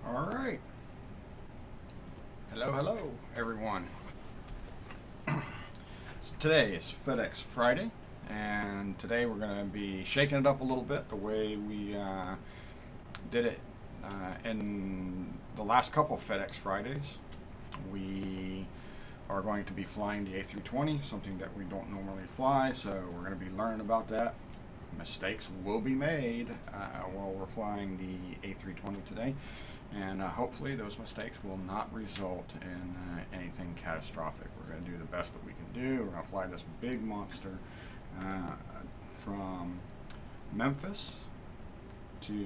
All right. Hello, everyone. So today is FedEx Friday, and today we're going to be shaking it up a little bit the way we did it in the last couple of FedEx Fridays. We are going to be flying the A320, something that we don't normally fly, so we're going to be learning about that. Mistakes will be made while we're flying the A320 today, and hopefully those mistakes will not result in anything catastrophic. We're going to do the best that we can do. We're going to fly this big monster from Memphis to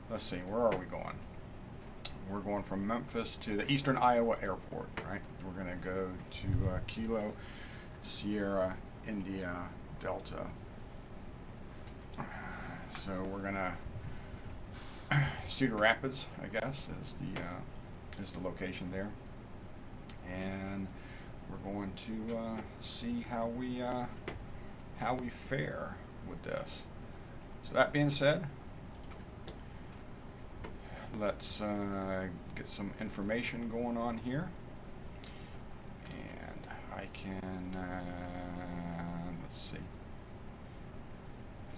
let's see, where are we going? We're going from Memphis to the Eastern Iowa Airport, right? We're going to go to Kilo, Sierra, India, Delta. So we're going to Cedar Rapids, I guess, is the location there, and we're going to see how we fare with this. So that being said, let's get some information going on here, and I can let's see,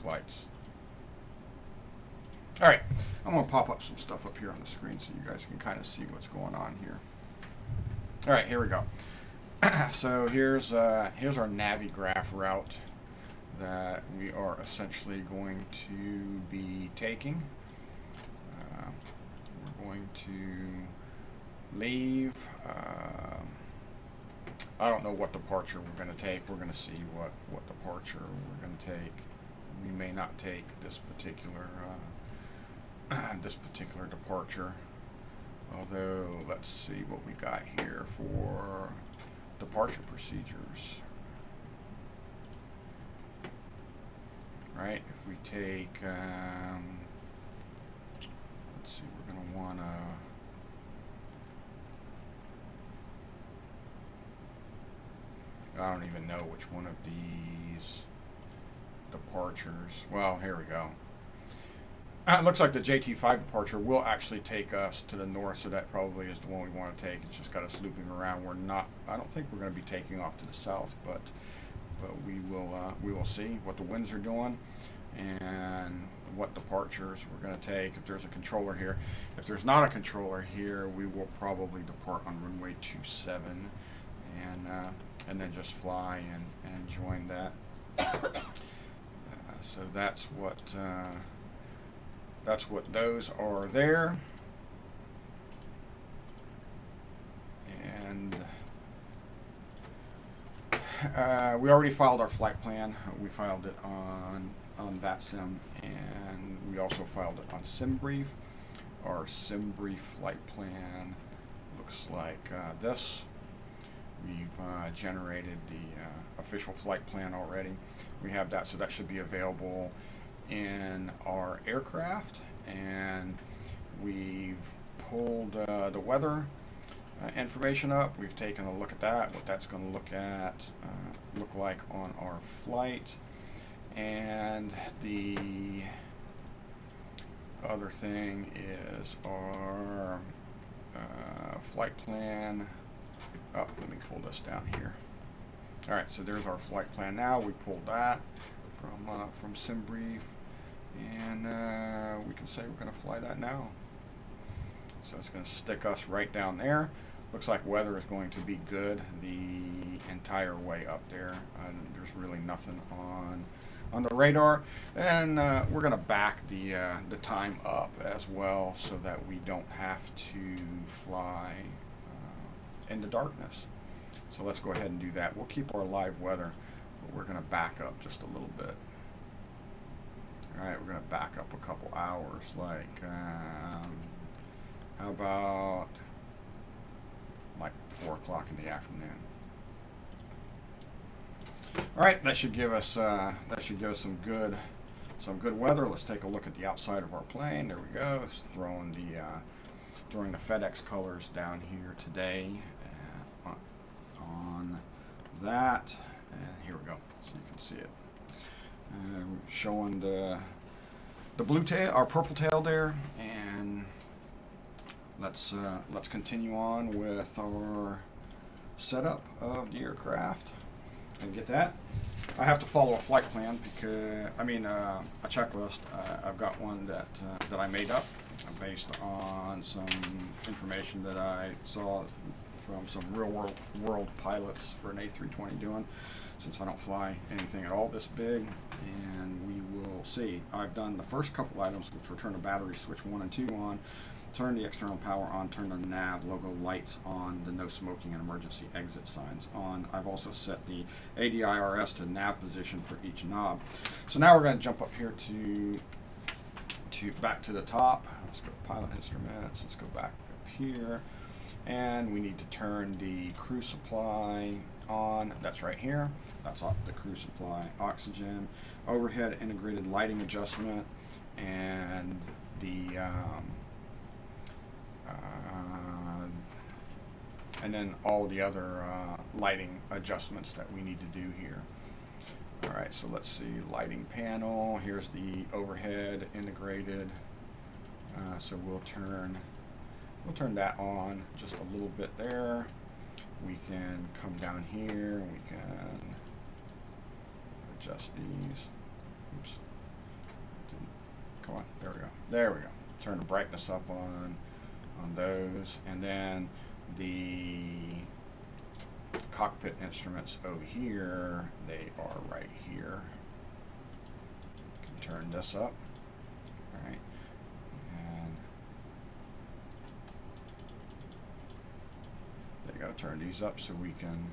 flights. All right, I'm going to pop up some stuff up here on the screen so you guys can kind of see what's going on here. All right, here we go. So here's our Navigraph route that we are essentially going to be taking. We're going to leave. I don't know what departure we're going to take. We're going to see what departure we're going to take. We may not take this particular departure. Although, let's see what we got here for departure procedures. Right, if we take, let's see, we're going to want to, I don't even know which one of these departures. Well, here we go. It looks like the JT5 departure will actually take us to the north, so that probably is the one we want to take. It's just got us looping around. We're not. I don't think we're going to be taking off to the south, but we will see what the winds are doing and what departures we're going to take. If there's a controller here, if there's not a controller here, we will probably depart on runway 27 and then just fly and join that. So that's what those are there. And we already filed our flight plan. We filed it on VATSIM, and we also filed it on SimBrief. Our SimBrief flight plan looks like this. We've generated the official flight plan already. We have that, so that should be available in our aircraft, and we've pulled the weather information up. We've taken a look at that, what that's going to look like on our flight. And the other thing is our flight plan. Oh, let me pull this down here. All right, so there's our flight plan now. We pulled that from SimBrief, and we can say we're going to fly that now. So it's going to stick us right down there. Looks like weather is going to be good the entire way up there. There's really nothing on the radar, and we're going to back the time up as well, so that we don't have to fly in the darkness. So let's go ahead and do that. We'll keep our live weather, but we're going to back up just a little bit. All right, we're going to back up a couple hours, like how about like 4 o'clock in the afternoon. All right, that should give us some good weather. Let's take a look at the outside of our plane. There we go. It's throwing the FedEx colors down here today on that, and here we go, so you can see it. Showing the blue tail, our purple tail there, and let's continue on with our setup of the aircraft and get that. I have to follow a flight plan because a checklist. I've got one that I made up based on some information that I saw from some real world pilots for an A320 doing, since I don't fly anything at all this big, and we will see. I've done the first couple items, which were turn the battery switch 1 and 2 on, turn the external power on, turn the nav logo lights on, the no smoking and emergency exit signs on. I've also set the ADIRS to nav position for each knob. So now we're going to jump up here to back to the top. Let's go to pilot instruments. Let's go back up here. And we need to turn the crew supply on. That's right here. That's the crew supply, oxygen, overhead integrated lighting adjustment, and the and then all the other lighting adjustments that we need to do here. All right, so let's see, lighting panel. Here's the overhead integrated. So we'll turn that on just a little bit there. We can come down here and we can adjust these. Oops. Come on, there we go. There we go. Turn the brightness up on those, and then the cockpit instruments over here, they are right here. Can turn this up. All right. And there you go. Turn these up so we can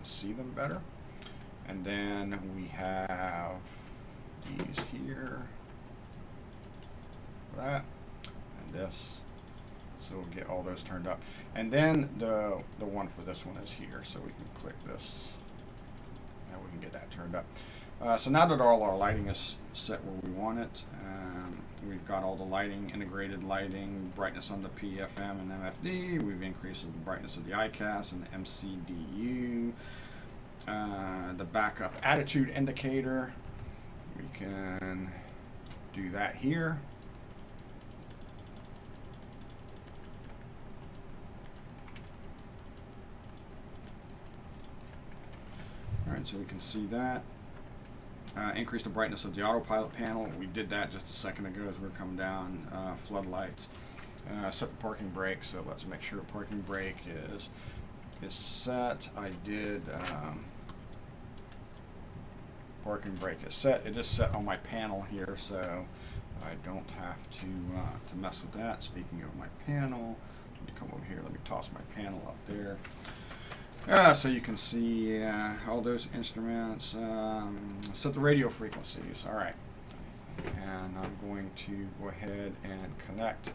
see them better. And then we have these here for that, and this. So we'll get all those turned up. And then the one for this one is here, so we can click this and we can get that turned up. So now that all our lighting is set where we want it, we've got all the lighting, integrated lighting, brightness on the PFM and MFD. We've increased the brightness of the ICAS and the MCDU. the backup attitude indicator. We can do that here. All right, so we can see that. Increase the brightness of the autopilot panel. We did that just a second ago as we were coming down. Floodlights. Set the parking brake. So let's make sure parking brake is set. I did. Parking brake is set. It is set on my panel here, so I don't have to mess with that. Speaking of my panel, let me come over here. Let me toss my panel up there. So you can see all those instruments. Set the radio frequencies. All right. And I'm going to go ahead and connect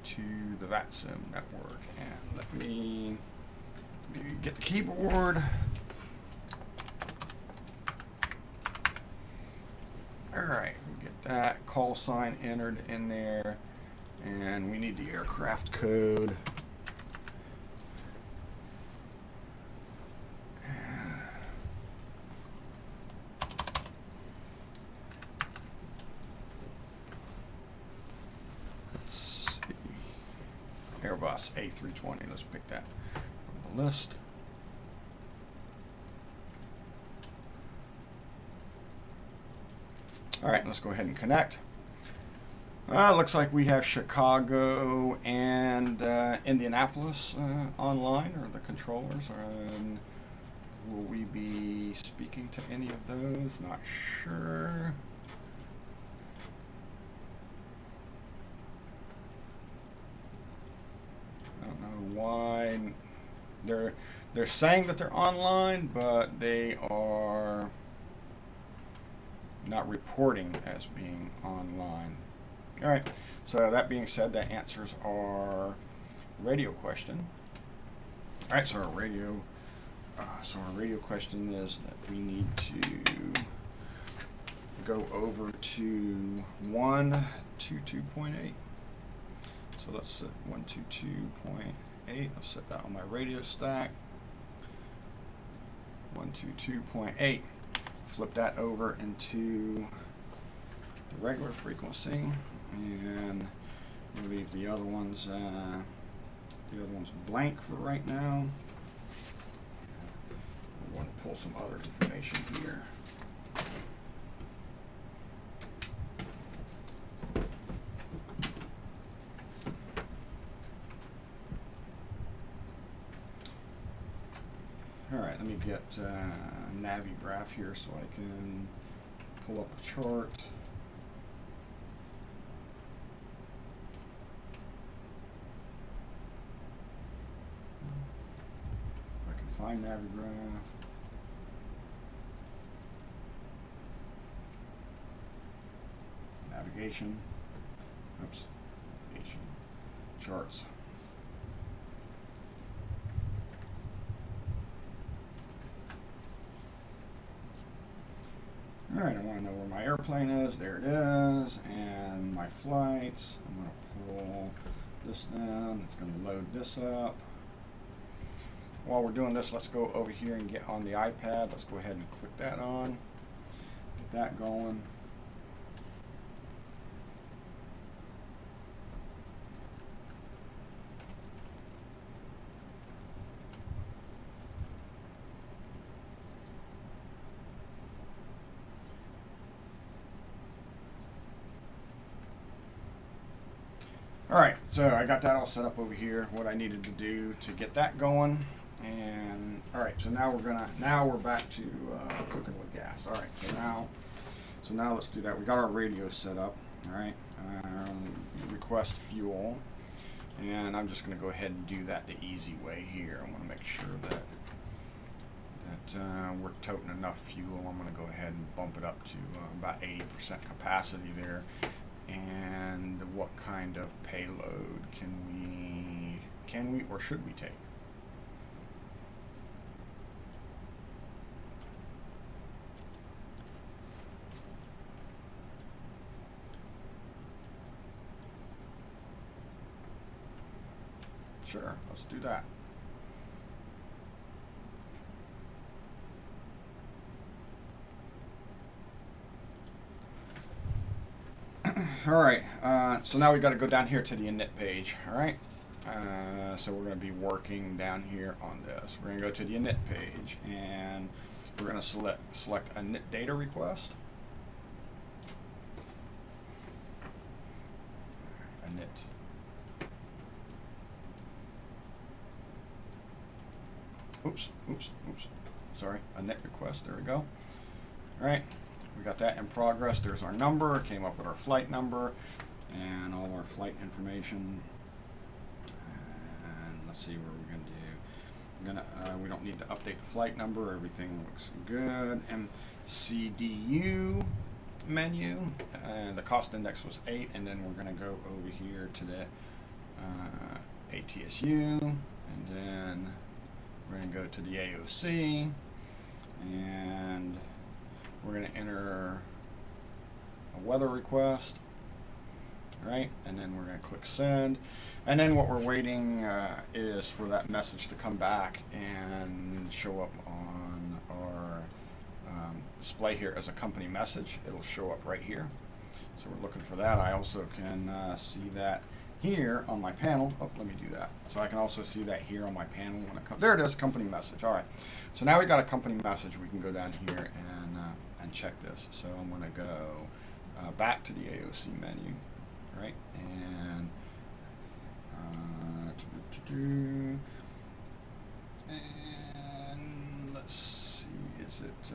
to the VATSIM network. And let me get the keyboard. All right. We get that call sign entered in there. And we need the aircraft code. Airbus A320. Let's pick that from the list. All right, let's go ahead and connect. Looks like we have Chicago and Indianapolis online, or the controllers. Will we be speaking to any of those? Not sure. I don't know why they're saying that they're online, but they are not reporting as being online. All right. So that being said, that answers our radio question. All right. So our radio question is that we need to go over to 122.8. So let's set 122.8. I'll set that on my radio stack. 122.8. Flip that over into the regular frequency, and we'll leave the other ones blank for right now. I want to pull some other information here. All right, let me get Navigraph here so I can pull up a chart. If I can find Navigraph. Navigation. Oops. Navigation. Charts. All right, I want to know where my airplane is. There it is. And my flights. I'm going to pull this down. It's going to load this up. While we're doing this, let's go over here and get on the iPad. Let's go ahead and click that on. Get that going. All right, so I got that all set up over here, what I needed to do to get that going. And all right, so now we're back to cooking with gas. All right, so now let's do that. We got our radio set up. All right, request fuel, and I'm just going to go ahead and do that the easy way here. I want to make sure that we're toting enough fuel. I'm going to go ahead and bump it up to about 80% capacity there. And what kind of payload can we or should we take? Sure, let's do that. All right, so now we got to go down here to the init page. All right, so we're going to be working down here on this. We're going to go to the init page, and we're going to select a init data request. Init. Oops. Sorry, a net request. There we go. All right, we got that in progress. There's our number. Came up with our flight number and all our flight information. And let's see what we're gonna do. We don't need to update the flight number. Everything looks good. MCDU menu. The cost index was 8, and then we're gonna go over here to the ATSU, and then we're going to go to the AOC, and we're going to enter a weather request, right? And then we're going to click send. And then what we're waiting is for that message to come back and show up on our display here as a company message. It'll show up right here. So we're looking for that. I also can see that here on my panel. Oh, let me do that. So I can also see that here on my panel when it comes. There it is, company message. All right. So now we got a company message. We can go down here and check this. So I'm going to go back to the AOC menu, right? And let's see. Is it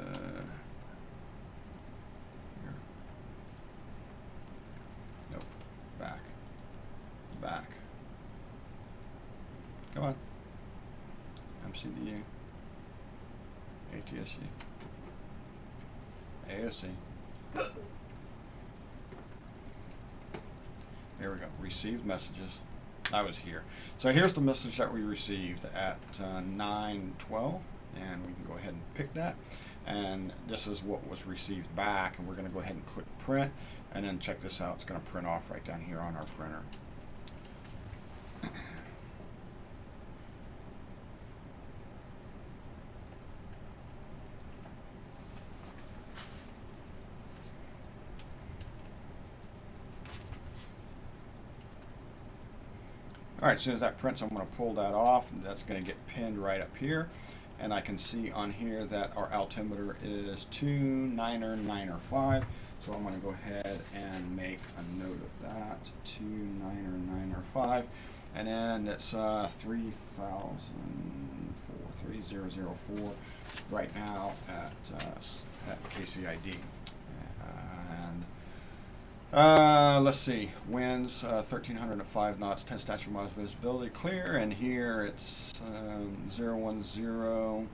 here? Nope. Back. Come on. MCDU. ATSU. AOC. There we go. Received messages. I was here. So here's the message that we received at 9:12, and we can go ahead and pick that. And this is what was received back, and we're going to go ahead and click print, and then check this out. It's going to print off right down here on our printer. All right, as soon as that prints, I'm going to pull that off, and that's going to get pinned right up here. And I can see on here that our altimeter is 29905. So I'm going to go ahead and make a note of that, 29905. And then it's 3004 right now at KCID. And let's see, winds 1,305 knots, 10 statute miles visibility, clear, and here it's 010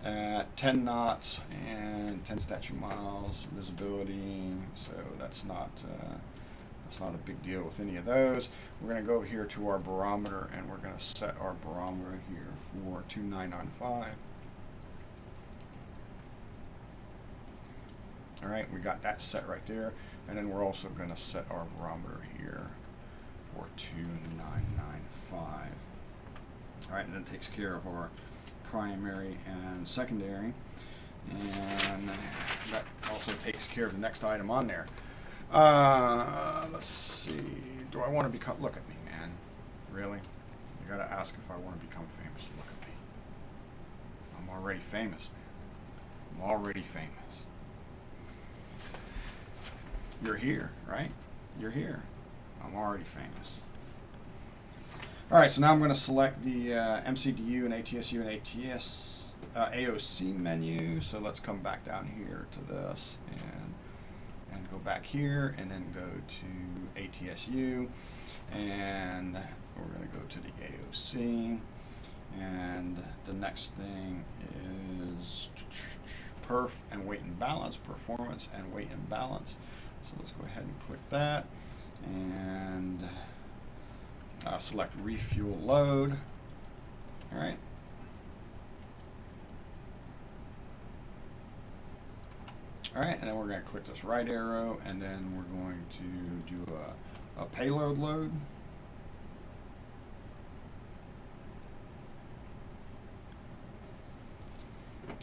at 10 knots and 10 statute miles visibility, so that's not a big deal with any of those. We're going to go over here to our barometer, and we're going to set our barometer here for 2995. All right, we got that set right there, and then we're also going to set our barometer here for 2995. All right, and that takes care of our primary and secondary, and that also takes care of the next item on there. Let's see. Do I want to become? Look at me, man. Really? You got to ask if I want to become famous. Look at me. I'm already famous, man. I'm already famous. You're here, right? You're here. I'm already famous. All right, so now I'm going to select the MCDU and ATSU and AOC menu. So let's come back down here to this and go back here, and then go to ATSU, and we're going to go to the AOC, and the next thing is perf and weight and balance, performance and weight and balance. So let's go ahead and click that, and select refuel load. All right. All right, and then we're going to click this right arrow, and then we're going to do a payload load.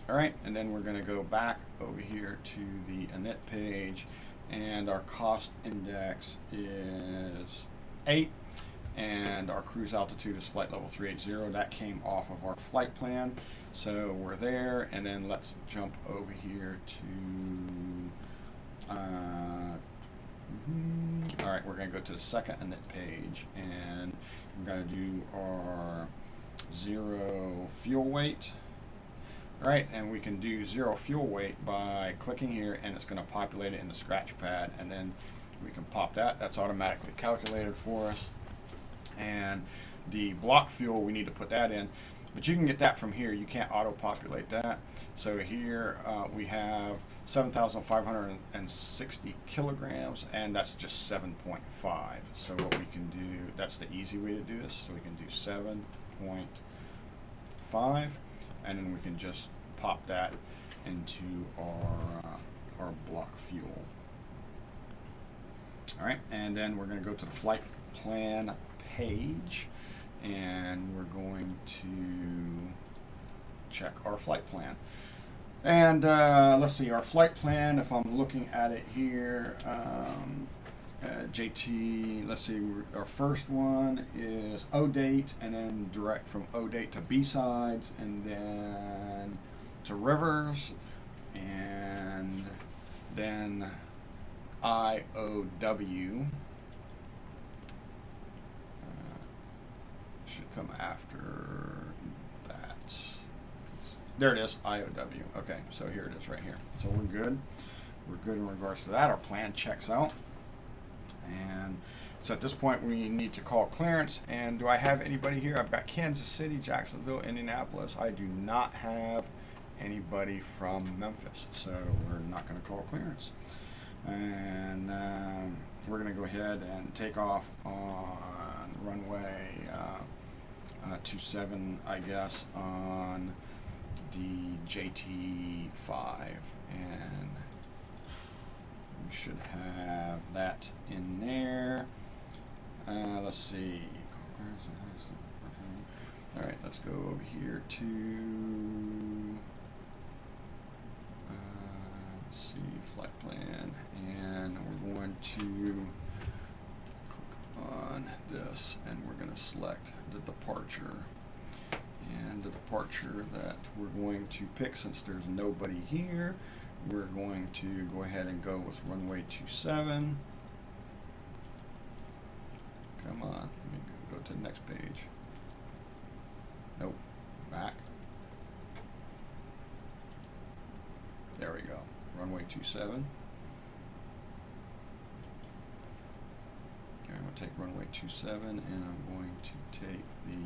All right, and then we're going to go back over here to the init page, and our cost index is 8, and our cruise altitude is flight level 380. That came off of our flight plan, so we're there. And then let's jump over here to all right, we're going to go to the second init page, and we're going to do our 0 fuel weight. All right, and we can do 0 fuel weight by clicking here, and it's going to populate it in the scratch pad, and then we can pop that. That's automatically calculated for us. And the block fuel, we need to put that in, but you can get that from here. You can't auto-populate that. So here we have 7,560 kilograms, and that's just 7.5. So what we can do, that's the easy way to do this. So we can do 7.5, and then we can just pop that into our block fuel. All right, and then we're going to go to the flight plan page, and we're going to check our flight plan. And let's see, our flight plan, if I'm looking at it here, JT, let's see, our first one is O date, and then direct from O date to B sides, and then to Rivers, and then IOW should come after that. There it is, IOW. Okay, so here it is right here. So we're good. We're good in regards to that. Our plan checks out. And so at this point we need to call clearance. And do I have anybody here? I've got Kansas City, Jacksonville, Indianapolis. I do not have anybody from Memphis, so we're not going to call clearance. And we're going to go ahead and take off on runway 27, I guess, on the JT5, and we should have that in there. Let's see. All right, let's go over here to let's see, flight plan, and we're going to click on this, and we're going to select the departure. And the departure that we're going to pick, since there's nobody here, we're going to go ahead and go with runway 27. Come on, let me go to the next page. Nope, back. There we go, runway 27. Okay, I'm going to take runway 27, and I'm going to take the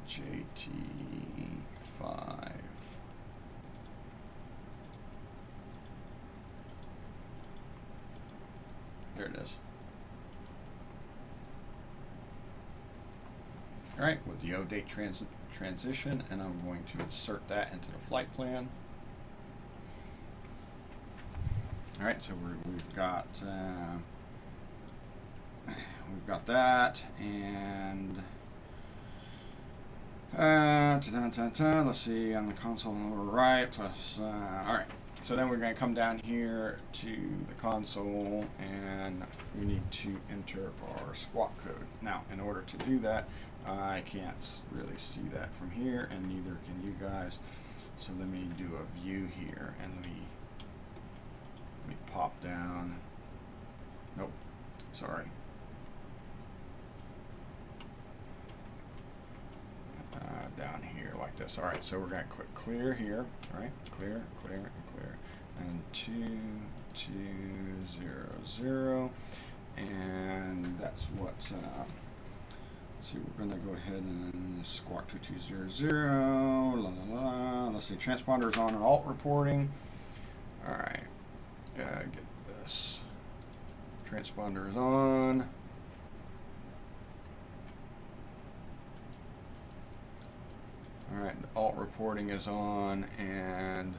JT5. There it is. All right, with the O date transition, and I'm going to insert that into the flight plan. All right, so we've got that, and let's see, on the console on the right, plus, all right. So then we're going to come down here to the console, and we need to enter our squawk code. Now, in order to do that, I can't really see that from here, and neither can you guys. So let me do a view here, and let me pop down. Nope, sorry. Down here like this. All right, so we're going to click clear here. All right, clear, clear, and clear, and 2200, and that's what. Let's see, we're going to go ahead and squawk 2200. La la la. Let's see, transponders on and alt reporting. All right, get this. Transponder is on. All right, the alt reporting is on, and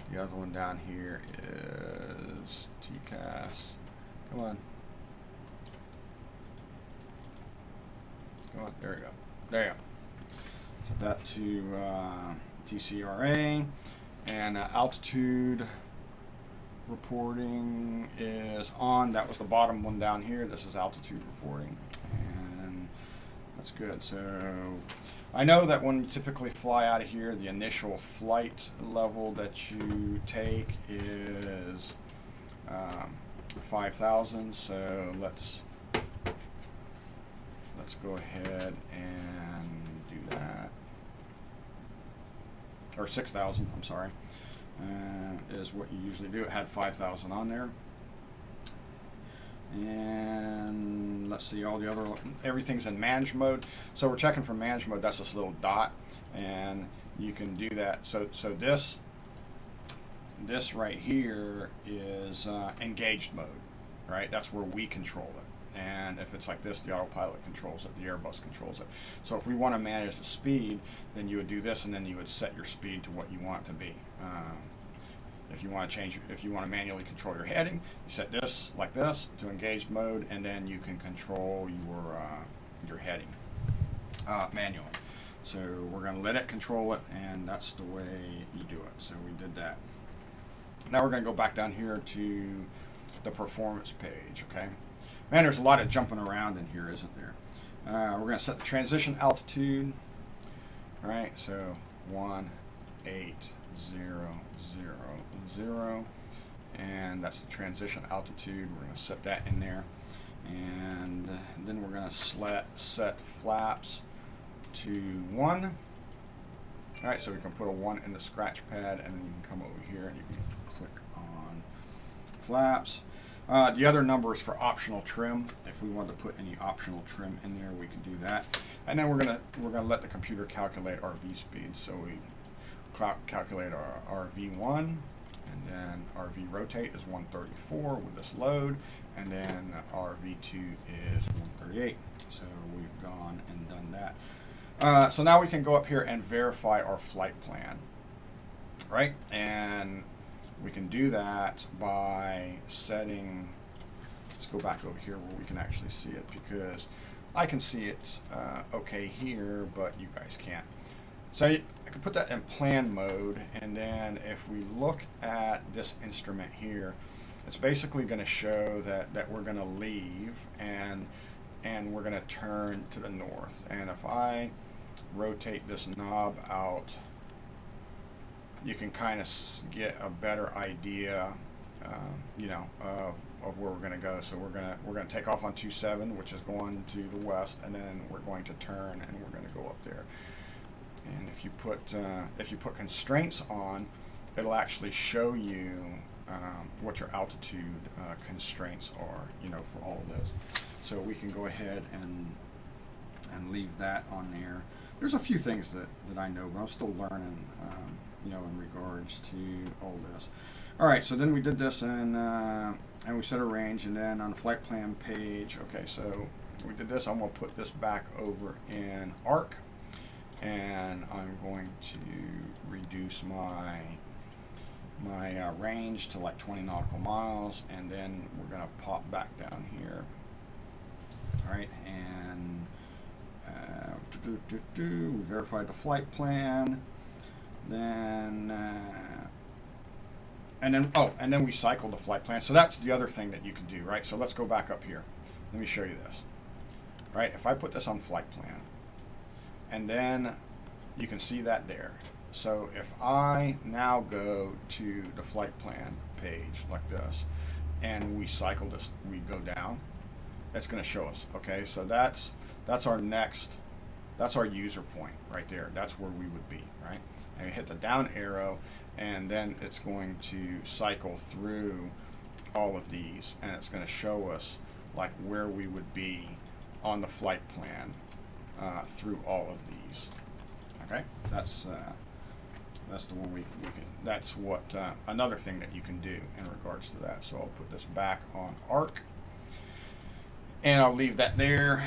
the other one down here is TCAS. Come on. Come on, there we go. There you go. Set that to TCRA, and altitude reporting is on. That was the bottom one down here. This is altitude reporting, and that's good. So I know that when you typically fly out of here, the initial flight level that you take is 5,000. So let's go ahead and do that. Or 6,000, I'm sorry, is what you usually do. It had 5,000 on there. And let's see, all the other, everything's in manage mode. So we're checking for manage mode. That's this little dot, and you can do that. So this right here is engaged mode, right? That's where we control it. And if it's like this, the autopilot controls it, the Airbus controls it. So if we want to manage the speed, then you would do this, and then you would set your speed to what you want it to be. If you want to change, if you want to manually control your heading, you set this like this to engaged mode, and then you can control your heading manually. So we're going to let it control it, and that's the way you do it. So we did that. Now we're going to go back down here to the performance page. Okay. Man, there's a lot of jumping around in here, isn't there? We're going to set the transition altitude. All right, so 18,000, and that's the transition altitude. We're going to set that in there, and then we're going to set flaps to 1. All right, so we can put a 1 in the scratch pad, and then you can come over here and you can click on flaps. The other number is for optional trim. If we want to put any optional trim in there, we can do that. And then we're gonna let the computer calculate our V speed. So we calculate our V1, and then our V rotate is 134 with this load, and then our V2 is 138. So we've gone and done that. So now we can go up here and verify our flight plan, right? And we can do that by setting, let's go back over here where we can actually see it, because I can see it okay here, but you guys can't. So I can put that in plan mode, and then if we look at this instrument here, it's basically going to show that we're going to leave, and we're going to turn to the north. And if I rotate this knob out, you can kind of get a better idea, you know, of where we're going to go. So we're going to take off on 27, which is going to the west, and then we're going to turn, and we're going to go up there. And if you put constraints on, it'll actually show you what your altitude constraints are, you know, for all of those. So we can go ahead and leave that on there. There's a few things that I know, but I'm still learning, you know, in regards to all this. All right, so then we did this, and we set a range, and then on the flight plan page, okay, so we did this. I'm going to put this back over in ARC, and I'm going to reduce my range to like 20 nautical miles, and then we're going to pop back down here. All right, and we verified the flight plan. Then and then we cycle the flight plan. So that's the other thing that you can do, right? So let's go back up here. Let me show you this. Right? If I put this on flight plan, and then you can see that there. So if I now go to the flight plan page like this, and we cycle this, we go down, it's going to show us. Okay, so that's our next, that's our user point right there. That's where we would be, right? And you hit the down arrow, and then it's going to cycle through all of these, and it's going to show us like where we would be on the flight plan through all of these. Okay, that's the one we can. That's what another thing that you can do in regards to that. So I'll put this back on ARC, and I'll leave that there.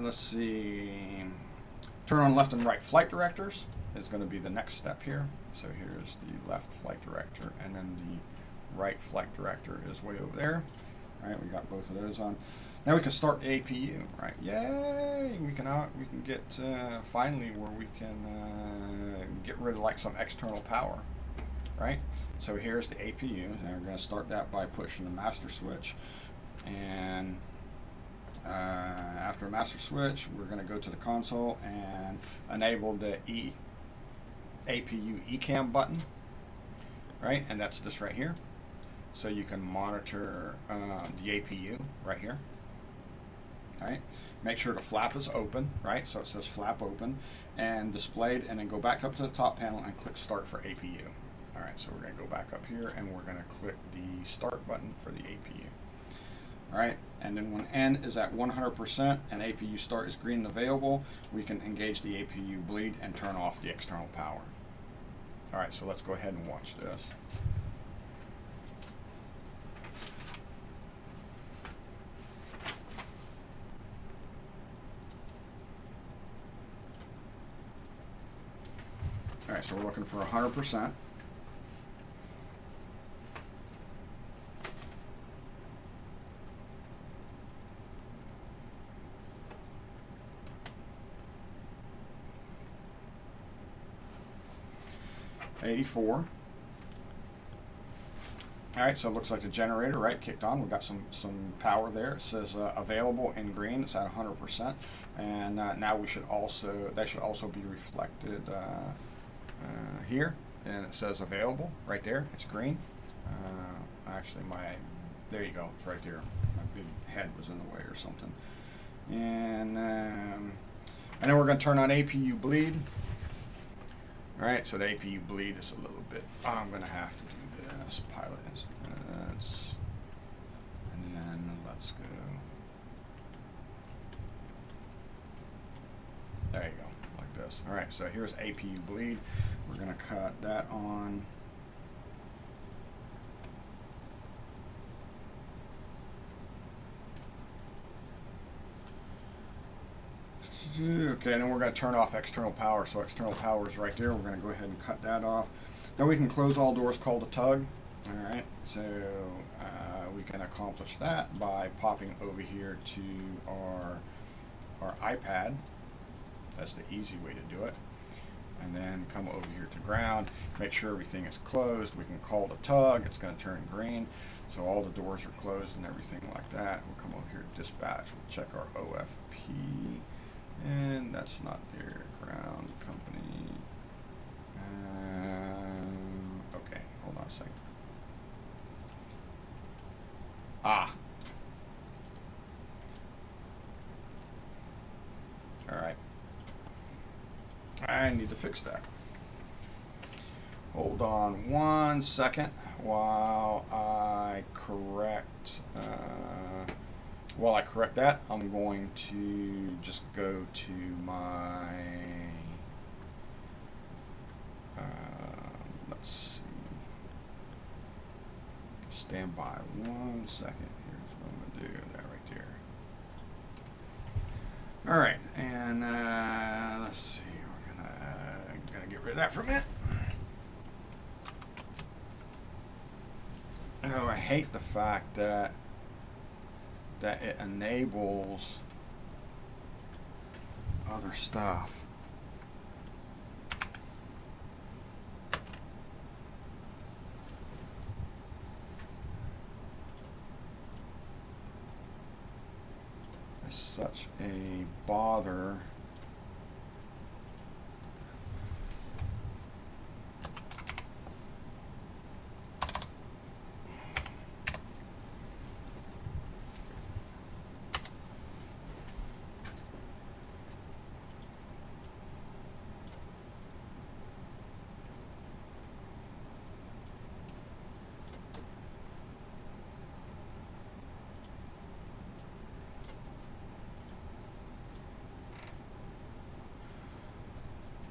Let's see. Turn on left and right flight directors is going to be the next step here. So here's the left flight director, and then the right flight director is way over there. All right, we got both of those on. Now we can start the APU, right? Yay! We can get finally where we can get rid of like some external power. right? So here's the APU, and we're going to start that by pushing the master switch. And after master switch, we're going to go to the console and enable the APU ECAM button, right? And that's this right here. So you can monitor the APU right here. All right. Make sure the flap is open, right? So it says flap open and displayed, and then go back up to the top panel and click start for APU. All right, so we're going to go back up here and we're going to click the start button for the APU. All right, and then when N is at 100% and APU start is green and available, we can engage the APU bleed and turn off the external power. All right, so let's go ahead and watch this. All right, so we're looking for 100%. $84. All right, so it looks like the generator, right, kicked on. We've got some power there. It says available in green. It's at 100%, and now we should also that should also be reflected here, and it says available right there. It's green. Actually, there you go. It's right there. My big head was in the way or something. And then we're going to turn on APU bleed. All right, so the APU bleed is a little bit. I'm going to have to do this. Pilot instruments, and then let's go. There you go, like this. All right, so here's APU bleed. We're going to cut that on. Okay, and then we're going to turn off external power. So external power is right there. We're going to go ahead and cut that off. Then we can close all doors called a tug. All right, so we can accomplish that by popping over here to our iPad. That's the easy way to do it. And then come over here to ground. Make sure everything is closed. We can call the tug. It's going to turn green. So all the doors are closed and everything like that. We'll come over here to dispatch. We'll check our OFP. And that's not their ground company. Okay, hold on a second. All right. I need to fix that. Hold on 1 second while I correct. While I correct that, I'm going to just go to my, let's see, stand by 1 second. Here's what I'm going to do, that right there. All right, and let's see, we're gonna get rid of that for a minute. Oh, I hate the fact that it enables other stuff. It's such a bother.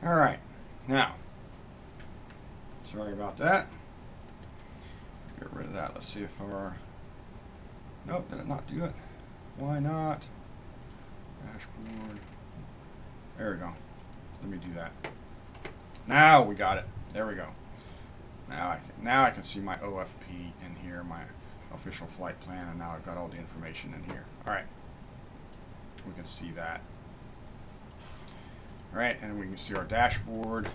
All right, now, sorry about that. Get rid of that. Let's see if nope, did it not do it? Why not? Dashboard. There we go. Let me do that. Now we got it. There we go. Now I can see my OFP in here, my official flight plan, and now I've got all the information in here. All right, we can see that. All right, and we can see our dashboard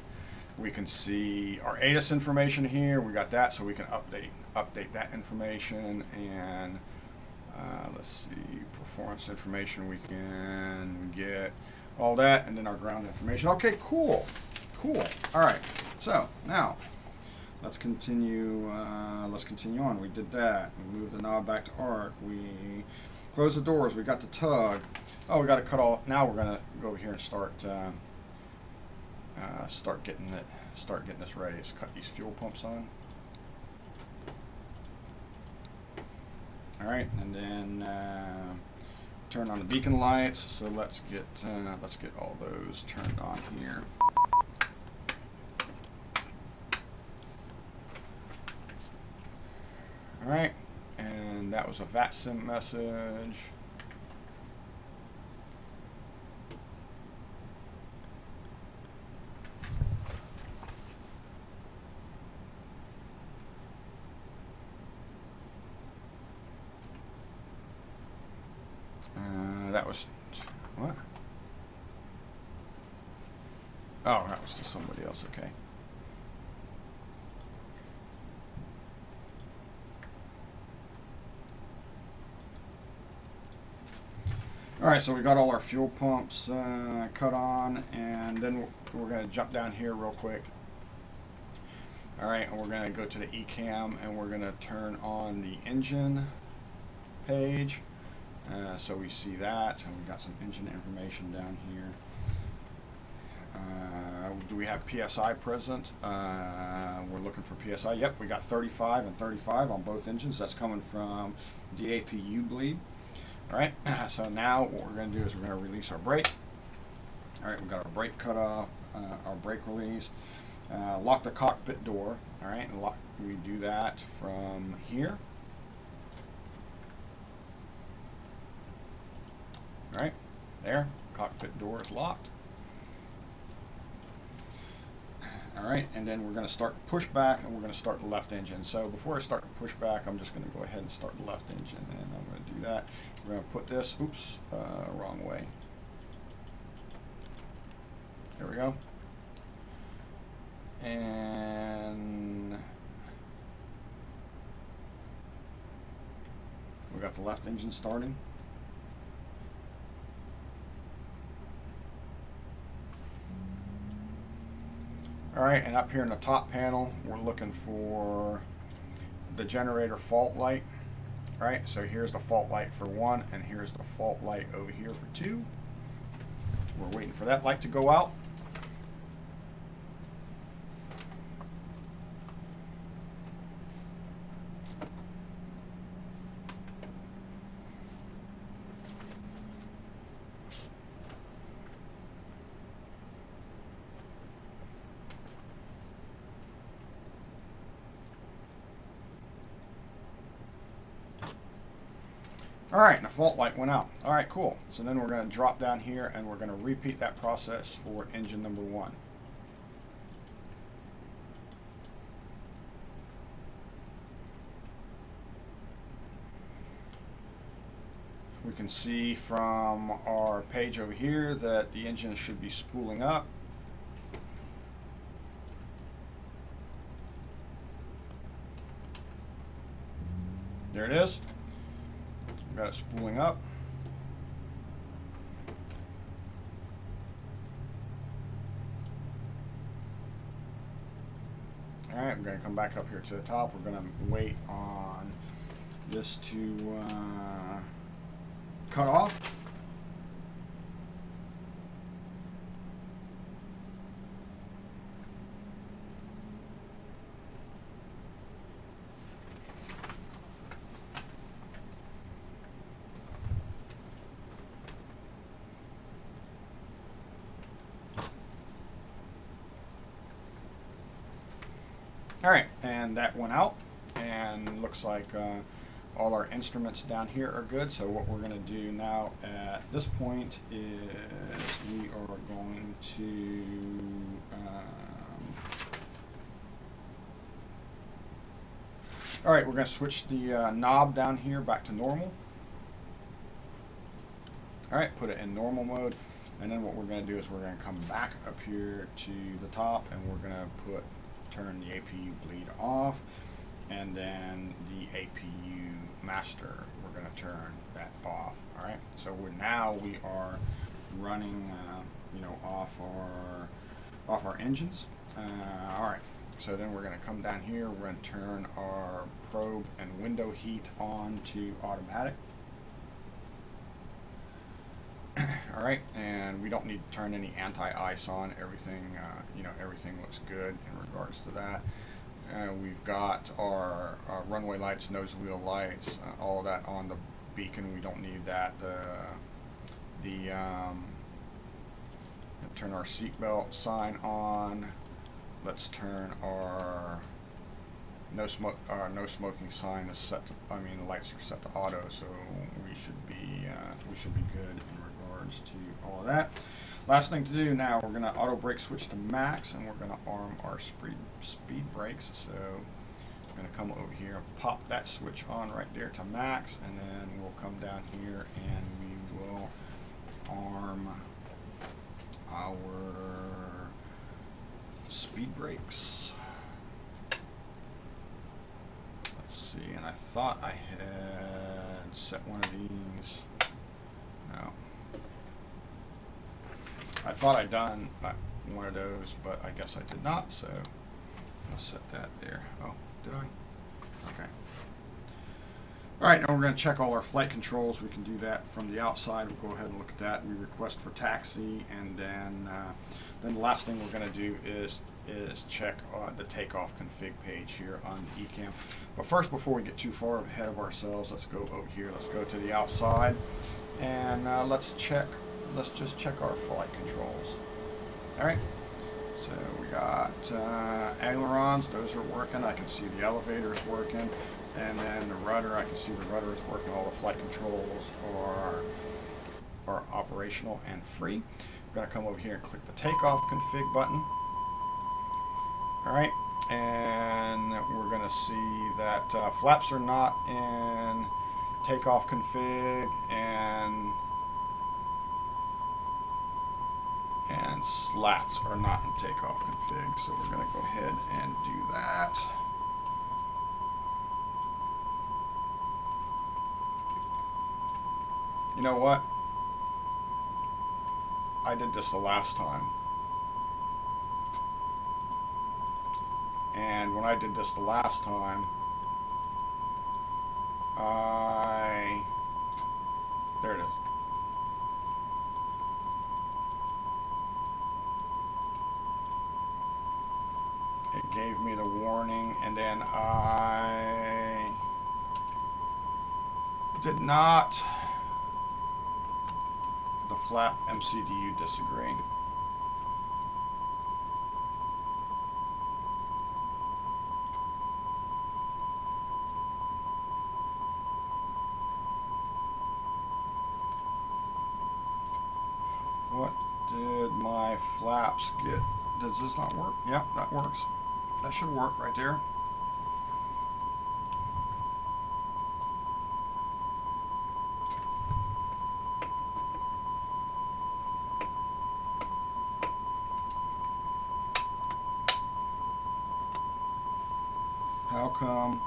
We can see our ATIS information here. We got that, so we can update that information. And let's see, performance information. We can get all that, and then our ground information. Okay, cool. All right. So now let's continue. Let's continue on. We did that. We moved the knob back to arc. We closed the doors. We got the tug. Oh, we got to cut all. Now we're gonna go over here and start getting this ready. Let's cut these fuel pumps on. All right, and then turn on the beacon lights. So let's get all those turned on here. All right, and that was a VATSIM message. That was what? Oh, that was to somebody else. Okay. All right, so we got all our fuel pumps cut on, and then we're going to jump down here real quick. All right, and we're going to go to the ECAM, and we're going to turn on the engine page. So we see that, and we got some engine information down here. Do we have PSI present? We're looking for PSI. Yep, we got 35 and 35 on both engines. That's coming from the APU bleed. All right, so now what we're going to do is we're going to release our brake. All right, we've got our brake cut off, our brake released. Lock the cockpit door. All right, and we do that from here. All right, there, cockpit door is locked. All right, and then we're going to start push back, and we're going to start the left engine. So before I start the push back, I'm just going to go ahead and start the left engine, and I'm going to do that. We're going to put this, wrong way. There we go. And we got the left engine starting. All right, and up here in the top panel, we're looking for the generator fault light. All right, so here's the fault light for 1, and here's the fault light over here for 2. We're waiting for that light to go out. All right, and the fault light went out. All right, cool. So then we're going to drop down here, and we're going to repeat that process for engine number 1. We can see from our page over here that the engine should be spooling up. There it is. Got it spooling up. All right, we're going to come back up here to the top. We're going to wait on this to cut off. All right, and that went out, and looks like all our instruments down here are good. So what we're going to do now at this point is we are going to all right, we're going to switch the knob down here back to normal. All right, put it in normal mode, And then what we're going to do is we're going to come back up here to the top, and we're going to turn the APU bleed off, and then the APU master, we're going to turn that off. All right. So now we are running, off our engines. All right. So then we're going to come down here. We're going to turn our probe and window heat on to automatic. All right, and we don't need to turn any anti-ice on. Everything, everything looks good in regards to that. We've got our runway lights, nose wheel lights, all that on the beacon. We don't need that. Turn our seatbelt sign on. Let's turn our no smoking sign is set to, the lights are set to auto, so we should be good in regards to all of that. Last thing to do now, we're going to auto brake switch to max, and we're going to arm our speed brakes. So I'm going to come over here and pop that switch on right there to max, and then we'll come down here and we will arm our speed brakes. Let's see, and I thought I had set one of these. No. I thought I'd done one of those, but I guess I did not, so I'll set that there. Oh, did I? Okay. All right, now we're going to check all our flight controls. We can do that from the outside. We'll go ahead and look at that. We request for taxi, and then the last thing we're going to do is check the takeoff config page here on the eCam. But first, before we get too far ahead of ourselves, let's go over here. Let's go to the outside, and let's just check our flight controls. All right. So we got ailerons; those are working. I can see the elevators working. And then the rudder, I can see the rudder is working. All the flight controls are operational and free. I'm going to come over here and click the takeoff config button. All right, and we're going to see that flaps are not in takeoff config, and slats are not in takeoff config. So we're going to go ahead and do that. You know what? I did this the last time. And when I did this the last time, there it is. It gave me the warning, and then I did not. The flap MCDU disagree. What did my flaps get? Does this not work? Yep, that works. That should work right there. How come?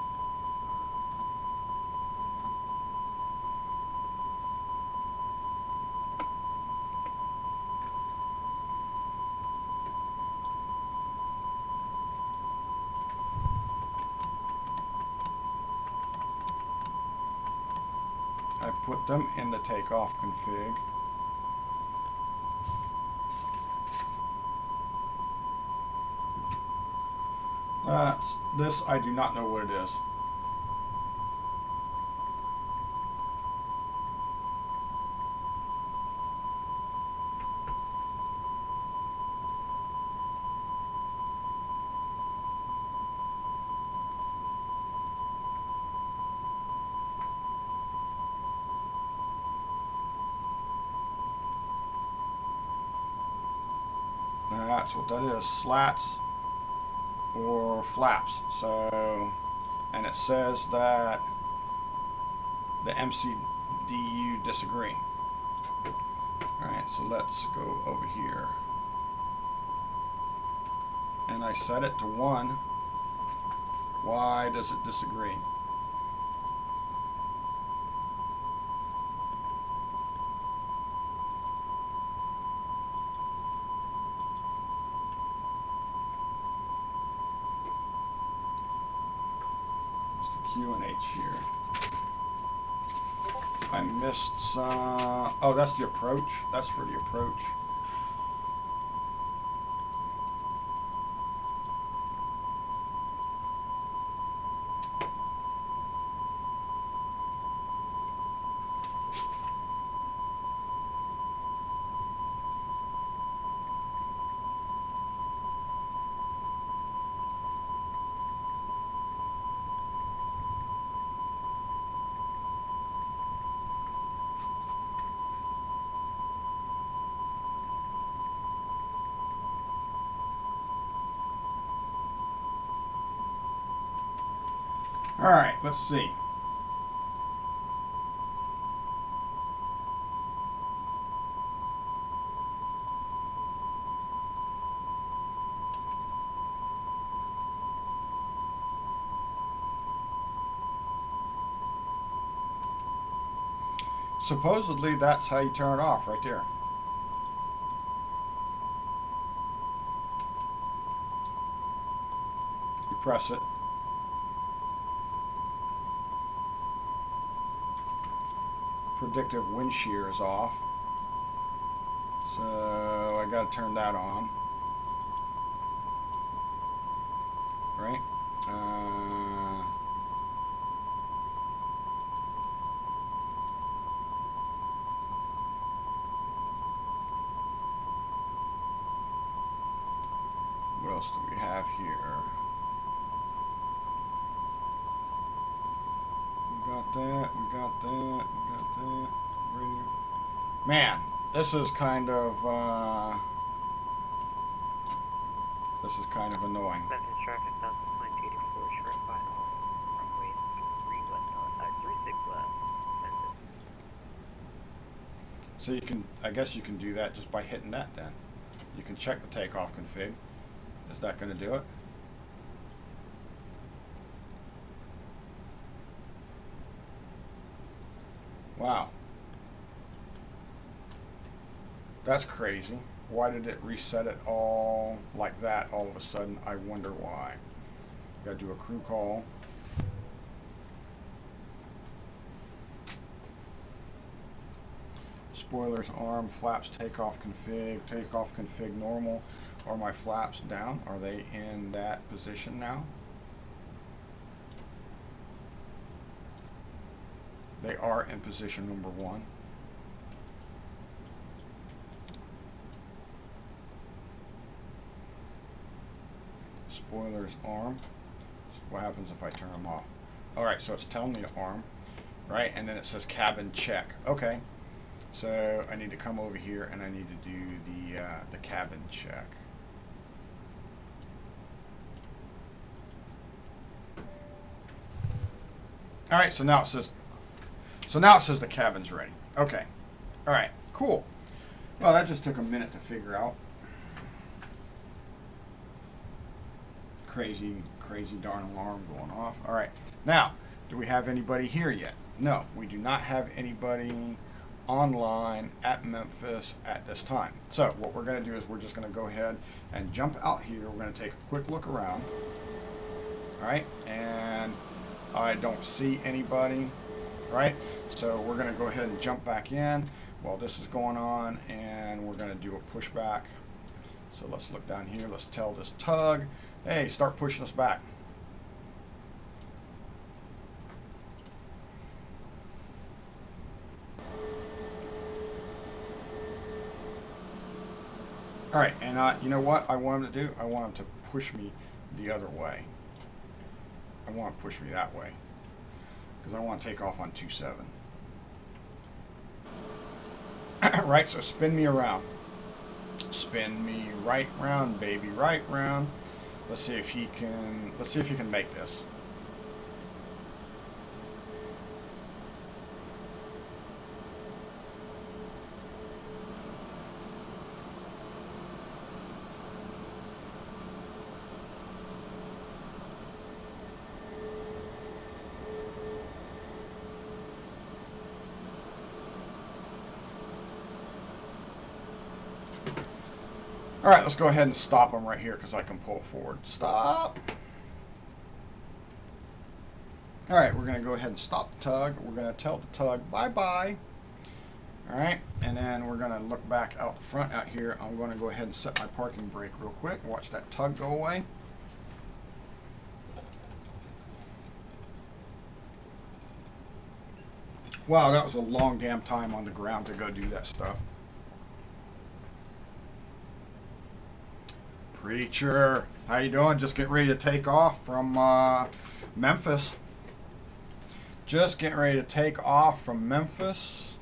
I put them in the takeoff config. This, I do not know what it is. That's what that is, slats or flaps. So, and it says that the MCDU disagree. Alright, so let's go over here. And I set it to 1. Why does it disagree? It's the Q and H here. I missed some. Oh, that's the approach. That's for the approach. All right, let's see. Supposedly, that's how you turn it off, right there. You press it. Predictive wind shear is off. So I got to turn that on. Right? What else do we have here? We got that, we got that, we got that. Radio. Man, this is kind of annoying. Traffic 1084 short final runway 3 west, 36 left. So you can, I guess you can do that just by hitting that then. You can check the takeoff config. Is that going to do it? Wow. That's crazy. Why did it reset it all like that all of a sudden? I wonder why. Got to do a crew call. Spoilers arm, flaps takeoff config normal. Are my flaps down? Are they in that position now? They are in position number 1. Spoilers arm. What happens if I turn them off? Alright, so it's telling me to arm, right? And then it says cabin check. Okay. So I need to come over here and I need to do the cabin check. All right, so now it says the cabin's ready. Okay. All right, cool. Well, that just took a minute to figure out. Crazy darn alarm going off. All right. Now, do we have anybody here yet? No, we do not have anybody online at Memphis at this time. So what we're going to do is we're just going to go ahead and jump out here. We're going to take a quick look around. All right, and I don't see anybody, right? So we're going to go ahead and jump back in while this is going on, and we're going to do a pushback. So let's look down here. Let's tell this tug, hey, start pushing us back. All right, and you know what I want him to do? I want him to push me the other way. I want to push me that way because I want to take off on 27. Right, so spin me around. Spin me right round, baby, right round. Let's see if he can. Let's see if he can make this. All right, let's go ahead and stop them right here because I can pull forward. Stop. All right, we're going to go ahead and stop the tug. We're going to tell the tug bye-bye. All right, and then we're going to look back out front out here. I'm going to go ahead and set my parking brake real quick. Watch that tug go away. Wow, that was a long damn time on the ground to go do that stuff. Preacher, how you doing? Just getting ready to take off from Memphis. Just getting ready to take off from Memphis.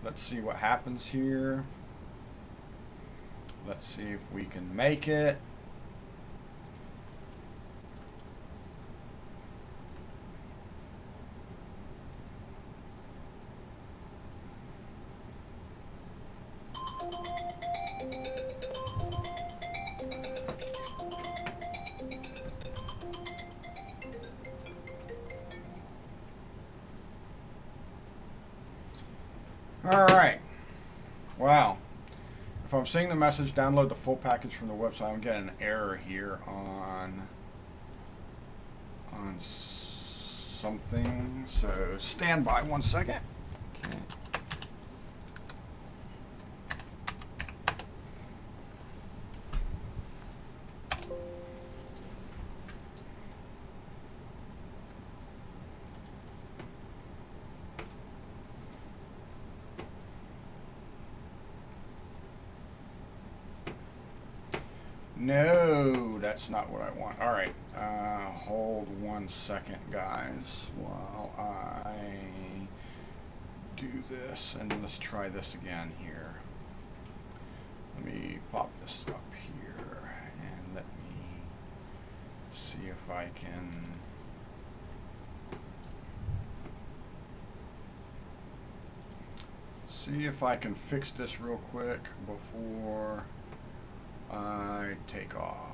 Let's see what happens here. Let's see if we can make it. All right. Wow. If I'm seeing the message, download the full package from the website, I'm getting an error here on something. So stand by 1 second. Okay. No, that's not what I want. All right, hold 1 second, guys, while I do this, and let's try this again here. Let me pop this up here, and let me see if I can. See if I can fix this real quick before I take off.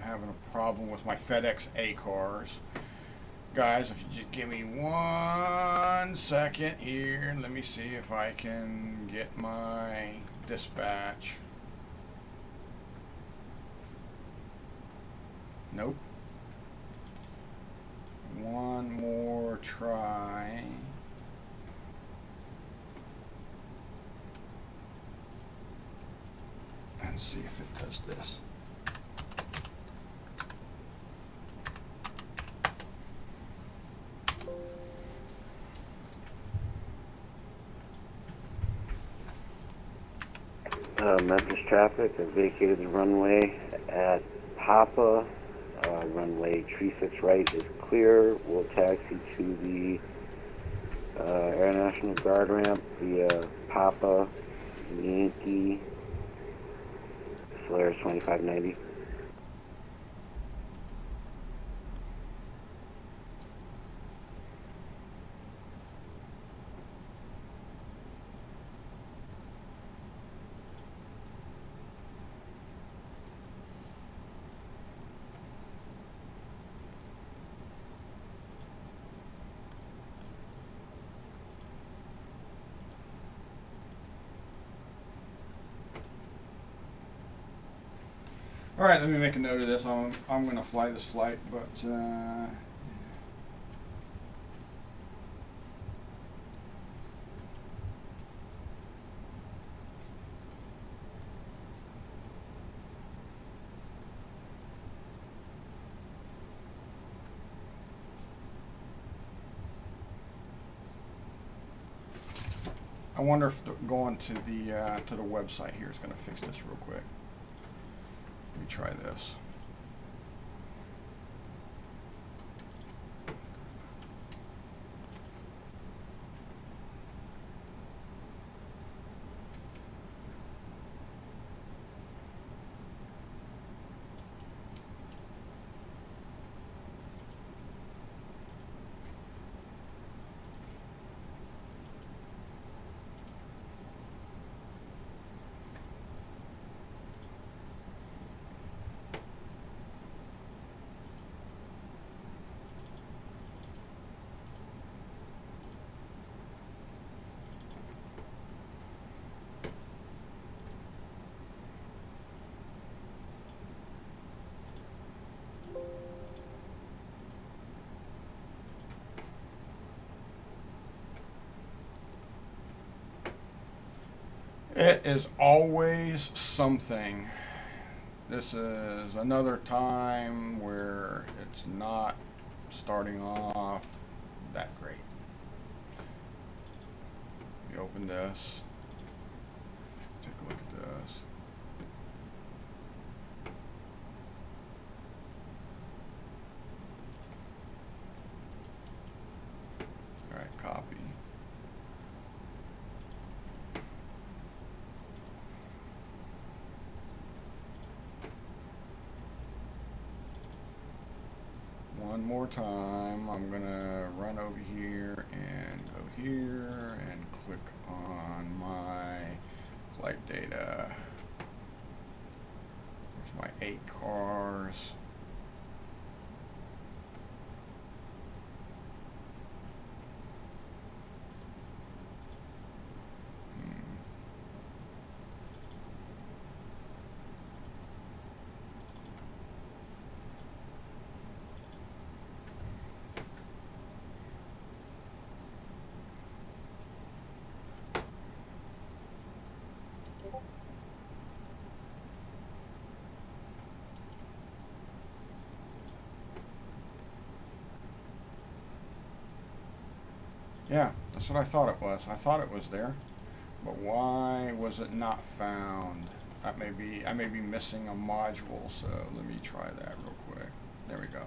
Having a problem with my FedEx A cars. Guys, if you just give me 1 second here, let me see if I can get my dispatch. Nope. One more try. And see if it does this. Memphis traffic has vacated the runway at Papa. Runway 36 right is clear. We'll taxi to the Air National Guard ramp via Papa, Yankee, Solaris 2590. All right, let me make a note of this. I'm going to fly this flight, but wonder if going to the website here is going to fix this real quick. Let me try this. It is always something. This is another time where it's not starting off that great. We open this. Take a look at this. All right, copy. One more time, I'm gonna run over here and go here and click on my flight data. There's my 8 cars. Yeah, that's what I thought it was. I thought it was there, but why was it not found? I may be missing a module, so let me try that real quick. There we go.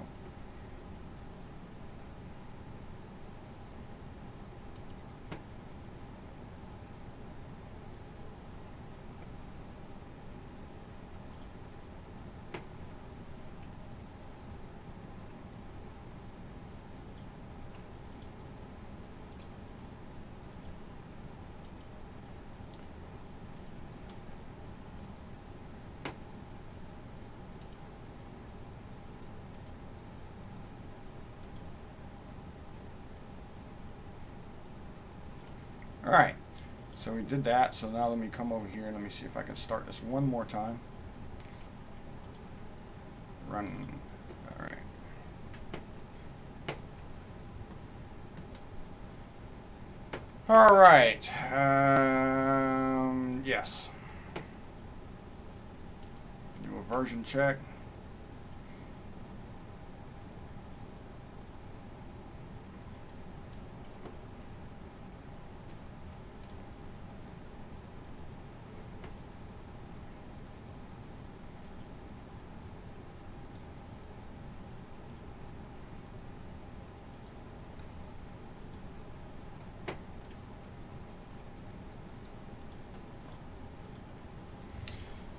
All right, so we did that. So now let me come over here and let me see if I can start this one more time. Run. All right. All right. Yes. Do a version check.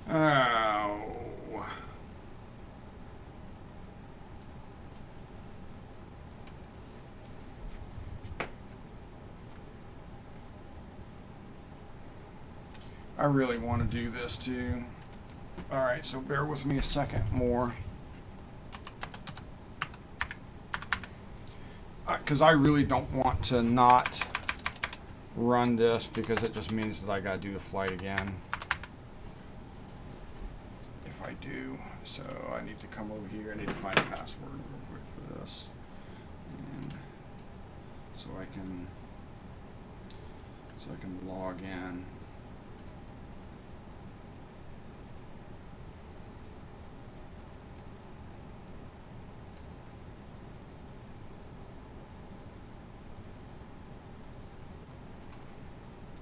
Oh. I really want to do this too. All right, so bear with me a second more. Because I really don't want to not run this, because it just means that I got to do the flight again. If I do, so I need to come over here. I need to find a password real quick for this, and so I can log in.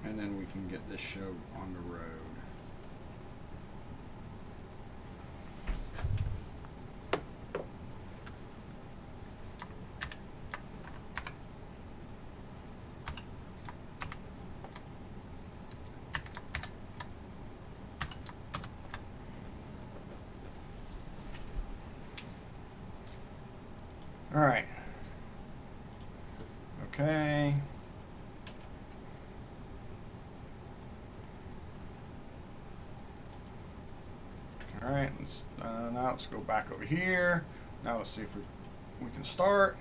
and then we can get this show on the road. All right. Okay. All right. Now let's go back over here. Now let's see if we can start.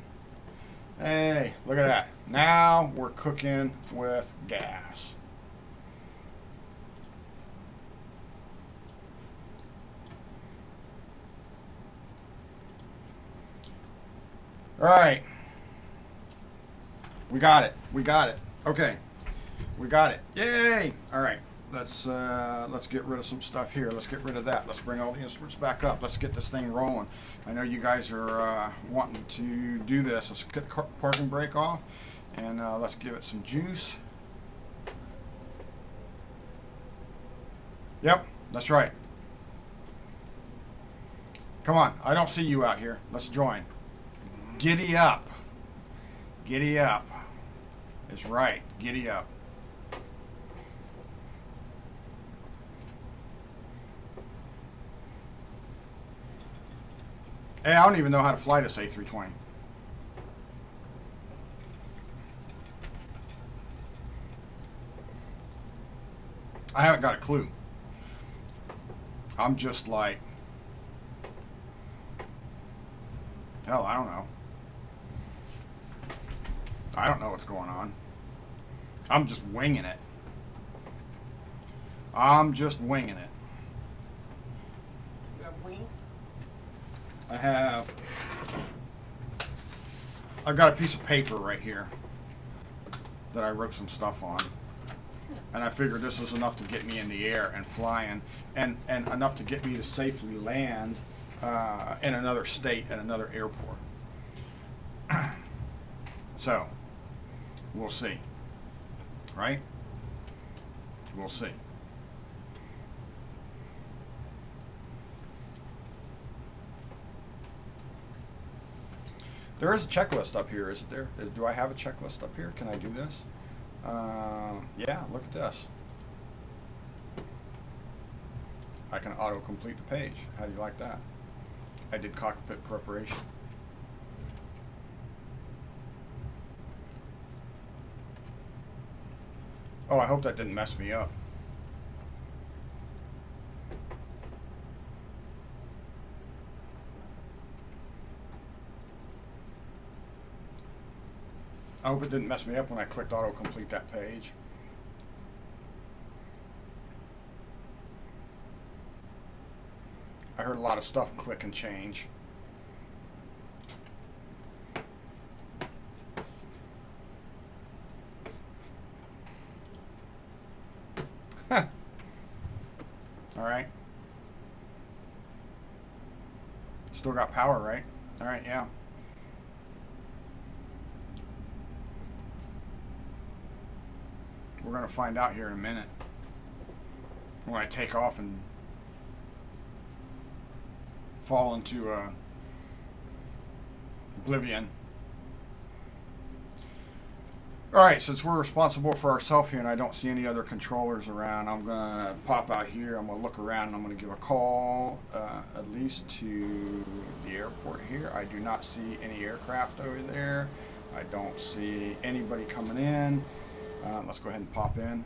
Hey, look at that. Now we're cooking with gas. All right. We got it. We got it. Okay. We got it. Yay! All right. Let's get rid of some stuff here. Let's get rid of that. Let's bring all the instruments back up. Let's get this thing rolling. I know you guys are wanting to do this. Let's get the parking brake off, and let's give it some juice. Yep, that's right. Come on. I don't see you out here. Let's join. Giddy up. Giddy up. It's right. Giddy up. Hey, I don't even know how to fly this A320. I haven't got a clue. I'm just like, hell, I don't know. I don't know what's going on. I'm just winging it. I'm just winging it. You have wings? I've got a piece of paper right here that I wrote some stuff on. And I figured this is enough to get me in the air and flying, and enough to get me to safely land in another state at another airport. So, we'll see. Right? We'll see. There is a checklist up here, isn't there? Do I have a checklist up here? Can I do this? Yeah, look at this. I can auto-complete the page. How do you like that? I did cockpit preparation. Oh, I hope that didn't mess me up. I hope it didn't mess me up when I clicked auto-complete that page. I heard a lot of stuff click and change. All right. Still got power, right? All right, yeah. We're going to find out here in a minute when I take off and fall into oblivion. All right, since we're responsible for ourselves here and I don't see any other controllers around, I'm going to pop out here. I'm going to look around and I'm going to give a call at least to the airport here. I do not see any aircraft over there. I don't see anybody coming in. Let's go ahead and pop in.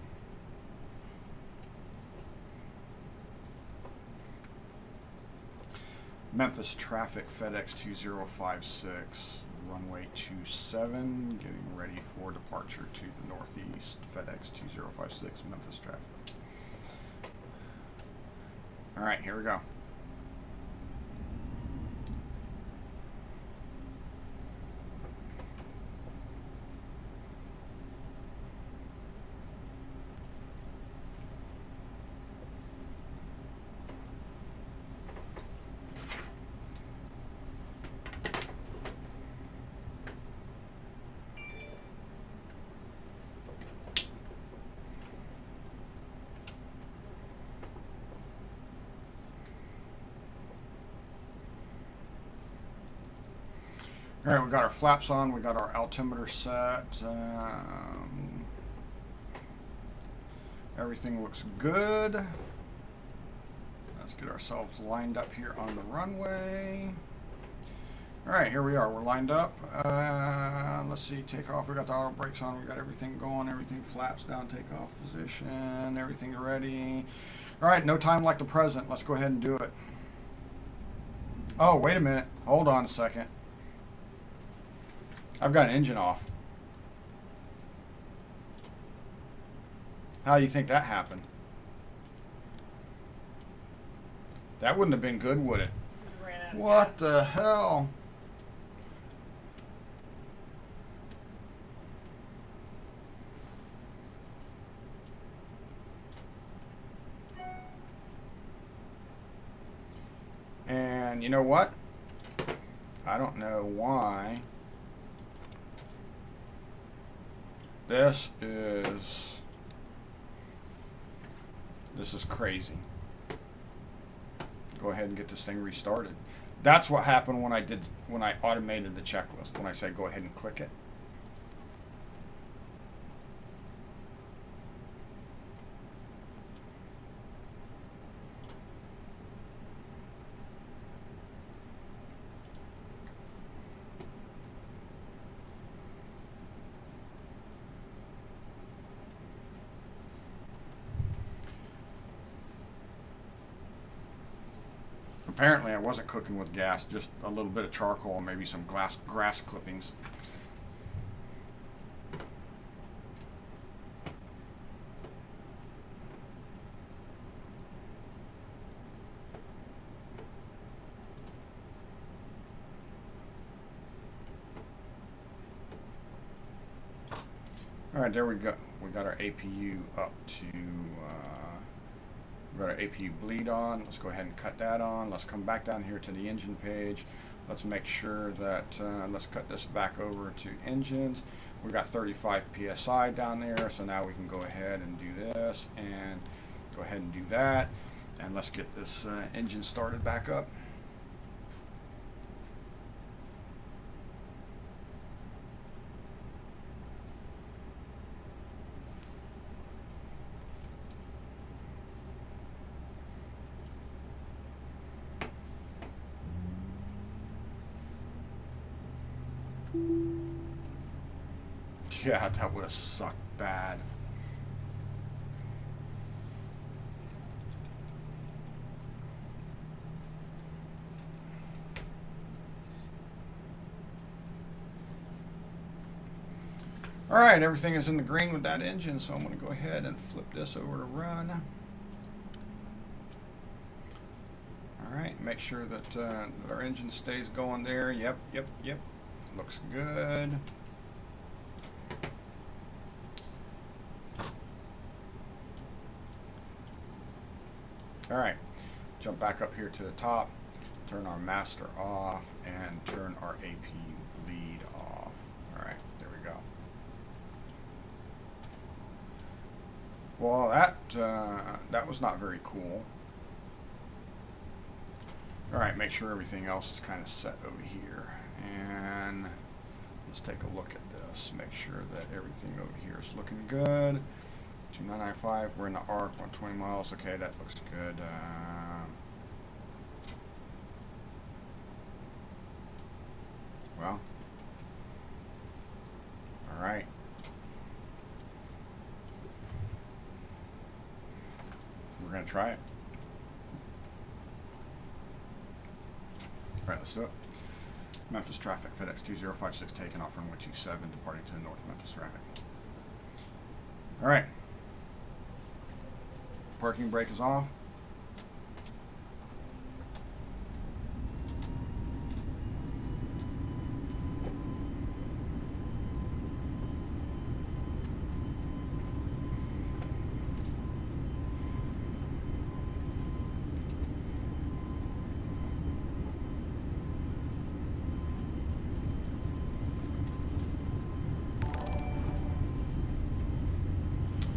Memphis traffic, FedEx 2056, runway 27, getting ready for departure to the northeast. FedEx 2056, Memphis traffic. All right, here we go. All right, we got our flaps on. We got our altimeter set. Everything looks good. Let's get ourselves lined up here on the runway. All right, here we are. We're lined up. Let's see, takeoff. We got the auto brakes on. We got everything going. Everything flaps down, takeoff position. Everything ready. All right, no time like the present. Let's go ahead and do it. Oh, wait a minute. Hold on a second. I've got an engine off. How do you think that happened? That wouldn't have been good, would it? Ran out of What gas. the hell? And you know what? I don't know why. This is crazy. Go ahead and get this thing restarted. That's what happened when I automated the checklist. When I said go ahead and click it. Apparently I wasn't cooking with gas, just a little bit of charcoal and maybe some grass clippings. All right, there we go. We got our APU up to, we got our APU bleed on. Let's go ahead and cut that on. Let's come back down here to the engine page. Let's make sure that, let's cut this back over to engines. We got 35 PSI down there, so now we can go ahead and do this and go ahead and do that. And let's get this engine started back up. Yeah, that would have sucked bad. All right, everything is in the green with that engine, so I'm going to go ahead and flip this over to run. All right, make sure that, that our engine stays going there. Yep. Looks good. All right, jump back up here to the top, turn our master off, and turn our APU bleed off. All right, there we go. Well, that was not very cool. All right, make sure everything else is kind of set over here. And let's take a look at this. Make sure that everything over here is looking good. 2995, we're in the arc, 120 miles. Okay, that looks good. Well, all right. We're going to try it. All right, let's do it. Memphis traffic, FedEx 2056 taking off runway 27, departing to the north. Memphis traffic. All right. Parking brake is off.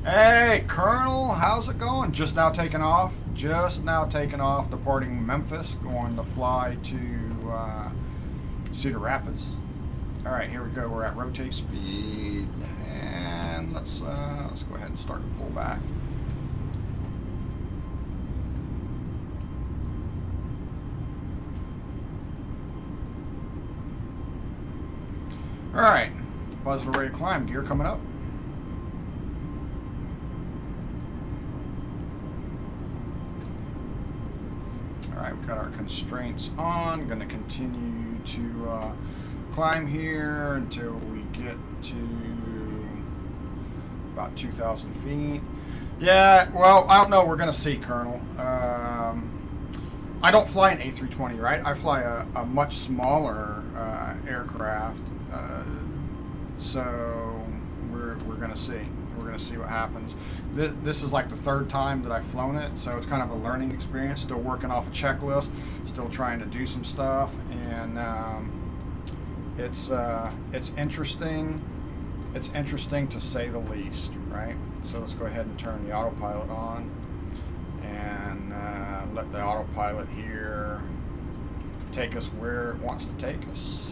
Hey, Colonel, how's it going? Just now taking off. Just now taking off, departing Memphis, going to fly to Cedar Rapids. All right, here we go. We're at rotate speed, and let's go ahead and start to pull back. All right, buzzer ready to climb. Gear coming up. All right, we've got our constraints on. Going to continue to climb here until we get to about 2,000 feet. Yeah, well, I don't know. We're going to see, Colonel. I don't fly an A320, right? I fly a much smaller aircraft. So we're going to see. We're going to see what happens. This is like the third time that I've flown it, so it's kind of a learning experience. Still working off a checklist, still trying to do some stuff, and it's interesting. It's interesting to say the least, right? So let's go ahead and turn the autopilot on, and let the autopilot here take us where it wants to take us.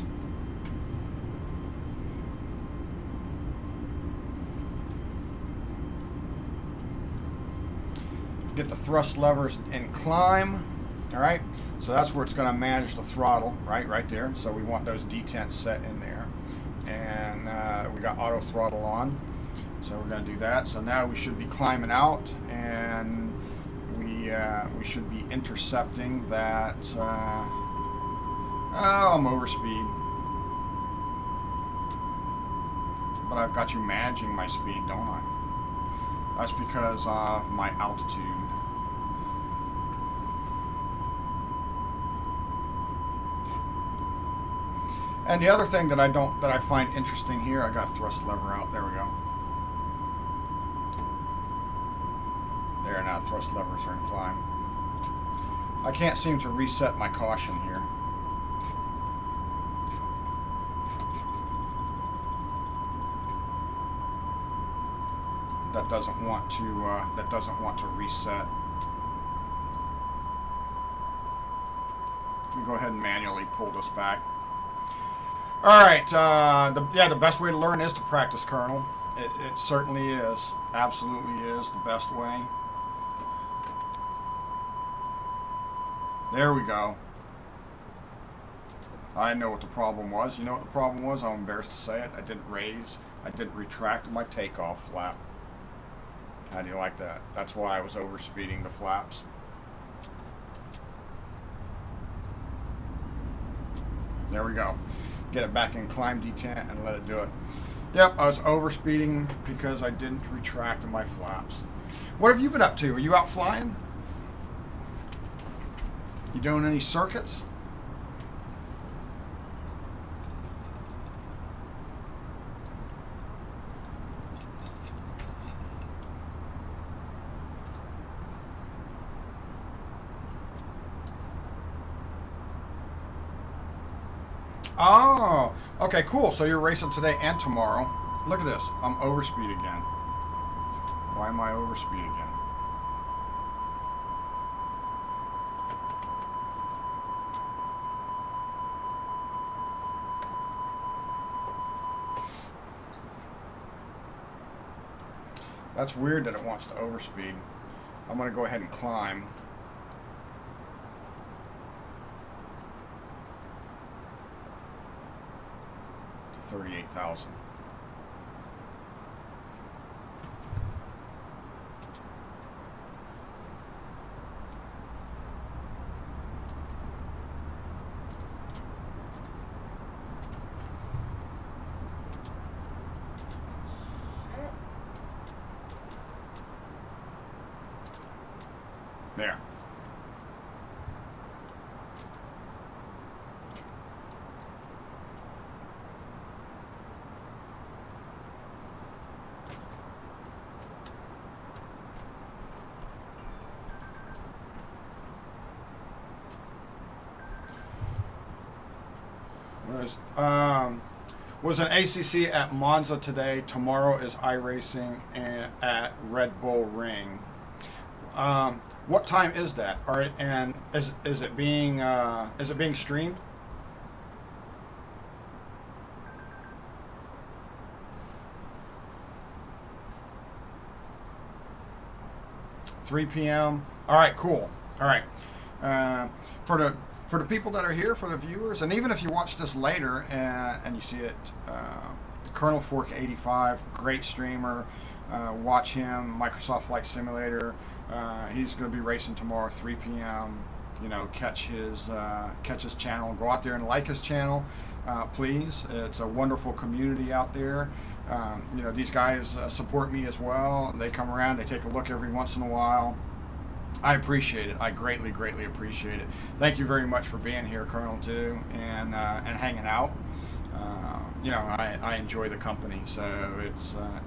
Get the thrust levers and climb. All right, so that's where it's going to manage the throttle, right there. So we want those detents set in there, and we got auto throttle on, so we're going to do that. So now we should be climbing out, and we should be intercepting that. Oh, I'm over speed, but I've got you managing my speed, don't I? That's because of my altitude. And the other thing that I find interesting here, I got a thrust lever out. There we go. There, now thrust levers are in climb. I can't seem to reset my caution here. That doesn't want to reset. We go ahead and manually pull this back. All right, the best way to learn is to practice, Colonel. It certainly is, absolutely is the best way. There we go. I know what the problem was. You know what the problem was? I'm embarrassed to say it. I didn't retract my takeoff flap. How do you like that? That's why I was overspeeding the flaps. There we go. Get it back in climb detent and let it do it. Yep, I was overspeeding because I didn't retract my flaps. What have you been up to? Are you out flying? You doing any circuits? Oh, okay, cool. So you're racing today and tomorrow. Look at this. I'm overspeed again. Why am I overspeed again? That's weird that it wants to overspeed. I'm going to go ahead and climb. To 38,000. There. Was an ACC at Monza today. Tomorrow is iRacing at Red Bull Ring. What time is that? And is it being streamed? 3 p.m. All right, cool. All right. For the people that are here, for the viewers, and even if you watch this later and you see it, Colonel Fork 85, great streamer. Watch him, Microsoft Flight Simulator. He's going to be racing tomorrow, 3 p.m. You know, catch his channel. Go out there and like his channel, please. It's a wonderful community out there. You know, these guys support me as well. They come around, they take a look every once in a while. I appreciate it. I greatly, greatly appreciate it. Thank you very much for being here, Colonel, too, and hanging out. You know, I enjoy the company, so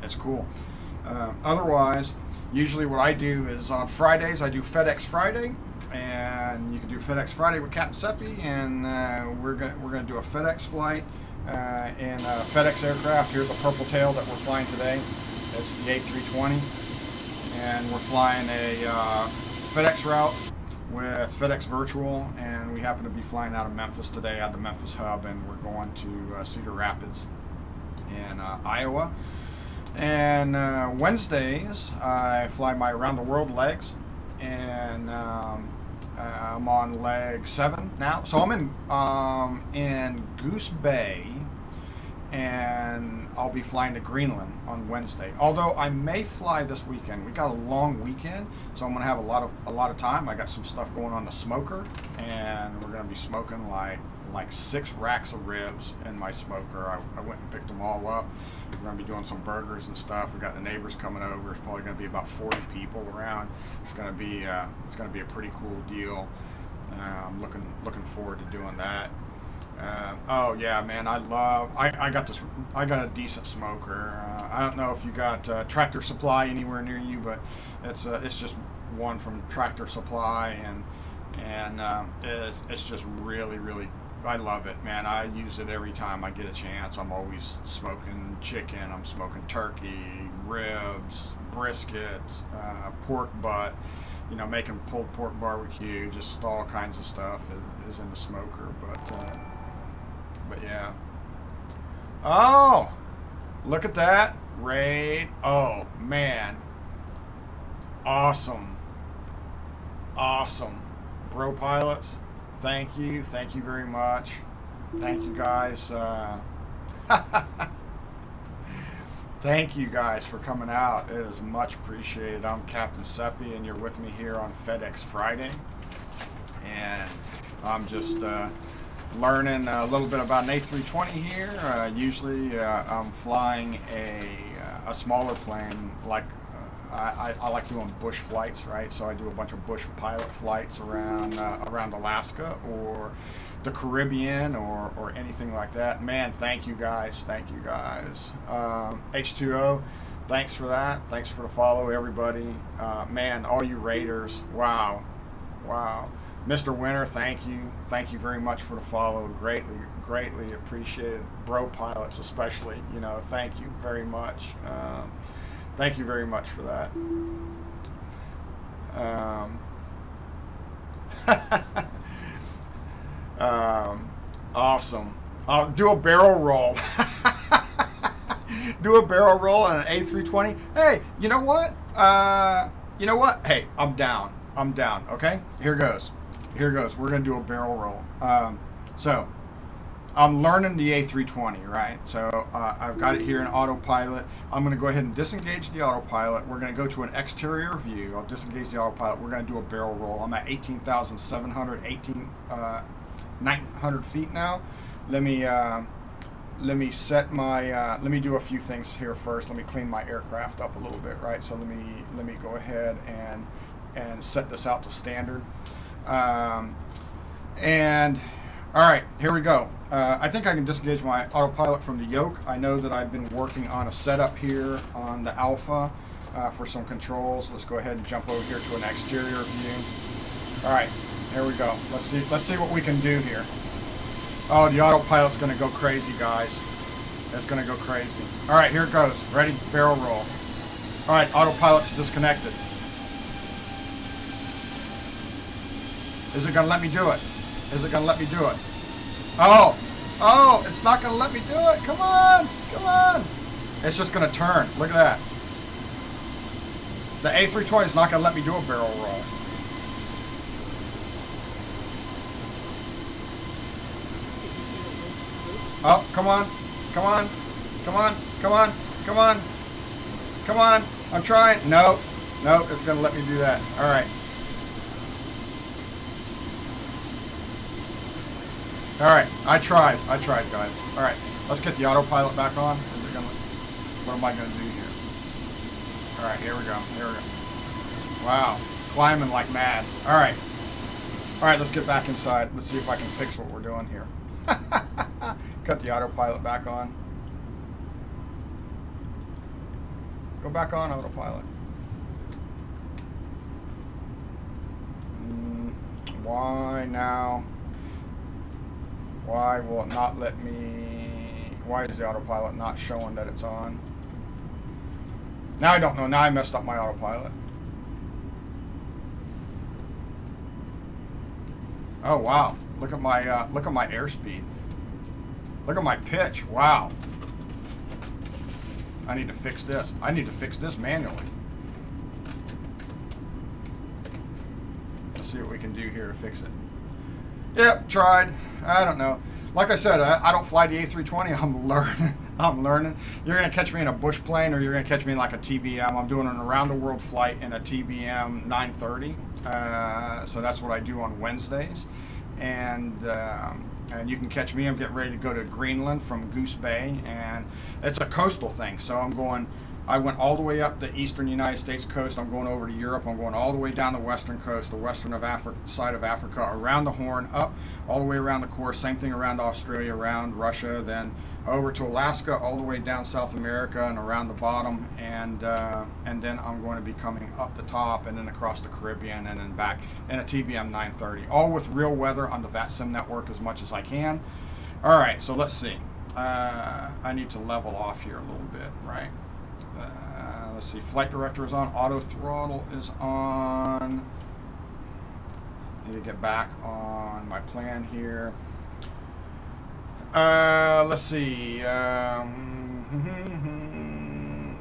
it's cool. Otherwise, usually what I do is on Fridays I do FedEx Friday, and you can do FedEx Friday with Captain Seppi, and we're gonna do a FedEx flight in a FedEx aircraft. Here's a purple tail that we're flying today. It's the A320, and we're flying a FedEx route with FedEx Virtual, and we happen to be flying out of Memphis today, out of the Memphis hub, and we're going to Cedar Rapids in Iowa. And Wednesdays I fly my around the world legs, and I'm on leg 7 now. So I'm in Goose Bay, and I'll be flying to Greenland on Wednesday. Although I may fly this weekend. We got a long weekend, so I'm gonna have a lot of time. I got some stuff going on the smoker, and we're gonna be smoking like 6 racks of ribs in my smoker. I went and picked them all up. We're gonna be doing some burgers and stuff. We got the neighbors coming over. It's probably gonna be about 40 people around. It's gonna be a pretty cool deal. I'm looking forward to doing that. Oh yeah, man, I got a decent smoker. I don't know if you got Tractor Supply anywhere near you, but it's just one from Tractor Supply, and it's just really, really, I love it, man. I use it every time I get a chance. I'm always smoking chicken, I'm smoking turkey, ribs, briskets, pork butt, you know, making pulled pork barbecue, just all kinds of stuff is in the smoker, but yeah. Oh, look at that raid. Oh man, awesome bro pilots, thank you very much. Thank you guys. Thank you guys for coming out. It is much appreciated. I'm Captain Seppi, and you're with me here on FedEx Friday, and I'm just learning a little bit about an A320 here. Usually I'm flying a smaller plane. Like I like doing bush flights, right? So I do a bunch of bush pilot flights around Alaska or the Caribbean or anything like that. Man, thank you guys. H2O, thanks for that. Thanks for the follow, everybody. Man, all you raiders, wow. Mr. Winter, thank you very much for the follow. Greatly appreciated. Bro pilots especially, you know, thank you very much. Thank you very much for that. Awesome. I'll do a barrel roll. Do a barrel roll on an A320. Hey, you know what? Hey, I'm down. Okay, here goes. We're gonna do a barrel roll. So I'm learning the A320, right? So I've got it here in autopilot. I'm gonna go ahead and disengage the autopilot. We're gonna go to an exterior view. I'll disengage the autopilot. We're gonna do a barrel roll. I'm at 18,700, 900 feet now. Let me set my, let me do a few things here first. Let me clean my aircraft up a little bit, right? So let me go ahead and set this out to standard. And all right, here we go. I think I can disengage my autopilot from the yoke. I know that I've been working on a setup here on the Alpha for some controls. Let's go ahead and jump over here to an exterior view. All right, here we go. Let's see what we can do here. Oh, the autopilot's gonna go crazy, guys. It's gonna go crazy. All right, here it goes. Ready? Barrel roll. All right, autopilot's disconnected. Is it gonna let me do it? Oh, it's not gonna let me do it. Come on. It's just gonna turn. Look at that. The A320 is not going to let me do a barrel roll. Oh, come on. Come on. Come on. Come on. Come on. Come on. I'm trying. No. No, it's going to let me do that. All right. All right. I tried, guys. All right. Let's get the autopilot back on. What am I going to do here? All right. Here we go. Here we go. Wow. Climbing like mad. All right. All right. Let's get back inside. Let's see if I can fix what we're doing here. Cut the autopilot back on. Go back on autopilot. Why now? Why will it not let me? Why is the autopilot not showing that it's on? Now I don't know. Now I messed up my autopilot. Oh wow! Look at my airspeed. Look at my pitch. Wow. I need to fix this. I need to fix this manually. Let's see what we can do here to fix it. Yep, tried. I don't know. Like I said, I don't fly the A320. I'm learning. I'm learning. You're going to catch me in a bush plane or you're going to catch me in like a TBM. I'm doing an around-the-world flight in a TBM 930. So that's what I do on Wednesdays. And you can catch me. I'm getting ready to go to Greenland from Goose Bay. And it's a coastal thing. So I went all the way up the eastern United States coast. I'm going over to Europe. I'm going all the way down the western coast, the western of Africa, side of Africa, around the Horn, up all the way around the course. Same thing around Australia, around Russia, then over to Alaska, all the way down South America and around the bottom, and then I'm going to be coming up the top and then across the Caribbean and then back in a TBM 930, all with real weather on the VATSIM network as much as I can. All right, so let's see. I need to level off here a little bit, right? Let's see, flight director is on, auto throttle is on. Need to get back on my plan here. Let's see.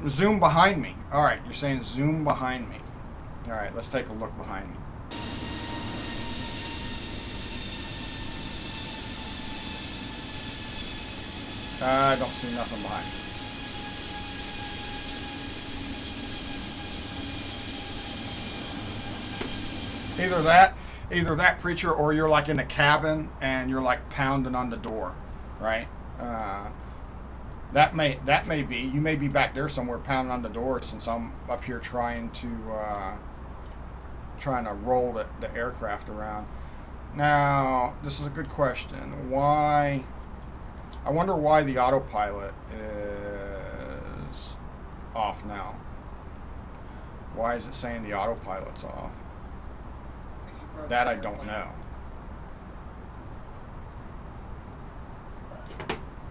Zoom behind me. All right, you're saying zoom behind me. All right, let's take a look behind me. I don't see nothing behind me. Either that, preacher, or you're like in a cabin and you're like pounding on the door, right? That may be. You may be back there somewhere pounding on the door since I'm up here trying to roll the aircraft around. Now, this is a good question. Why? I wonder why the autopilot is off now. Why is it saying the autopilot's off? That I don't know.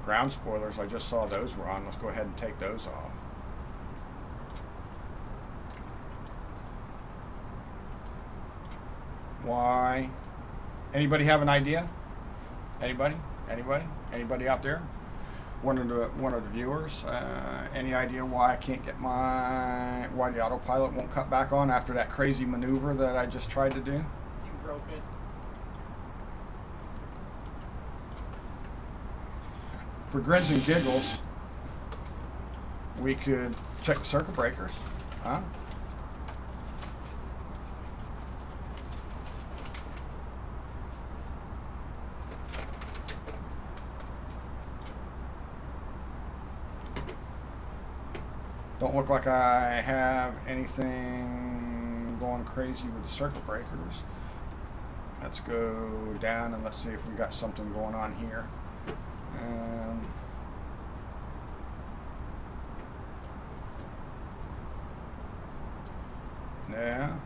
Ground spoilers, I just saw those were on. Let's go ahead and take those off. Why? Anybody have an idea? Anybody? Anybody? Anybody out there? One of the viewers. Any idea why I can't get why the autopilot won't cut back on after that crazy maneuver that I just tried to do? You broke it. For grins and giggles, we could check the circuit breakers, huh? Don't look like I have anything going crazy with the circuit breakers. Let's go down and let's see if we got something going on here.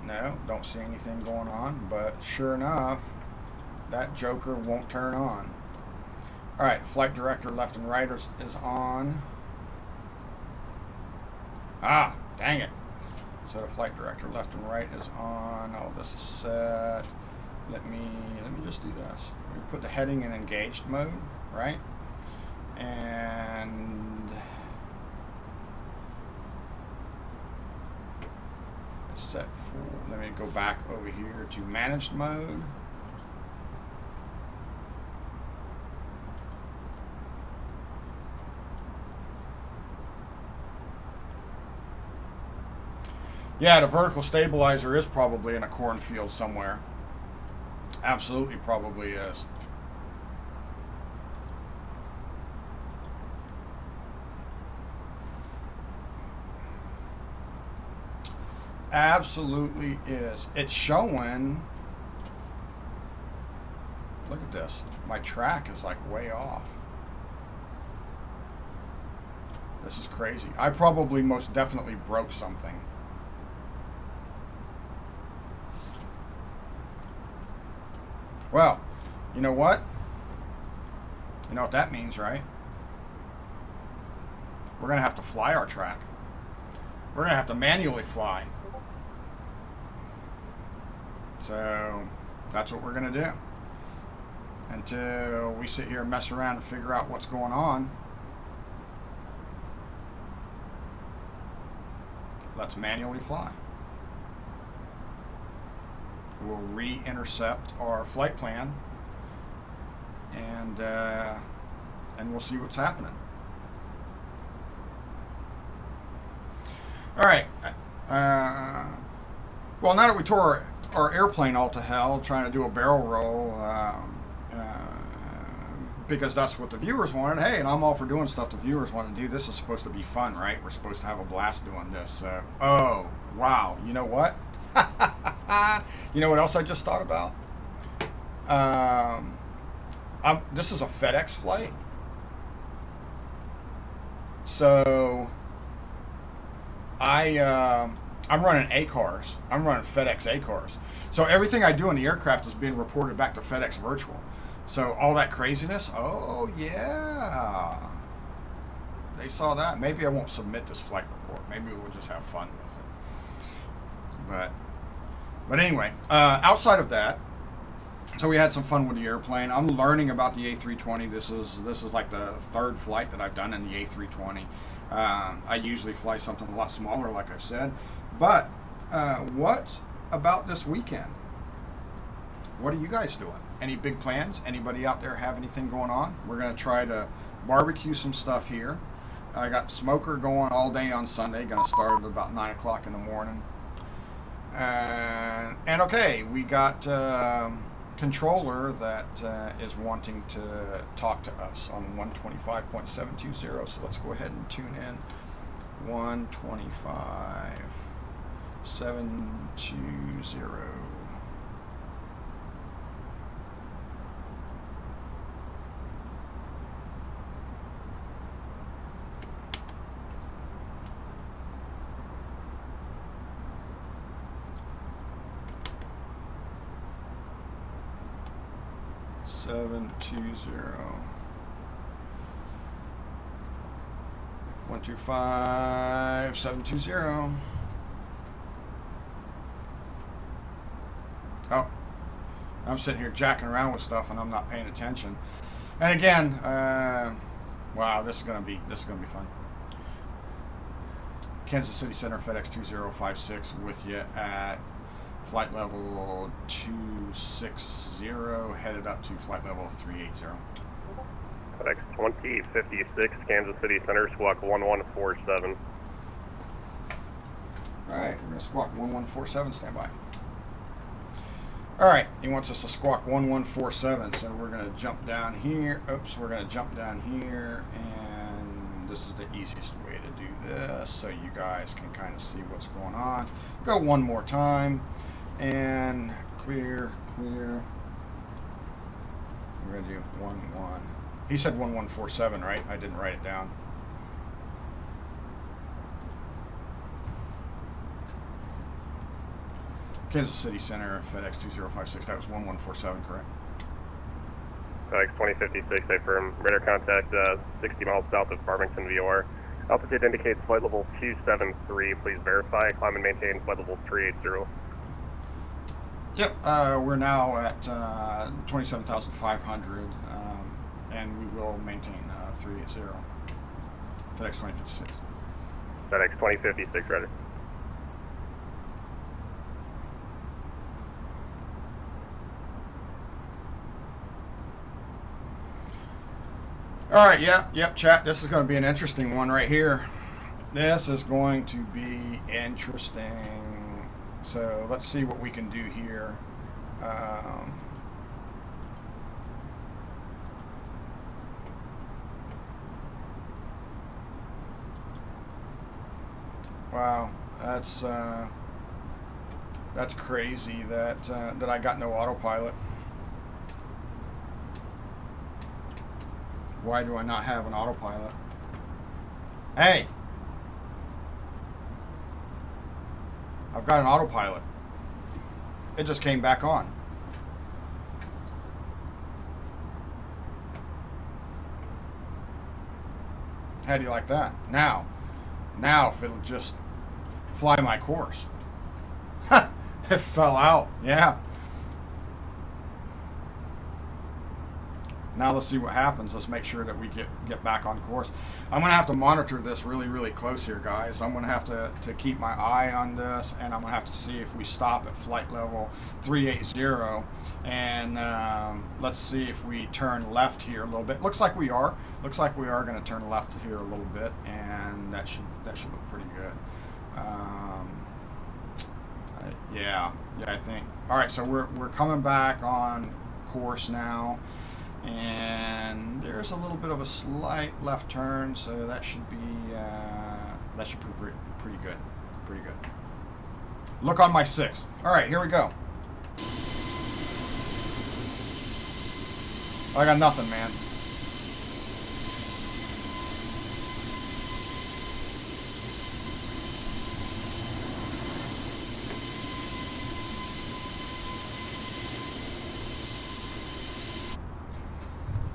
No, don't see anything going on, but sure enough, that joker won't turn on. All right, flight director left and right is on. Ah, dang it. So the flight director left and right is on. Oh, this is set. Let me just do this. Let me put the heading in engaged mode, right? And set for, let me go back over here to managed mode. Yeah, the vertical stabilizer is probably in a cornfield somewhere. Absolutely probably is. Absolutely is. It's showing. Look at this. My track is like way off. This is crazy. I probably most definitely broke something. Well, you know what? You know what that means, right? We're going to have to fly our track. We're going to have to manually fly. So that's what we're going to do. Until we sit here and mess around and figure out what's going on, let's manually fly. We'll re-intercept our flight plan, and we'll see what's happening. All right. Well, now that we tore our airplane all to hell trying to do a barrel roll, because that's what the viewers wanted. Hey, and I'm all for doing stuff the viewers want to do. This is supposed to be fun, right? We're supposed to have a blast doing this. Oh, wow. You know what? You know what else I just thought about? This is a FedEx flight. So I'm running A-cars. I'm running FedEx A-cars. So everything I do in the aircraft is being reported back to FedEx Virtual. So all that craziness, oh yeah. They saw that. Maybe I won't submit this flight report. Maybe we'll just have fun with it. But anyway, outside of that, so we had some fun with the airplane. I'm learning about the A320. This is like the third flight that I've done in the A320. I usually fly something a lot smaller, like I've said. But what about this weekend? What are you guys doing? Any big plans? Anybody out there have anything going on? We're going to try to barbecue some stuff here. I got smoker going all day on Sunday. Going to start at about 9 o'clock in the morning. And okay, we got controller that is wanting to talk to us on 125.720. So let's go ahead and tune in. 125.720. Seven two zero 125.720. Oh, I'm sitting here jacking around with stuff and I'm not paying attention. And again, wow, this is gonna be fun. Kansas City Center, FedEx 2056 with you at flight level 260, headed up to flight level 380. FedEx 2056, Kansas City Center, squawk 1147. Alright, we're going to squawk 1147, stand by. Alright, he wants us to squawk 1147, so we're going to jump down here. Oops, we're going to jump down here, and this is the easiest way to do this, so you guys can kind of see what's going on. Go one more time. And clear. We're going to do 11. He said 1147, right? I didn't write it down. Kansas City Center, FedEx 2056. That was 1147, correct? FedEx 2056, I affirm. Radar contact 60 miles south of Farmington, VOR. Altitude indicates flight level 273. Please verify. Climb and maintain flight level 380. Yep, we're now at 27,500, and we will maintain 380. FedEx 2056. FedEx 2056, ready. All right, yep, chat. This is going to be an interesting one right here. This is going to be interesting. So let's see what we can do here. Wow, that's crazy that that I got no autopilot. Why do I not have an autopilot? Hey! I've got an autopilot. It just came back on. How do you like that? Now if it'll just fly my course. It fell out, yeah. Now let's see what happens. Let's make sure that we get back on course. I'm going to have to monitor this really close here, guys. I'm going to have to keep my eye on this, and I'm going to have to see if we stop at flight level 380, and let's see if we turn left here a little bit. Looks like we are. Looks like we are going to turn left here a little bit, and that should look pretty good. Yeah, I think. All right, so we're coming back on course now. And there's a little bit of a slight left turn, so that should be pretty good. Pretty good. Look on my 6. All right, here we go. I got nothing, man.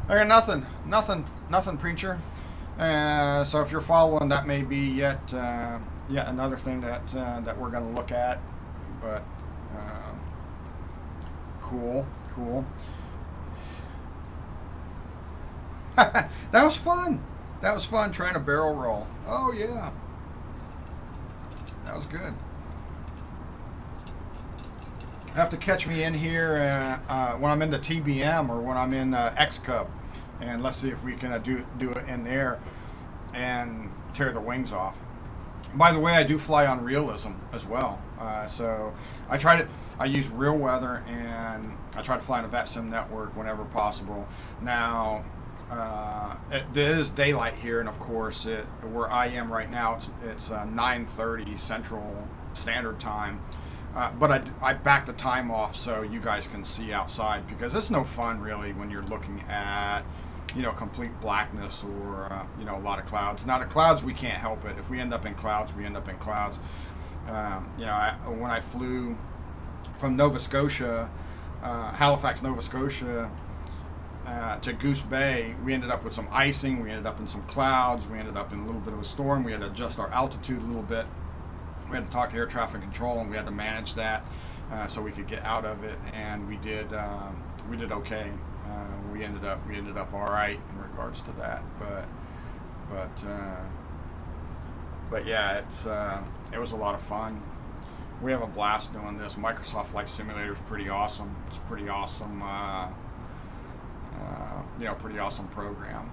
I got nothing, preacher. So if you're following, that may be yet another thing that we're going to look at. But cool. That was fun. That was fun trying to barrel roll. Oh yeah, that was good. Have to catch me in here when I'm in the TBM or when I'm in X-Cub, and let's see if we can do it in there and tear the wings off. By the way, I do fly on realism as well, so I use real weather, and I try to fly on a VetSim network whenever possible. Now it is daylight here, and of course where I am right now it's 9:30 Central Standard Time. But I back the time off so you guys can see outside, because it's no fun really when you're looking at, complete blackness or, a lot of clouds. Now the clouds, we can't help it. If we end up in clouds, we end up in clouds. When I flew from Nova Scotia, Halifax, Nova Scotia, to Goose Bay, we ended up with some icing. We ended up in some clouds. We ended up in a little bit of a storm. We had to adjust our altitude a little bit. We had to talk to air traffic control, and we had to manage that so we could get out of it, and we did okay. We ended up all right in regards to that, but yeah, it was a lot of fun. We have a blast doing this. Microsoft Flight Simulator is pretty awesome. It's a pretty awesome, pretty awesome program.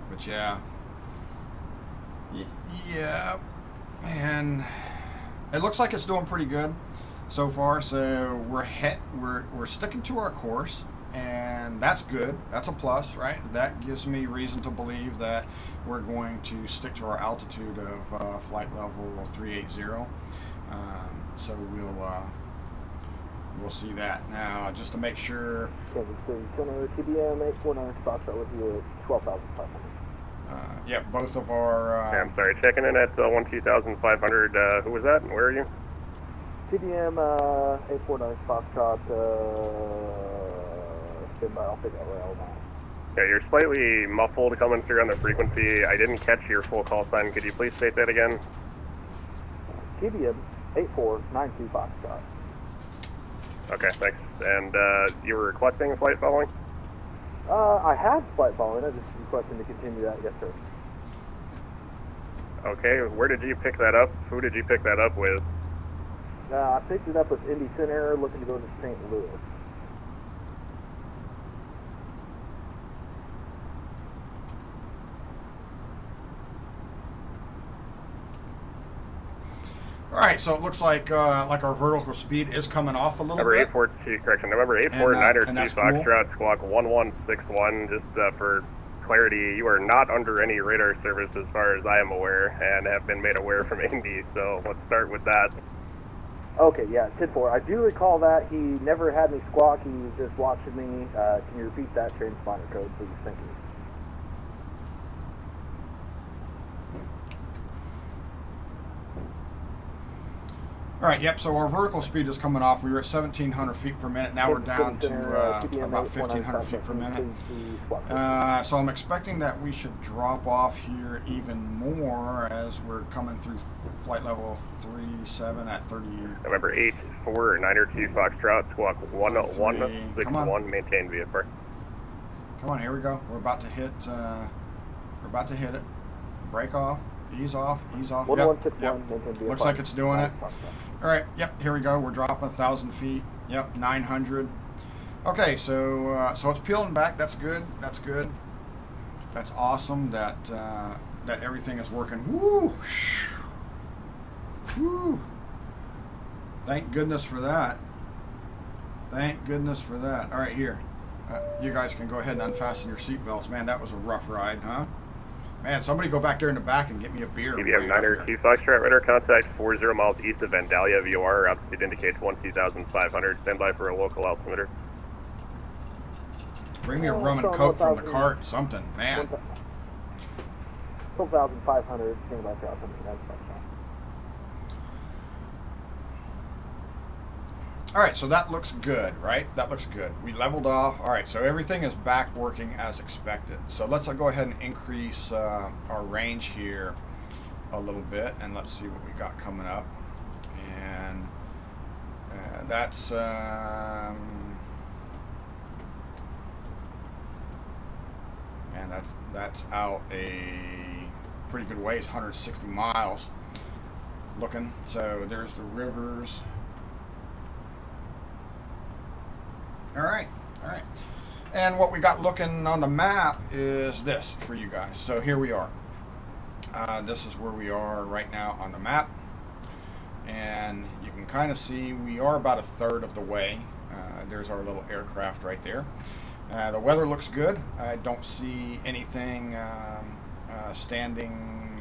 But yeah. Yeah, and it looks like it's doing pretty good so far. So we're sticking to our course, and that's good. That's a plus, right? That gives me reason to believe that we're going to stick to our altitude of flight level 380. So we'll see that now, just to make sure. Kansas City, Center, TBM 849 Foxtrot with you at 12,500. Yeah, both of our... yeah, I'm sorry, checking in at 12,500. Who was that, and where are you? TBM 849 Foxtrot, standby, I'll pick that rail now. Yeah, you're slightly muffled coming through on the frequency. I didn't catch your full call sign. Could you please state that again? TBM 8492 Foxtrot. Okay, thanks. And you were requesting flight following? I had flight following. I just requested to continue that. Yes, sir. Okay, where did you pick that up? Who did you pick that up with? I picked it up with Indy Center, looking to go to St. Louis. All right, so it looks like our vertical speed is coming off a little Number bit. 842, correction, number 849 and that's Foxtrot, squawk 1161, just for clarity, you are not under any radar service as far as I am aware, and have been made aware from Indy, so let's start with that. Okay, yeah, 10-4. I do recall that. He never had me squawk. He was just watching me. Can you repeat that transponder code, please? Thank you. All right, yep, so our vertical speed is coming off. We were at 1,700 feet per minute. Now we're down to about 1,500 feet per minute. So I'm expecting that we should drop off here even more as we're coming through flight level 37 at 30. November 849 Foxtrot, squawk 1161, maintain VFR. Come on, here we go. We're about to hit it. Break off, ease off, ease off. Yep. Looks like it's doing it. All right, yep, here we go. We're dropping 1,000 feet. Yep, 900. Okay, so so it's peeling back. That's good. That's good. That's awesome that that everything is working. Woo! Woo! Thank goodness for that. Thank goodness for that. All right, here. You guys can go ahead and unfasten your seatbelts. Man, that was a rough ride, huh? Man, somebody go back there in the back and get me a beer. KBM 902 Foxtrot, radar contact 40 miles east of Vandalia, VOR, altitude indicates 12,500, stand by for a local altimeter. Bring me a rum and coke from the cart, something, man. 12,500, stand by for altimeter, that's fine. All right, so that looks good, right? That looks good. We leveled off. All right, so everything is back working as expected. So let's go ahead and increase our range here a little bit, and let's see what we got coming up. And that's out a pretty good ways, 160 miles. Looking. So there's the rivers. All right. And what we got looking on the map is this for you guys. So here we are. This is where we are right now on the map. And you can kind of see we are about a third of the way. There's our little aircraft right there. The weather looks good. I don't see anything standing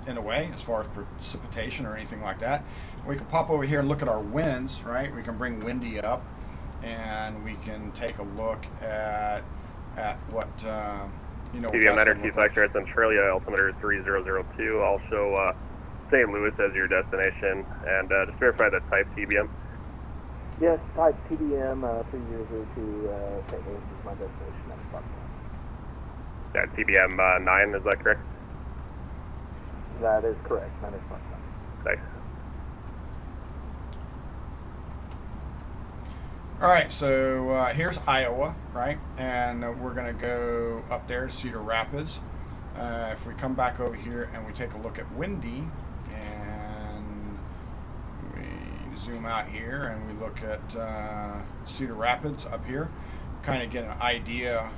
in the way as far as precipitation or anything like that. We can pop over here and look at our winds, right? We can bring windy up. And we can take a look at what KBM 902 Foxtrot, Centralia, altimeter 3002. I'll show St. Louis as your destination, and just verify the type TBM. Yes, type TBM 3002 St. Louis is my destination. That's fine. Yeah, TBM 9, is that correct? That is correct. That is fine. Thanks. All right, so here's Iowa, right? And we're going to go up there to Cedar Rapids. If we come back over here and we take a look at Windy, and we zoom out here and we look at Cedar Rapids up here, kind of get an idea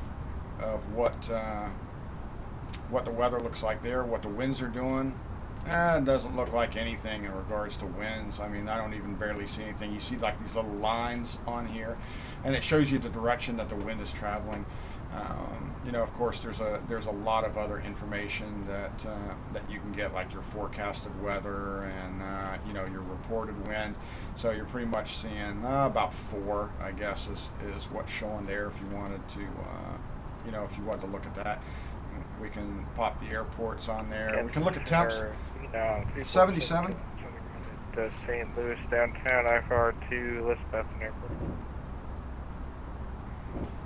of what the weather looks like there, what the winds are doing. It doesn't look like anything in regards to winds. I mean, I don't even barely see anything. You see like these little lines on here, and it shows you the direction that the wind is traveling. Of course, there's a lot of other information that you can get, like your forecasted weather and your reported wind. So you're pretty much seeing about 4, I guess, is what's showing there. If you wanted to, if you wanted to look at that. We can pop the airports on there. We can look at temps. 77. To St. Louis downtown, IFR2, Elizabeth Airport.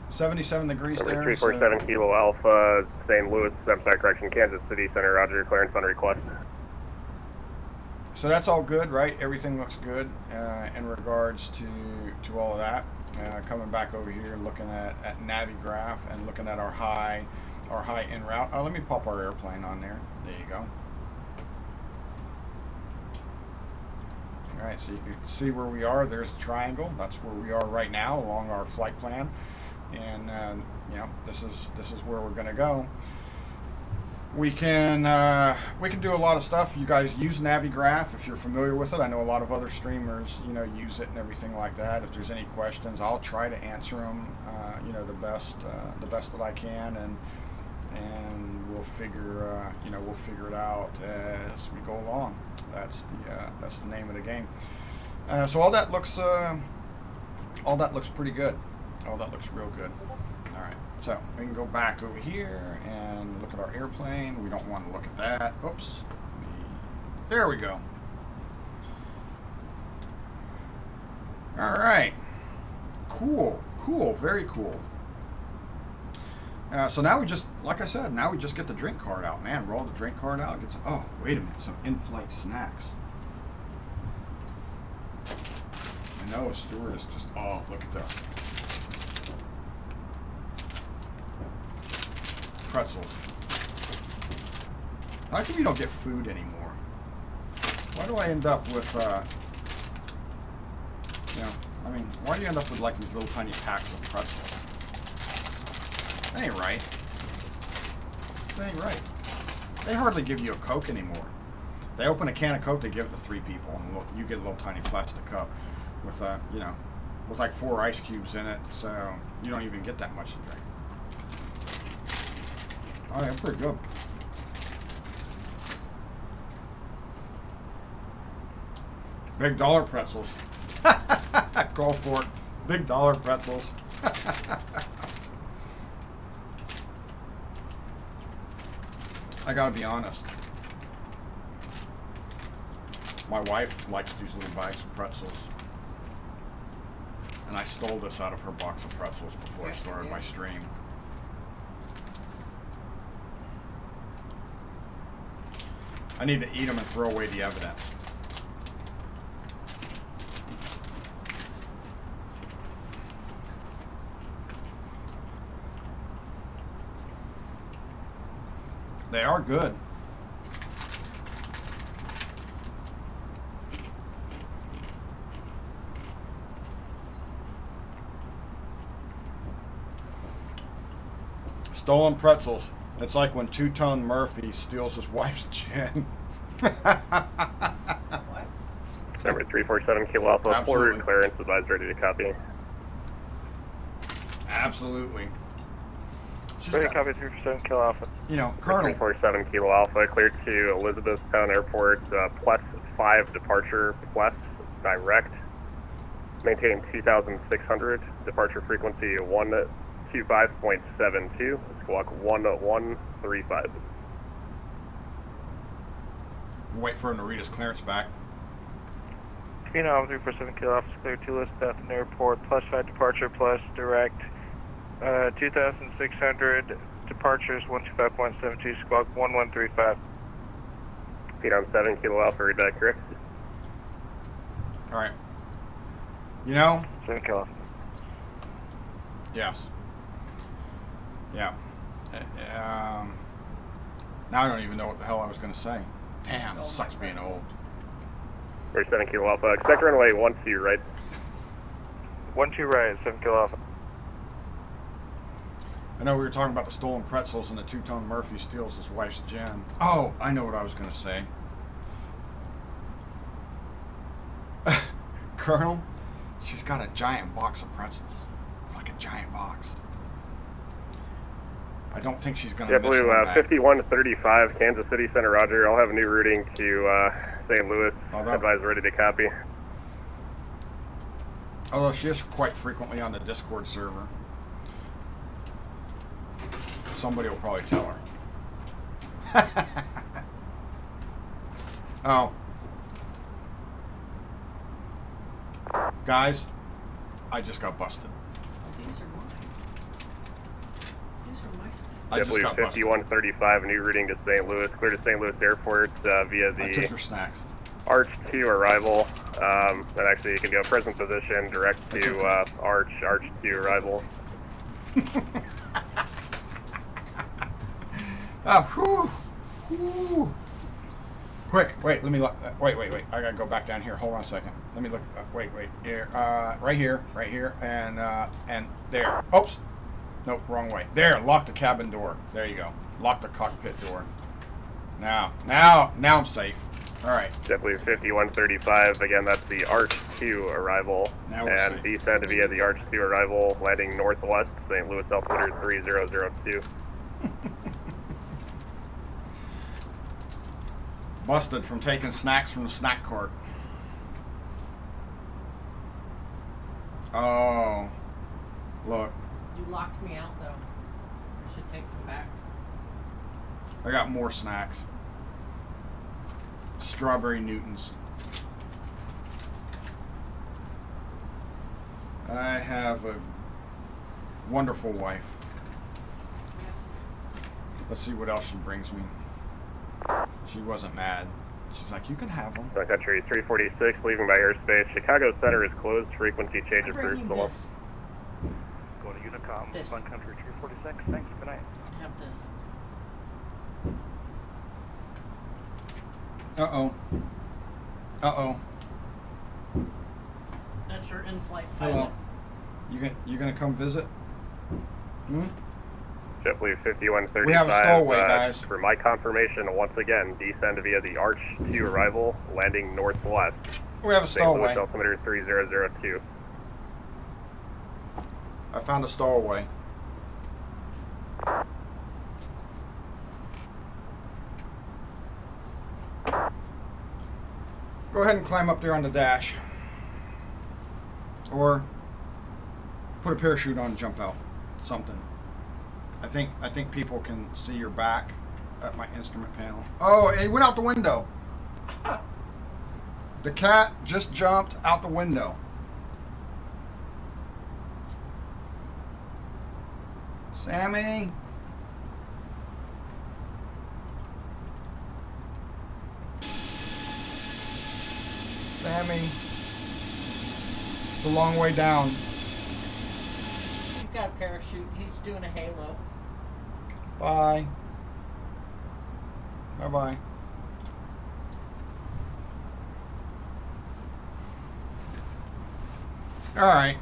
77 degrees there. 347 Kilo Alpha, St. Louis, correction, Kansas City Center, Roger, clearance on request. So that's all good, right? Everything looks good in regards to all of that. Coming back over here, looking at Navigraph and looking at our high en route. Let me pop our airplane on there. There you go. All right, so you can see where we are. There's the triangle. That's where we are right now along our flight plan, and this is where we're going to go. We can do a lot of stuff. You guys use Navigraph if you're familiar with it. I know a lot of other streamers, use it and everything like that. If there's any questions, I'll try to answer them, the best that I can, and we'll figure it out as we go along. That's the name of the game. So all that looks pretty good. All that looks real good. All right. So we can go back over here and look at our airplane. We don't want to look at that. Oops. There we go. All right. Cool. Very cool. So now we just, like I said, now we just get the drink card out, man. Roll the drink card out. Get some, oh, wait a minute. Some in-flight snacks. I know a stewardess just, oh, look at this. Pretzels. How come you don't get food anymore? Why do I end up with, why do you end up with like these little tiny packs of pretzels? That ain't right. That ain't right. They hardly give you a Coke anymore. They open a can of Coke, they give it to 3 people, and you get a little tiny plastic cup with, with like 4 ice cubes in it, so you don't even get that much to drink. Oh, yeah, pretty good. Big dollar pretzels. Go for it. Big dollar pretzels. I gotta be honest. My wife likes these little bags of pretzels. And I stole this out of her box of pretzels before I started my stream. I need to eat them and throw away the evidence. They are good. Stolen pretzels. It's like when Two-Tone Murphy steals his wife's gin. Number 347 Kilo Alpha, forward clearance, advised ready to copy. Absolutely. Ready to copy 347 Kilo Alpha. Colonel. 347 Kilo Alpha, cleared to Elizabethtown Airport, plus 5 departure, plus direct. Maintain 2,600, departure frequency 125.72, squawk 1135. Wait for him to read his clearance back. Alpha 347 Kilo Alpha, cleared to Elizabethtown Airport, plus 5 departure, plus direct. 2,600, departures 125.72, squawk 1135. Phenom 7 Kilo Alpha, read back correct. Alright. 7 Kilo Alpha. Yes. Yeah. Now I don't even know what the hell I was going to say. Damn, it sucks being old. 37 Kilo Alpha, expect runway 12 right. 12 right, 7 Kilo Alpha. I know we were talking about the stolen pretzels and the Two-Tone Murphy steals his wife's gin. Oh, I know what I was going to say. Colonel, she's got a giant box of pretzels. It's like a giant box. I don't think she's going to miss Blue, one back. 5135, Kansas City Center, Roger. I'll have a new routing to St. Louis. Advise ready to copy. Although she is quite frequently on the Discord server. Somebody will probably tell her. Oh. Guys, I just got busted. These are mine. These are my stuff. I just got busted. 5135, new routing to St. Louis. Clear to St. Louis Airport via I took the your snacks. Arch 2 arrival. And actually, you can go present position direct to Arch 2 arrival. Oh, whew. Quick, wait, let me look. Wait. I gotta go back down here. Hold on a second. Let me look. Wait. Here. Right here, and there. Oops. Nope, wrong way. There, lock the cabin door. There you go. Lock the cockpit door. Now I'm safe. All right. JetBlue 5135, again, that's the Arch 2 arrival. Now we're And safe. descend via the Arch 2 arrival, landing northwest, St. Louis altimeter 3002. Busted from taking snacks from the snack cart. Oh, look, You locked me out though. I should take them back. I got more snacks. Strawberry Newtons. I have a wonderful wife. Let's see what else she brings me. She wasn't mad. She's like, you can have them. Sun Country 346, leaving by airspace. Chicago Center is closed. Frequency change approved. Bring Below. this. Go to Unicom, This. Sun Country 346. Thanks. Good night. Have this. Uh-oh. Uh-oh. That's your in-flight pilot. Hello. You gonna come visit? Hmm? JetBlue 5135. We have a stowaway, guys. For my confirmation, once again, descend via the Arch 2 arrival, landing northwest. We have a St. Louis stowaway. altimeter 3002. I found a stowaway. Go ahead and climb up there on the dash. Or put a parachute on and jump out. Something. I think people can see your back at my instrument panel. Oh, it went out the window. The cat just jumped out the window. Sammy? Sammy? It's a long way down. You've got a parachute. He's doing a halo. Bye. Bye-bye. All right.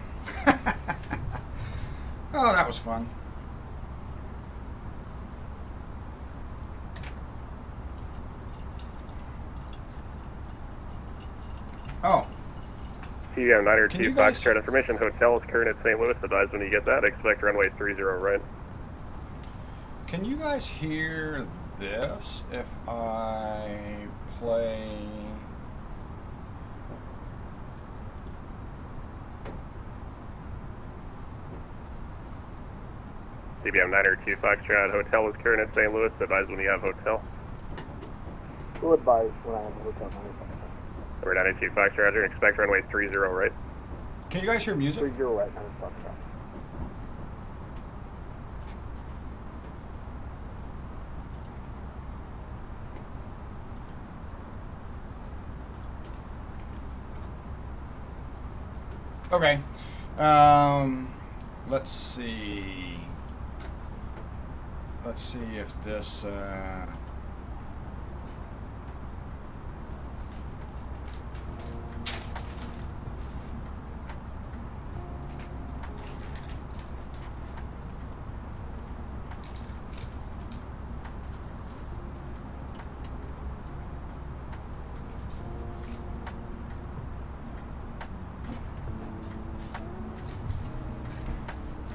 Oh, that was fun. Oh, CM Can 902 you guys- Foxtrot information. Hotel is current at St. Louis. Advise when you get that. Expect runway 30 right. can you guys hear this if I play? CBM 902 Foxtrot. Hotel is current at St. Louis. Advise when you have hotel. We'll advise when I have a hotel number. Number 902 Foxtrot. Roger. Expect runway 30 right. Can you guys hear music? 30 right now, Foxtrot. Okay. Let's see. Let's see if this.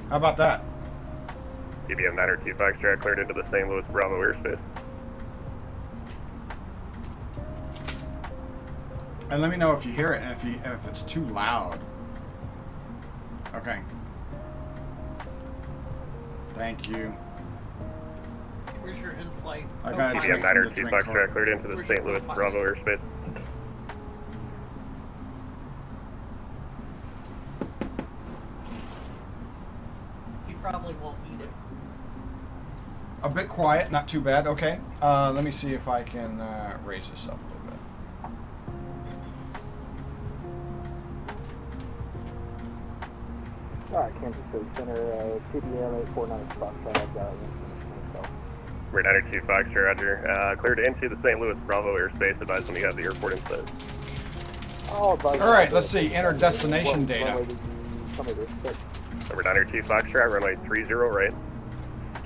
How about that? CBM 902 Foxtrot cleared into the St. Louis Bravo airspace. And let me know if you hear it and if it's too loud. Okay. Thank you. Where's your in-flight? I got it. CBM From the 902 drink Foxtrot cart. cleared into the Where's St. your Louis co-pilot? Bravo airspace. He probably won't eat it. A bit quiet, not too bad. Okay. Let me see if I can raise this up a little bit. Alright, Kansas City Center, CBM 849 Foxtrot, I've got it. Number 902 Foxtrot, Roger. Cleared into the St. Louis Bravo airspace. Advise when you have the airport in sight. All right, let's see, enter destination data. Number 902 Foxtrot, runway 30 right.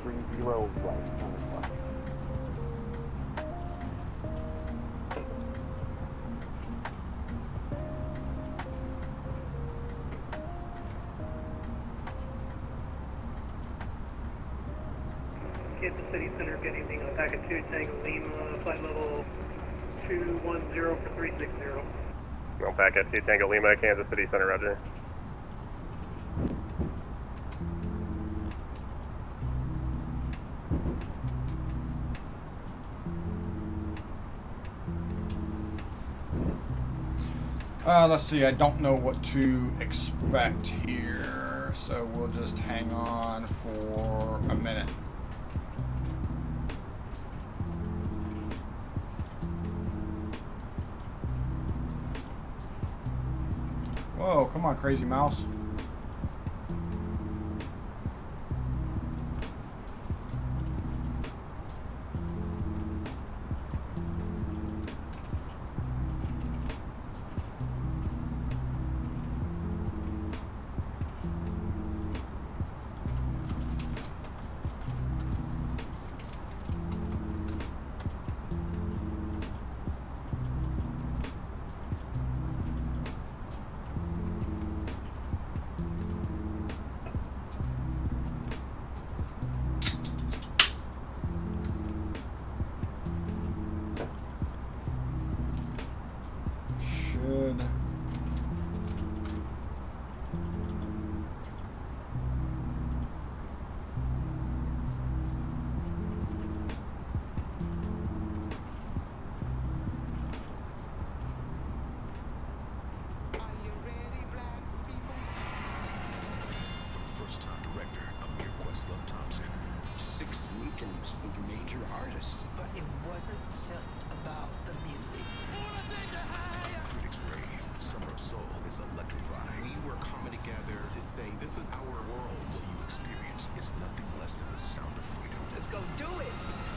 30 right. City Center, get anything on packet 2 Tango Lima, flight level 210 for 360. No, packet 2 Tango Lima, Kansas City Center, roger. Let's see, I don't know what to expect here, so we'll just hang on for a minute. Whoa, come on, crazy mouse. Should But it wasn't just about the music. Critics rave. Summer of Soul is electrifying. We were coming together to say this was our world. What you experience is nothing less than the sound of freedom. Let's go do it!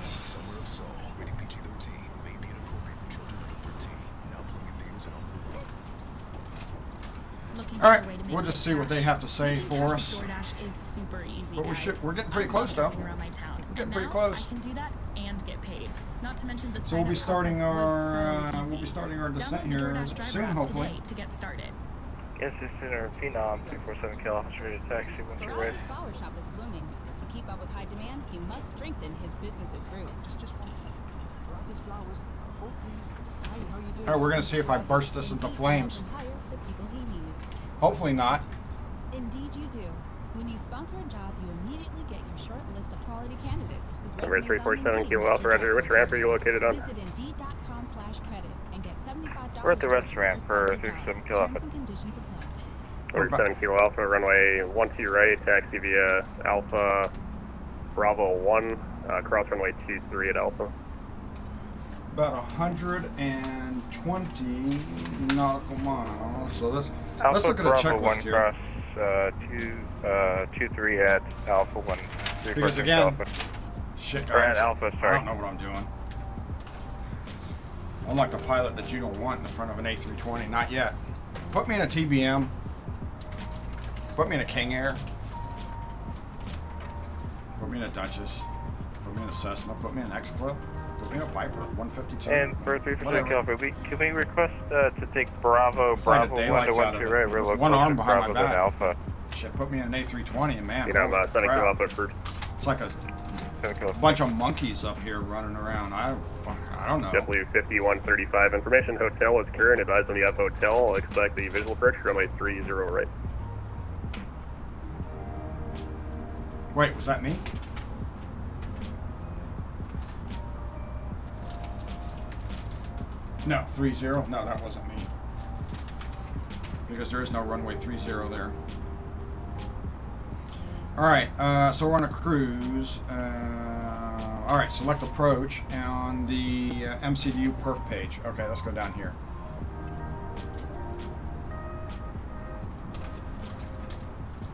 Summer of Soul, rated PG-13, may be inappropriate for children under 13. Now playing in theaters and on Blu-ray. all right, we'll just see what they have to say for us. DoorDash is super easy, But guys. we're getting pretty I close, love though. shopping around my town. We're getting And pretty now close. I can do that and get paid. Not to mention the So we'll be sign-up starting process was our so easy. we'll be starting our descent Download the here DoorDash driver soon, app hopefully. today to get started. Kansas Center, Phenom, 247 Kill Officer, ready to taxi once you're ready. His flower shop is blooming. To keep up with high demand, he must strengthen his business's roots. Just 1 second. Faraz's flowers. Hold, please. Hi, how you doing? All right, we're gonna see if I burst this into flames. Hire the people he needs. Hopefully not. Indeed you do. When you sponsor a job, you immediately get your short list of quality candidates. Number 347 Kilo Alpha, roger. Which ramp are you located on? Visit Indeed.com/credit and get $75. We're at the restaurant for 347 Kilo Alpha. Terms and conditions apply. Number 7 Kilo Alpha, runway 12 right, taxi via Alpha Bravo 1, cross runway 23 at Alpha. About 120 nautical miles. So let's Alpha look at a Bravo checklist 1 here. cross 23 at Alpha 1. Because again, shit, Or at guys, Alpha, I sorry. don't know what I'm doing. I'm like the pilot that you don't want in the front of an A320. Not yet. Put me in a TBM. Put me in a King Air. Put me in a Duchess. Put me in a Cessna. Put me in an X-Clip. Put me in a Piper 152. And for 347 Whatever. Kill Alpha, can we request to take Bravo Fly the 1 to daylights out of 12 it. right? We're There's local one arm to behind my Bravo than back. Alpha. Shit, put me in an A320 and man, You know, holy 7 Kilo crap. Alpha first. It's like a 7 Kilo Alpha. bunch of monkeys up here running around. I don't know. JetBlue 5135 information. Hotel is current. Advise when you have hotel. Expect the visual approach. Runway 30 right. Wait, was that me? No, 30. No, that wasn't me. Because there is no runway 30 there. All right, so we're on a cruise. All right, select approach on the MCDU perf page. Okay, let's go down here.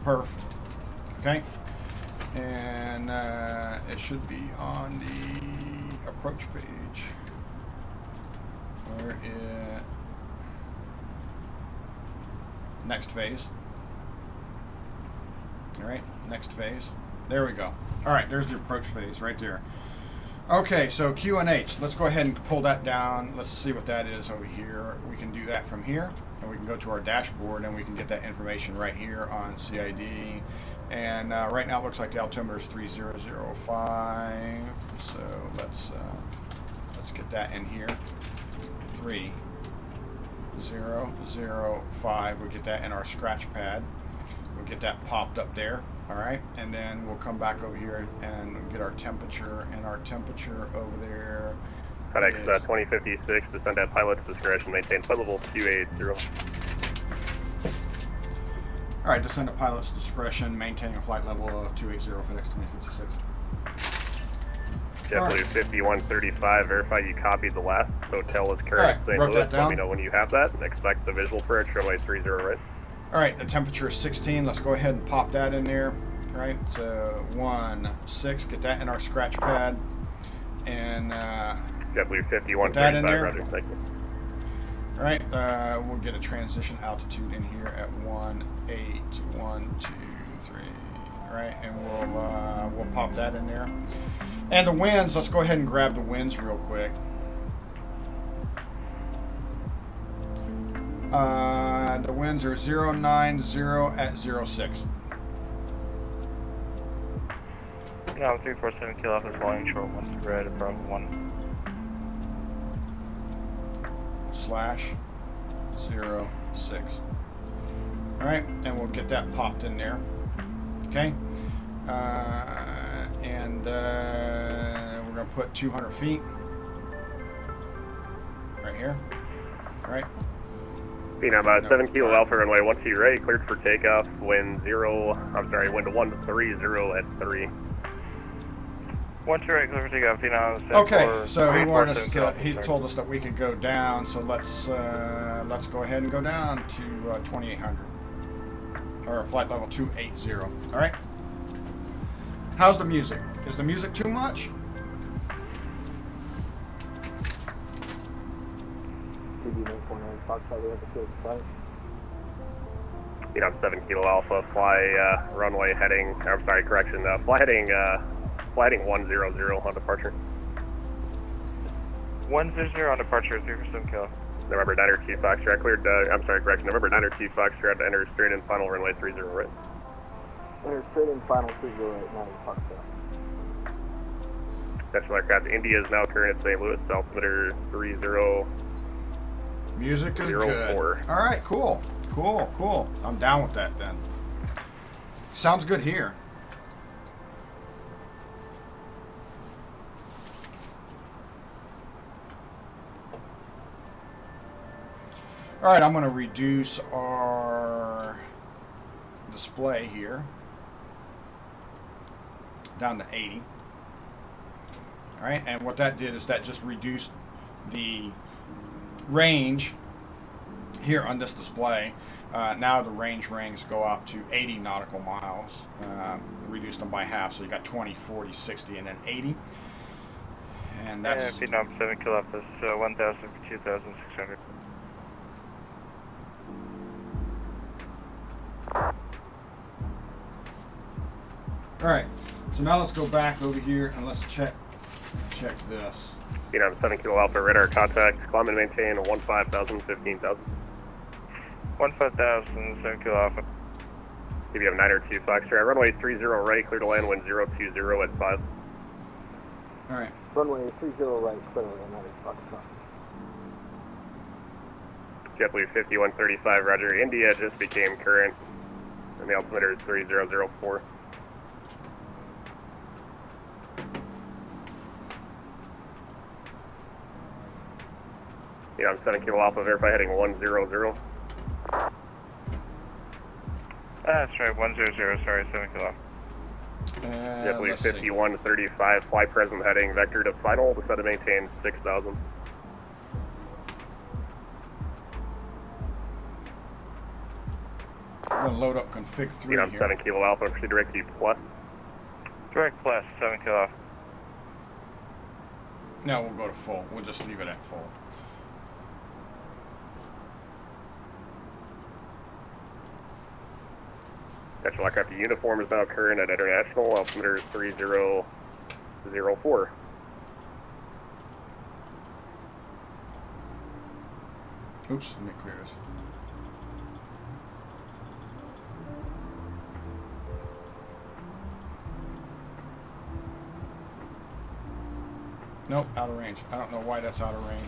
Perf. Okay. And it should be on the approach page. Where it next phase. All right, next phase. There we go. All right, there's the approach phase right there. Okay, so QNH. Let's go ahead and pull that down. Let's see what that is over here. We can do that from here, and we can go to our dashboard, and we can get that information right here on CID. And right now it looks like the altimeter is 3005. So let's get that in here. 3005. We'll get that in our scratch pad. We'll get that popped up there. All right, and then we'll come back over here and get our temperature, and our temperature over there. FedEx 2056, descend at pilot's discretion, maintain flight level 280. All right, descend at pilot's discretion, maintaining a flight level of 280, FedEx 2056. JetBlue 5135, verify you copied the last hotel is current All right, St. wrote Louis. that down. Let me know when you have that, and expect the visual approach, runway 30 right. All right, the temperature is 16. Let's go ahead and pop that in there. All right, so 16, get that in our scratch pad. And JetBlue put that in 5135, there. roger, thank you. All right, we'll get a transition altitude in here at 18123. All right, and we'll pop that in there. And the winds, let's go ahead and grab the winds real quick. The winds are 090 at 06. Now 347 Kilo Alpha flying short 1 to red, Bravo 1. /06. All right, and we'll get that popped in there. Okay, and we're gonna put 200 feet right here. All right. Phenom, 7 Kilo Alpha runway 12 right, cleared for takeoff. Wind 130 at 3. 1 to right, clear for takeoff. Phenom. Okay, so he wanted us to, he told us that we could go down, so let's go ahead and go down to 2800 or flight level 280. All right. How's the music? Is the music too much? Phenom 7 Kilo Alpha, fly runway heading, I'm sorry, correction, fly heading 100 on departure. 100 on departure, 347 Kilo. November 902 Foxtrot cleared, I'm sorry, correction, November 902 Foxtrot to enter straight in final runway 30 right. Enter straight in final 30 right, 9 Foxtrot. Central aircraft India is now current at St. Louis, altimeter 30. Music is 04. good. All right, cool. I'm down with that then. Sounds good here. All right, I'm going to reduce our display here down to 80. All right, and what that did is that just reduced the range here on this display. Now the range rings go out to 80 nautical miles. Reduced them by half, so you got 20, 40, 60, and then 80. And that's... Phenom 7 Kilo Alpha, 1,000 for 2,600. All right, so now let's go back over here and let's check this. Phenom 7 Kilo Alpha, radar contact, climb and maintain 15,000, 15,000. 15,000, 7 Kilo Alpha. CBM 902 Foxtrot, runway 30 right, clear to land, wind 020 at 5. All right. Runway 30 right, clear to land, Foxtrot. JetBlue 5135, roger. India just became current, and the altimeter is 3004. Yeah, I'm 7 Kilo Alpha, verify heading 100. That's right, 100, sorry, 7 Kilo Alpha. JetBlue 5135, fly present heading, vector to final, descend to maintain 6,000. I'm going to load up config 3 I'm here. 7 Kilo Alpha, proceed direct to plus. Direct plus, 7 Kilo Alpha. No, we'll go to full. We'll just leave it at full. Central aircraft uniform is now current at international, altimeter is 3004. Oops, let me clear this. Nope, out of range. I don't know why that's out of range.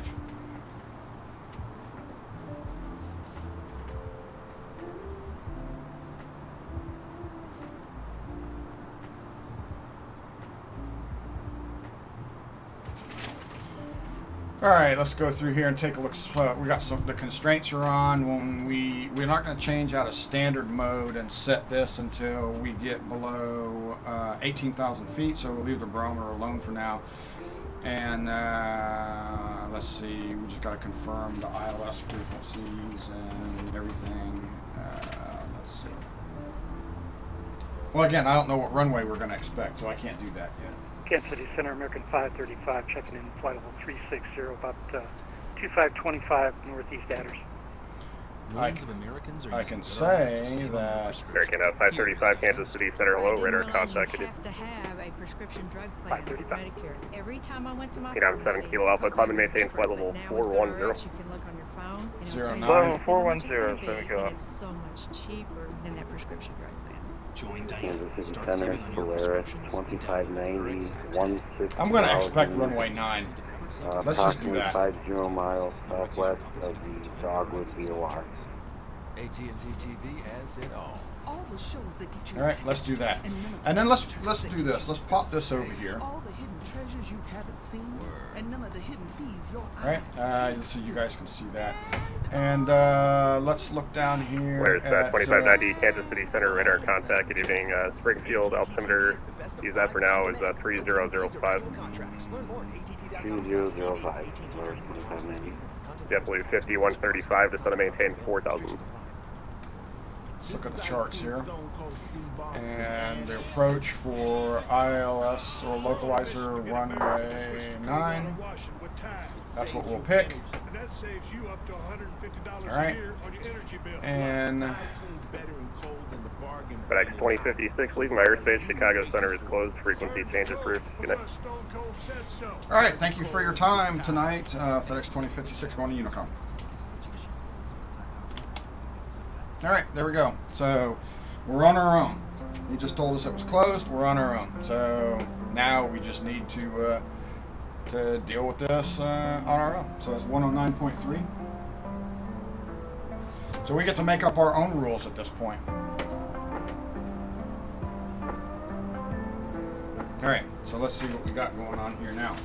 All right, let's go through here and take a look. We got the constraints are on. When we're not going to change out of standard mode and set this until we get below 18,000 feet. So we'll leave the barometer alone for now. And let's see, we just got to confirm the ILS frequencies and everything. Let's see. Well, again, I don't know what runway we're going to expect, so I can't do that yet. Kansas City Center, American 535, checking in flight level 360, about 2525 northeast adders. I can say that American 535, Kansas City Center, low radar contact. You have to have a prescription drug plan with Medicare. Every time I went to my 7 Kilo Alpha, climb and maintain flight level 410. You can look on your phone. And it'll tell you 09. exactly how much it's 410, gonna be, 7 Kilo. and it's so much cheaper than that prescription drug plan. Join Kansas Diana. City Start Center, saving on your Polaris, prescriptions. 2590, 16. I'm going to expect runway 9. Let's just do approximately that. 50 miles southwest of the Dogwood VOR. AT&T TV has it all. All the shows that get you All right, let's do that. And then let's do this. Let's pop this over here. all the hidden treasures you haven't seen, and none of the hidden fees your All right, so you guys can see that. And let's look down here. Where's at 2590, Kansas City Center, radar contact. Good evening, Springfield altimeter. Use that for now is 3005. 2005, Polaris 2590. JetBlue 5135 to set and maintain 4,000. Let's look at the charts here. And the approach for ILS or localizer runway 9. That's what we'll pick. All right. And FedEx 2056, leaving my airspace. Chicago Center is closed. Frequency change approved. Good night. all right, thank you for your time tonight. FedEx 2056 going to Unicom. All right, there we go. So we're on our own. He just told us it was closed. We're on our own. So now we just need to deal with this on our own. So it's 109.3. So we get to make up our own rules at this point. All right, so let's see what we got going on here now.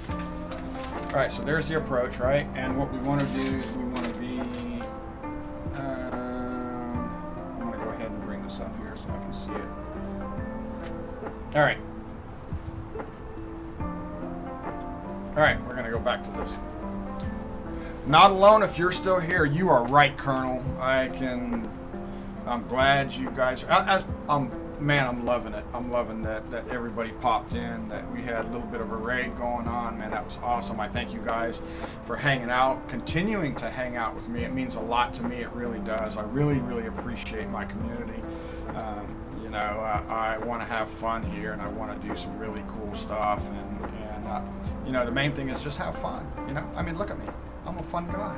All right, so there's the approach, right? And what we want to do is we want to be, I'm going to go ahead and bring this up here so I can see it. All right. All right, we're going to go back to this. Not alone. If you're still here, you are right, Colonel. I'm glad you guys, man, I'm loving it. I'm loving that everybody popped in, that we had a little bit of a raid going on. Man, that was awesome. I thank you guys for hanging out, continuing to hang out with me. It means a lot to me. It really does. I really, really appreciate my community. You know, I want to have fun here, and I want to do some really cool stuff. And you know, the main thing is just have fun. You know, I mean, look at me. I'm a fun guy.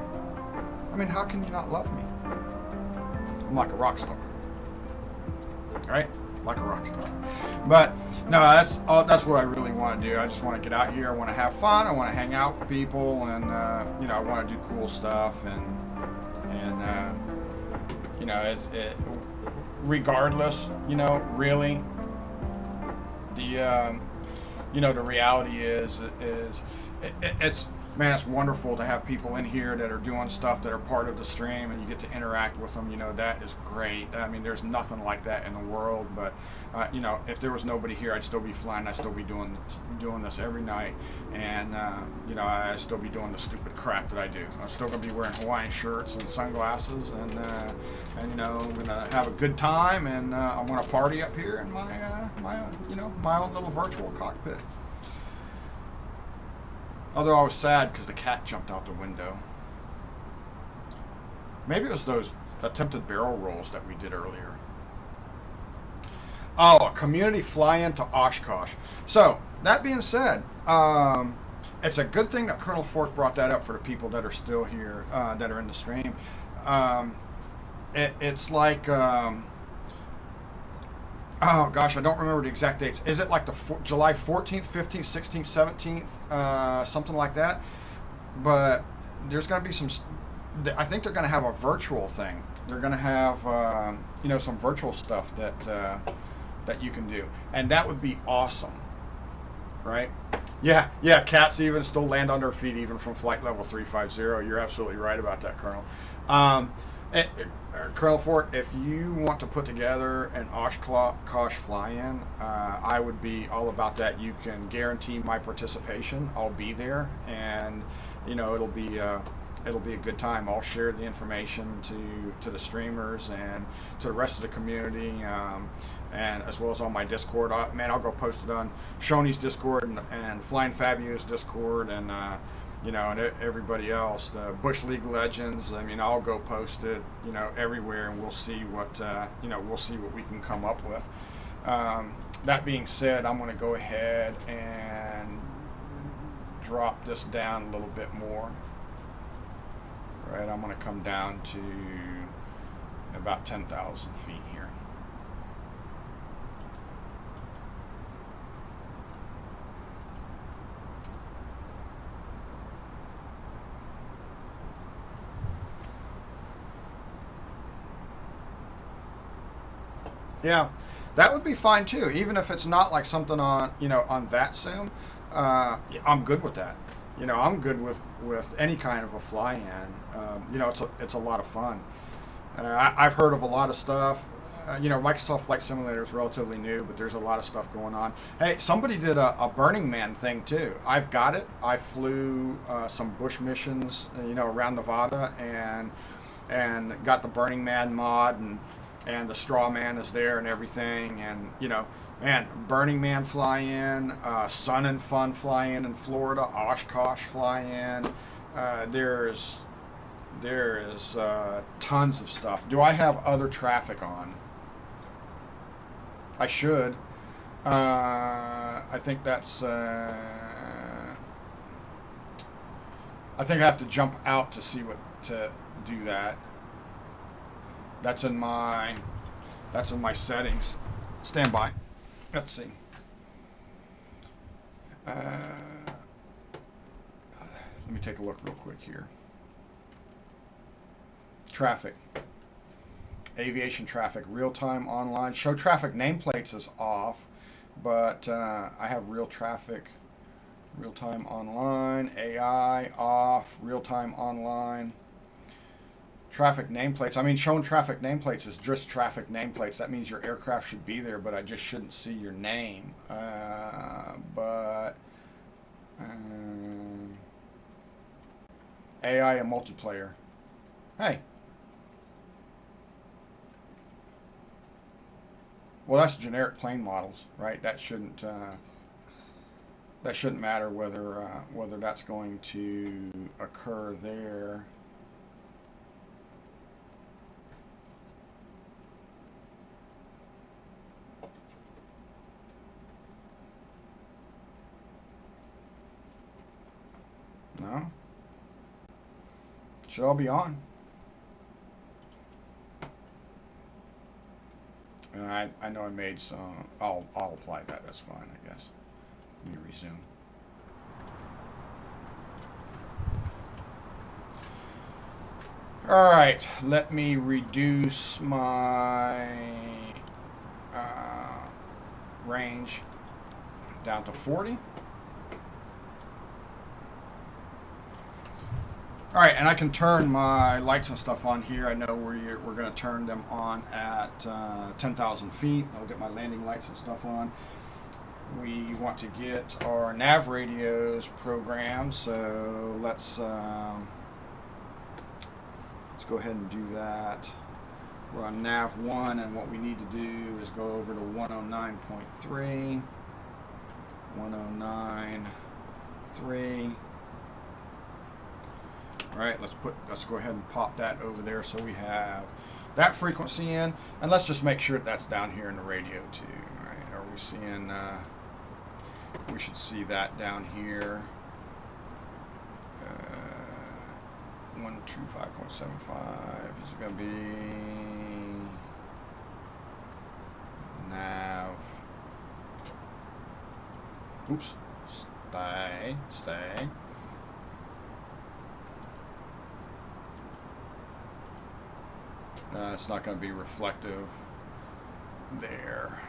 I mean, how can you not love me? I'm like a rock star. All right? Like a rock star. But no, that's what I really want to do. I just want to get out here. I want to have fun. I want to hang out with people, and you know, I want to do cool stuff. And you know, regardless, you know, really, the you know, the reality is it's. Man, it's wonderful to have people in here that are doing stuff that are part of the stream, and you get to interact with them. You know, that is great. I mean, there's nothing like that in the world. But you know, if there was nobody here, I'd still be flying. I'd still be doing this every night, and you know, I'd still be doing the stupid crap that I do. I'm still gonna be wearing Hawaiian shirts and sunglasses, and you know, I'm gonna have a good time, and I want to party up here in my you know, my own little virtual cockpit. Although I was sad because the cat jumped out the window. Maybe it was those attempted barrel rolls that we did earlier. Oh, a community fly-in to Oshkosh. So, that being said, it's a good thing that Colonel Fork brought that up for the people that are still here, that are in the stream. It's like, oh gosh, I don't remember the exact dates. Is it like the July 14th, 15th, 16th, 17th, something like that? But there's going to be some. I think they're going to have a virtual thing. They're going to have some virtual stuff that you can do, and that would be awesome, right? Yeah. Cats even still land on their feet even from flight level 350. You're absolutely right about that, Colonel. Colonel Fort, if you want to put together an Oshkosh fly-in, I would be all about that. You can guarantee my participation. I'll be there, and it'll be a good time. I'll share the information to the streamers and to the rest of the community, and as well as on my Discord. I'll go post it on Shoney's Discord and Flying Fabio's Discord, and and everybody else, the Bush League Legends. I mean, I'll go post it, everywhere, and we'll see what we can come up with. That being said, I'm going to go ahead and drop this down a little bit more. Right, I'm going to come down to about 10,000 feet here. Yeah, that would be fine too. Even if it's not like something on on that sim, I'm good with that. I'm good with any kind of a fly-in. It's a lot of fun. I've heard of a lot of stuff. Microsoft Flight Simulator is relatively new, but there's a lot of stuff going on. Hey, somebody did a Burning Man thing too. I've got it. I flew some bush missions, around Nevada, and got the Burning Man mod, and the Straw Man is there and everything, and Burning Man fly-in, Sun and Fun fly-in in Florida, Oshkosh fly-in. There is tons of stuff. Do I have other traffic on? I should. I think that's. I think I have to jump out to see what to do that. That's in my settings. Stand by. Let's see. Let me take a look real quick here. Traffic. Aviation traffic. Real-time online. Show traffic nameplates is off, but I have real traffic. Real-time online. AI off. Real-time online. Traffic nameplates. I mean, showing traffic nameplates is just traffic nameplates. That means your aircraft should be there, but I just shouldn't see your name. AI and multiplayer. Hey. Well, that's generic plane models, right? That shouldn't matter whether that's going to occur there. No. Should all be on. And I know I made some. I'll apply that. That's fine, I guess. Let me resume. All right. Let me reduce my range down to 40. All right, and I can turn my lights and stuff on here. I know we're going to turn them on at 10,000 feet. I'll get my landing lights and stuff on. We want to get our nav radios programmed, so let's go ahead and do that. We're on nav 1, and what we need to do is go over to 109.3, 109.3. All right, let's go ahead and pop that over there so we have that frequency in, and let's just make sure that's down here in the radio too. All right, are we seeing? We should see that down here. 125.75 is going to be nav Oops. Stay. It's not going to be reflective there.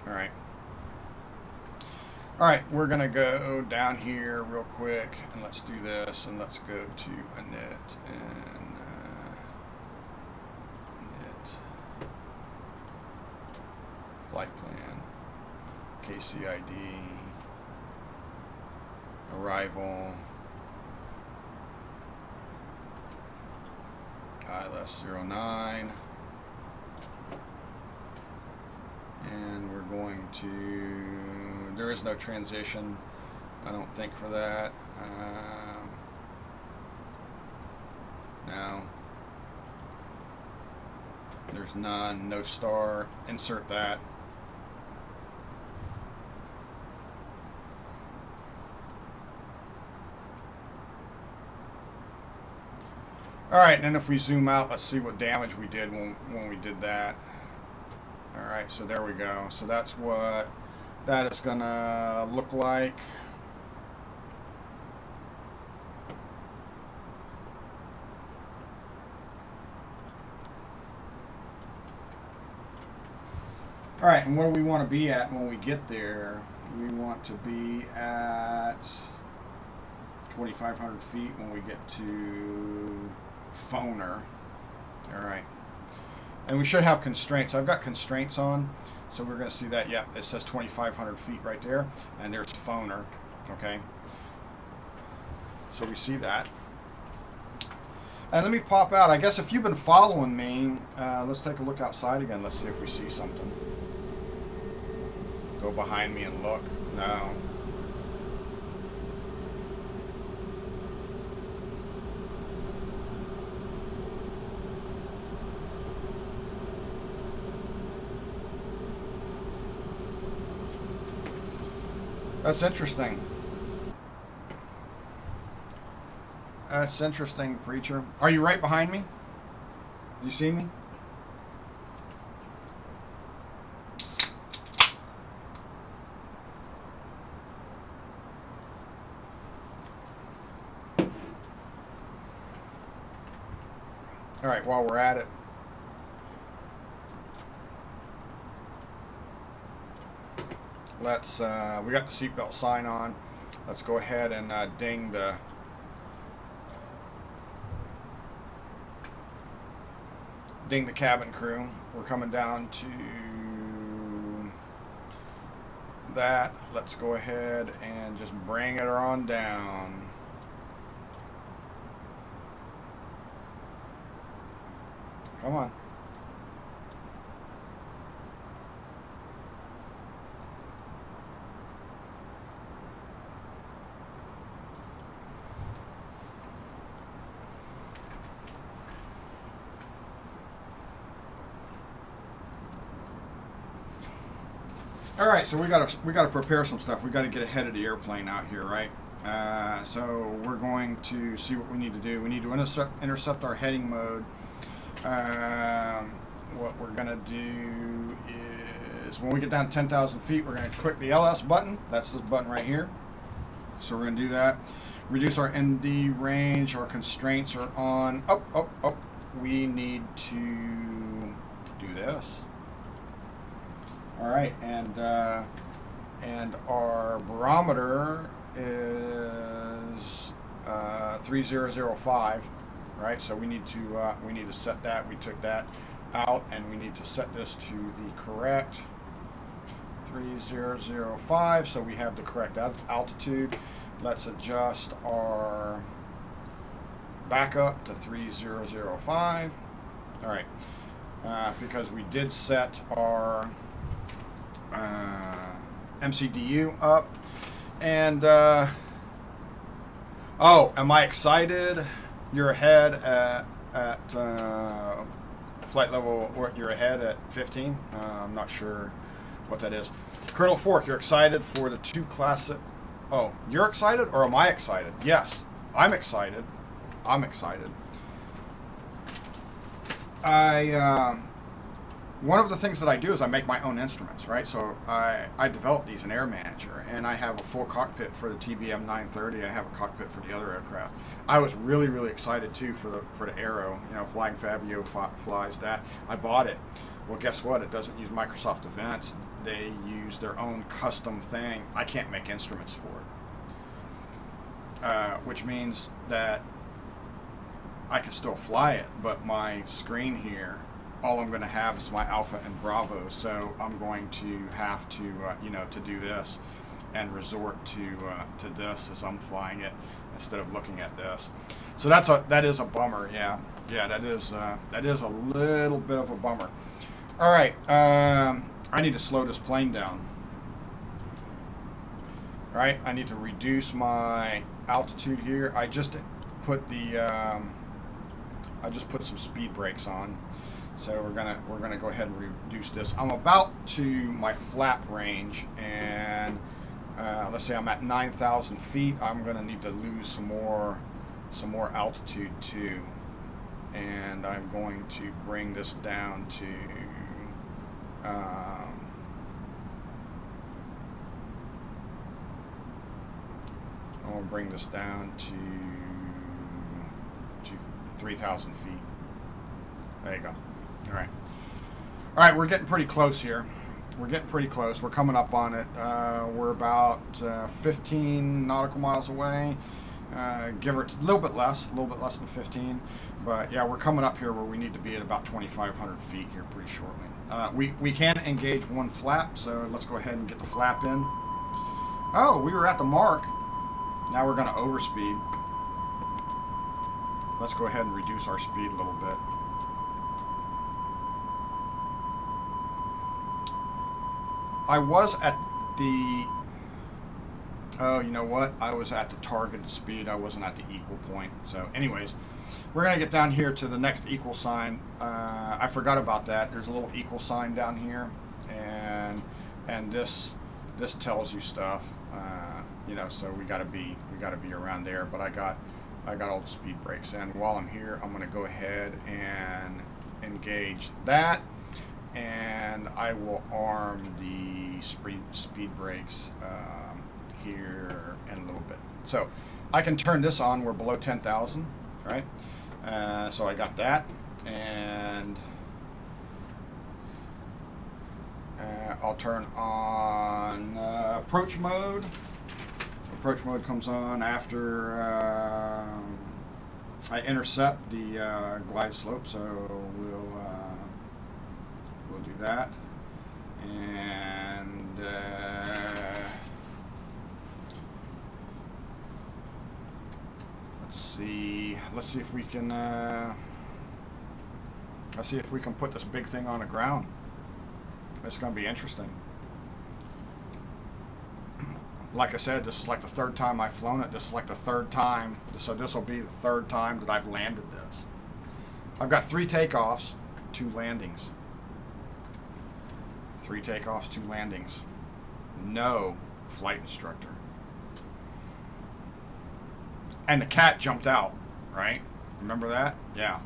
All right. All right, we're going to go down here real quick, and let's do this, and let's go to init and init flight plan, KCID, arrival, ILS 09, and we're going to, there is no transition, I don't think, for that. No, there's none, no star, insert that. All right, and then if we zoom out, let's see what damage we did when we did that. All right, so there we go. So that's what that is gonna look like. All right, and what do we want to be at when we get there? We want to be at 2,500 feet when we get to Phoner. All right, and we should have constraints. I've got constraints on, so we're going to see that. Yep, it says 2,500 feet right there, and there's Phoner. Okay, so we see that. And let me pop out. I guess if you've been following me, let's take a look outside again. Let's see if we see something. Go behind me and look. No. That's interesting. That's interesting, preacher. Are you right behind me? Do you see me? All right, while we're at it, let's, we got the seatbelt sign on. Let's go ahead and ding the cabin crew. We're coming down to that. Let's go ahead and just bring it on down. Come on. All right, so we gotta prepare some stuff. We gotta get ahead of the airplane out here, right? So we're going to see what we need to do. We need to intercept our heading mode. What we're gonna do is when we get down to 10,000 feet, we're gonna click the LS button. That's this button right here. So we're gonna do that. Reduce our ND range. Our constraints are on. Oh. We need to do this. All right, and our barometer is 3005. Right, so we need to set that. We took that out, and we need to set this to the correct 3005. So we have the correct altitude. Let's adjust our backup to 3005. All right, because we did set our MCDU up, and oh, am I excited? You're ahead at flight level, or you're ahead at 15. I'm not sure what that is. Colonel Fork, you're excited for the 2 classic. Oh, you're excited, or am I excited? Yes, I'm excited. I'm excited. one of the things that I do is I make my own instruments, right? So I develop these in Air Manager, and I have a full cockpit for the TBM 930. I have a cockpit for the other aircraft. I was really, really excited too for the Aero. You know, Flying Fabio flies that. I bought it. Well, guess what? It doesn't use Microsoft Events. They use their own custom thing. I can't make instruments for it, which means that I can still fly it, but my screen here, all I'm going to have is my Alpha and Bravo, so I'm going to have to, to do this and resort to this as I'm flying it instead of looking at this. So that is a bummer, yeah, that is a little bit of a bummer. All right, I need to slow this plane down. All right, I need to reduce my altitude here. I just put some speed brakes on. So we're gonna go ahead and reduce this. I'm about to my flap range, and let's say I'm at 9,000 feet. I'm gonna need to lose some more altitude too, and I'm going to bring this down to. I'm gonna bring this down to 3,000 feet. There you go. All right, we're getting pretty close here. We're getting pretty close. We're coming up on it. We're about 15 nautical miles away. Give or a little bit less than 15. But yeah, we're coming up here where we need to be at about 2,500 feet here pretty shortly. We can engage one flap, so let's go ahead and get the flap in. Oh, we were at the mark. Now we're going to overspeed. Let's go ahead and reduce our speed a little bit. I was at the, you know what? I was at the targeted speed. I wasn't at the equal point. So anyways, we're going to get down here to the next equal sign. I forgot about that. There's a little equal sign down here. And this tells you stuff, so we got to be around there. But I got all the speed brakes in. While I'm here, I'm going to go ahead and engage that. And I will arm the speed brakes here in a little bit. So I can turn this on. We're below 10,000, right? So I got that, and I'll turn on approach mode. Approach mode comes on after I intercept the glide slope. So we'll do that, and let's see if we can put this big thing on the ground. It's going to be interesting. Like I said, this is like the third time I've flown it. This is like the third time, so this will be the third time that I've landed this. I've got 3 takeoffs, 2 landings. 3 takeoffs, 2 landings. No flight instructor. And the cat jumped out, right? Remember that? Yeah.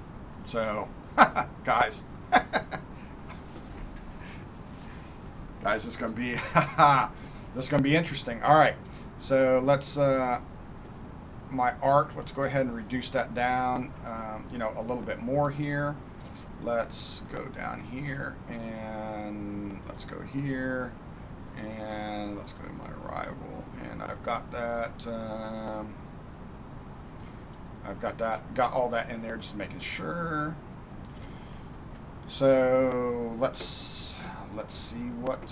So, guys. Guys, it's going to be this is going to be interesting. All right. So, let's my arc, let's go ahead and reduce that down a little bit more here. Let's go down here, and let's go here, and let's go to my arrival, and I've got that got all that in there, just making sure. So let's see what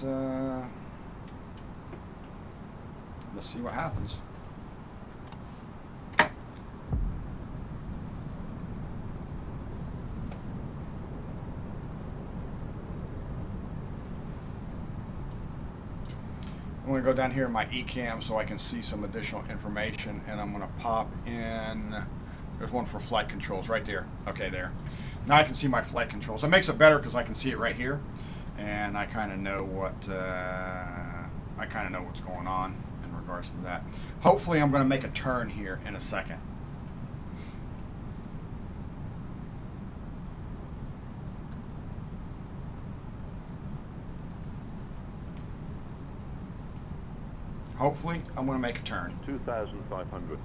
happens. I'm going to go down here in my eCam so I can see some additional information, and I'm going to pop in, there's one for flight controls right there. Okay, there. Now I can see my flight controls. It makes it better because I can see it right here, and I kind of know what's going on in regards to that. Hopefully I'm going to make a turn here in a second. hopefully I'm going to make a turn. 2,500.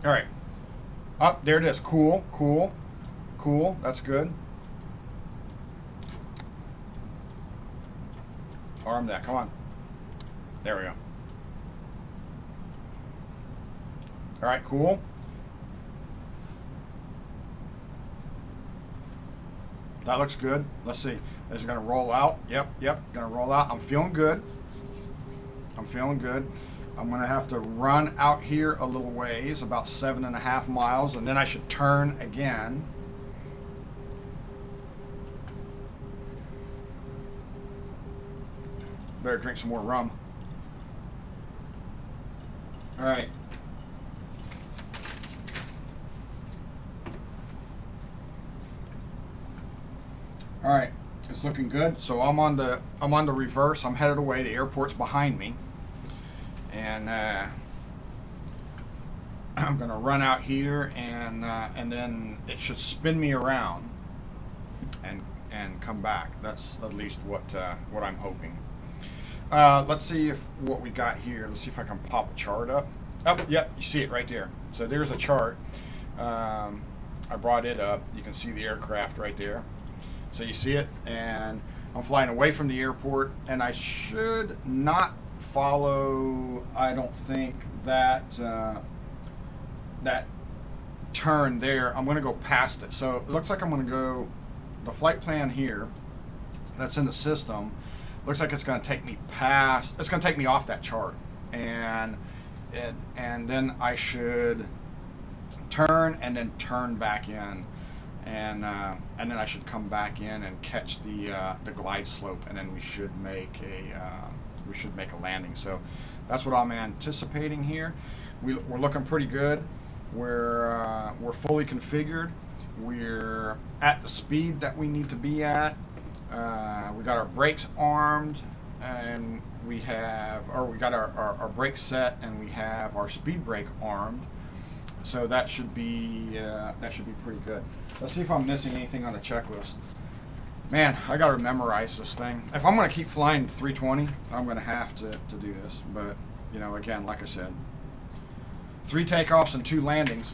All right. Up there it is. Cool, cool, cool. That's good. Arm that. Come on. There we go. All right, cool. That looks good. Let's see. Is it going to roll out? Yep, going to roll out. I'm feeling good. I'm feeling good. I'm going to have to run out here a little ways, about 7.5 miles, and then I should turn again. Better drink some more rum. All right. All right, it's looking good. So I'm on the reverse. I'm headed away. The airport's behind me, and I'm gonna run out here, and then it should spin me around, and come back. That's at least what I'm hoping. Let's see what we got here. Let's see if I can pop a chart up. Oh, yep, you see it right there. So there's a chart. I brought it up. You can see the aircraft right there. So you see it, and I'm flying away from the airport, and I should not follow, I don't think, that that turn there. I'm going to go past it. So it looks like I'm going to go, the flight plan here that's in the system, looks like it's going to take me past, it's going to take me off that chart, and then I should turn and then turn back in. And then I should come back in and catch the glide slope, and then we should make a landing. So that's what I'm anticipating here. We're looking pretty good. We're fully configured. We're at the speed that we need to be at. We got our brakes armed, and we got our brakes set, and we have our speed brake armed. So that should be pretty good. Let's see if I'm missing anything on the checklist. Man, I got to memorize this thing. If I'm going to keep flying 320, I'm going to have to do this. But, you know, again, like I said, 3 takeoffs and 2 landings.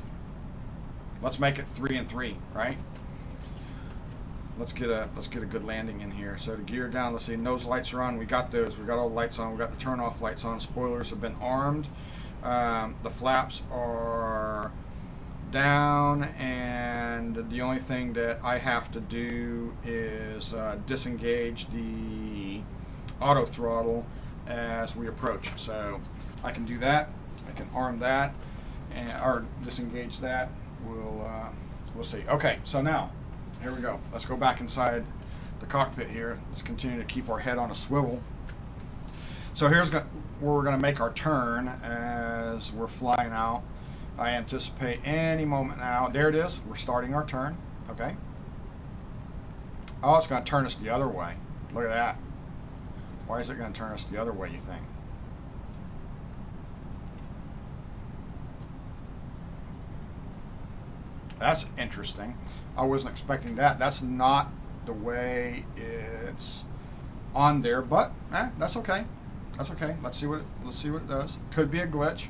Let's make it 3 and 3, right? Let's get a good landing in here. So to gear down, let's see, nose lights are on. We got those. We got all the lights on. We got the turn off lights on. Spoilers have been armed. The flaps are down, and the only thing that I have to do is disengage the auto throttle as we approach. So I can do that. I can arm that or disengage that. We'll see. Okay, so now here we go. Let's go back inside the cockpit here. Let's continue to keep our head on a swivel. So here's where we're going to make our turn as we're flying out. I anticipate any moment now. There it is. We're starting our turn. Okay. Oh, it's going to turn us the other way. Look at that. Why is it going to turn us the other way, you think? That's interesting. I wasn't expecting that. That's not the way it's on there, but that's okay. That's okay. Let's see what it does. Could be a glitch.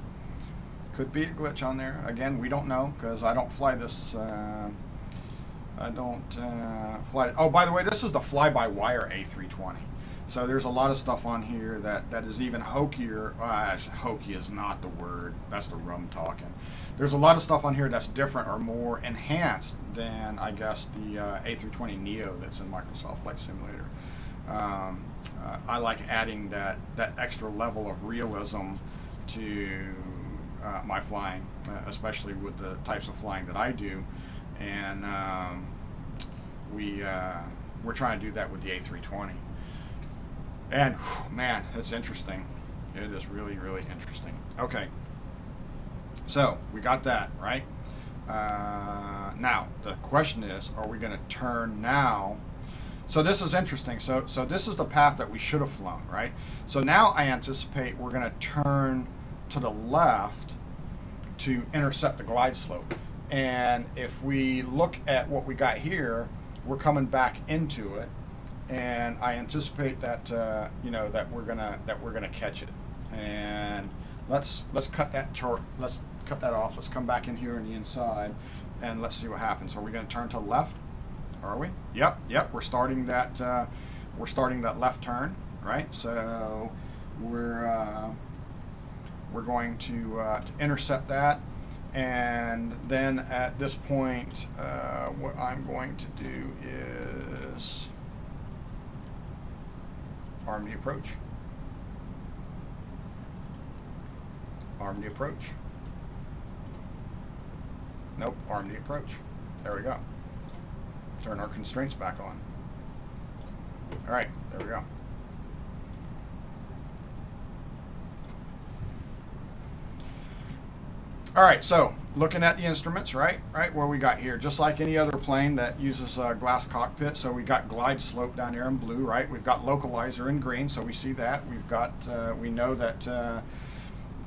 Could be a glitch on there. Again, we don't know because I don't fly this. I don't fly. Oh, by the way, this is the fly-by-wire A320. So there's a lot of stuff on here that is even hokier. Hokey is not the word. That's the rum talking. There's a lot of stuff on here that's different or more enhanced than, I guess, the A320 Neo that's in Microsoft Flight Simulator. I like adding that extra level of realism to my flying, especially with the types of flying that I do, and we're trying to do that with the A320. And whew, man, it's interesting. It is really, really interesting. Okay, so we got that right. Now the question is, are we going to turn now? So this is interesting. So this is the path that we should have flown, right? So now I anticipate we're going to turn to the left to intercept the glide slope. And if we look at what we got here, we're coming back into it. and I anticipate that you know, that we're gonna catch it. And let's cut that chart. Let's cut that off. Let's come back in here on the inside, and let's see what happens. Are we going to turn to the left? Are we? Yep. We're starting that left turn, right? So we're going to intercept that, and then at this point, what I'm going to do is arm the approach. Arm the approach. Nope, arm the approach. There we go. Turn our constraints back on. All right, there we go. All right, so looking at the instruments, right, what we got here, just like any other plane that uses a glass cockpit. So we got glide slope down there in blue, right? We've got localizer in green, so we see that. We've got, we know that